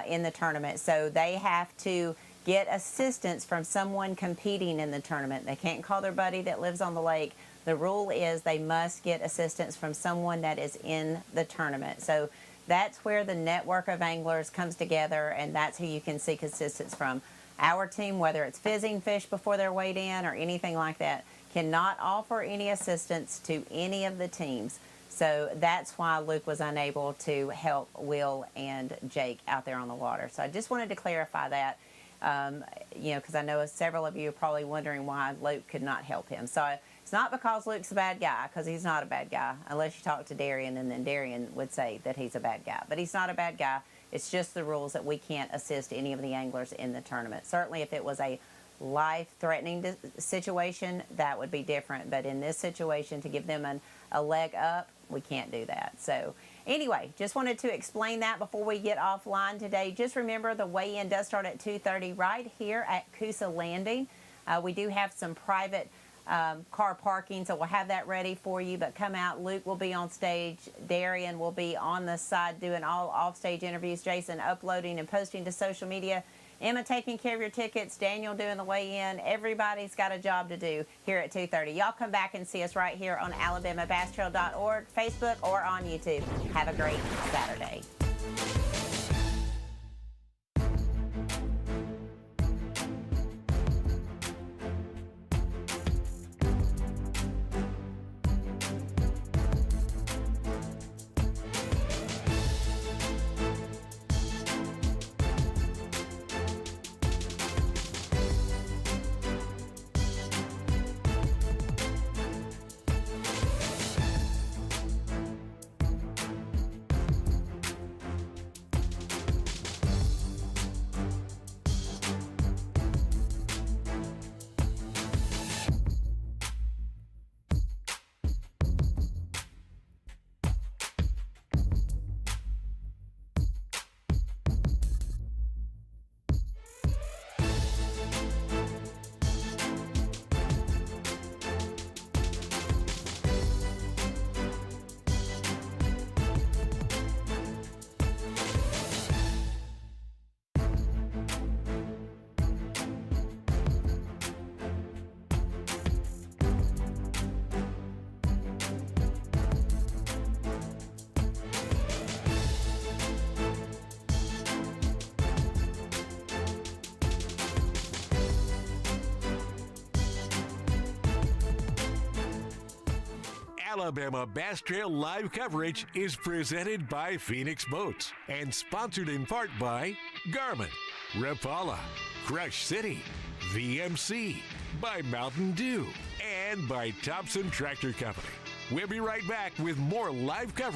in the tournament. So they have to get assistance from someone competing in the tournament. They can't call their buddy that lives on the lake. The rule is they must get assistance from someone that is in the tournament. So that's where the network of anglers comes together, and that's who you can seek assistance from. Our team, whether it's fizzing fish before they're weighed in or anything like that, cannot offer any assistance to any of the teams. So that's why Luke was unable to help Will and Jake out there on the water. So I just wanted to clarify that, because I know several of you are probably wondering why Luke could not help him. So it's not because Luke's a bad guy, because he's not a bad guy, unless you talk to Darian, and then Darian would say that he's a bad guy. But he's not a bad guy. It's just the rules that we can't assist any of the anglers in the tournament. Certainly if it was a life-threatening situation, that would be different. But in this situation, to give them a leg up, we can't do that. So anyway, just wanted to explain that before we get offline today. Just remember, the weigh-in does start at 2:30 right here at Coosa Landing. We do have some private car parking, so we'll have that ready for you. But come out. Luke will be on stage. Darian will be on the side doing all off-stage interviews. Jason uploading and posting to social media. Emma taking care of your tickets. Daniel doing the weigh-in. Everybody's got a job to do here at 2:30. Y'all come back and see us right here on AlabamaBassTrail.org, Facebook, or on YouTube. Have a great Saturday. Alabama Bass Trail live coverage is presented by Phoenix Boats and sponsored in part by Garmin, Rapala, Crush City, VMC, by Mountain Dew, and by Thompson Tractor Company. We'll be right back with more live coverage.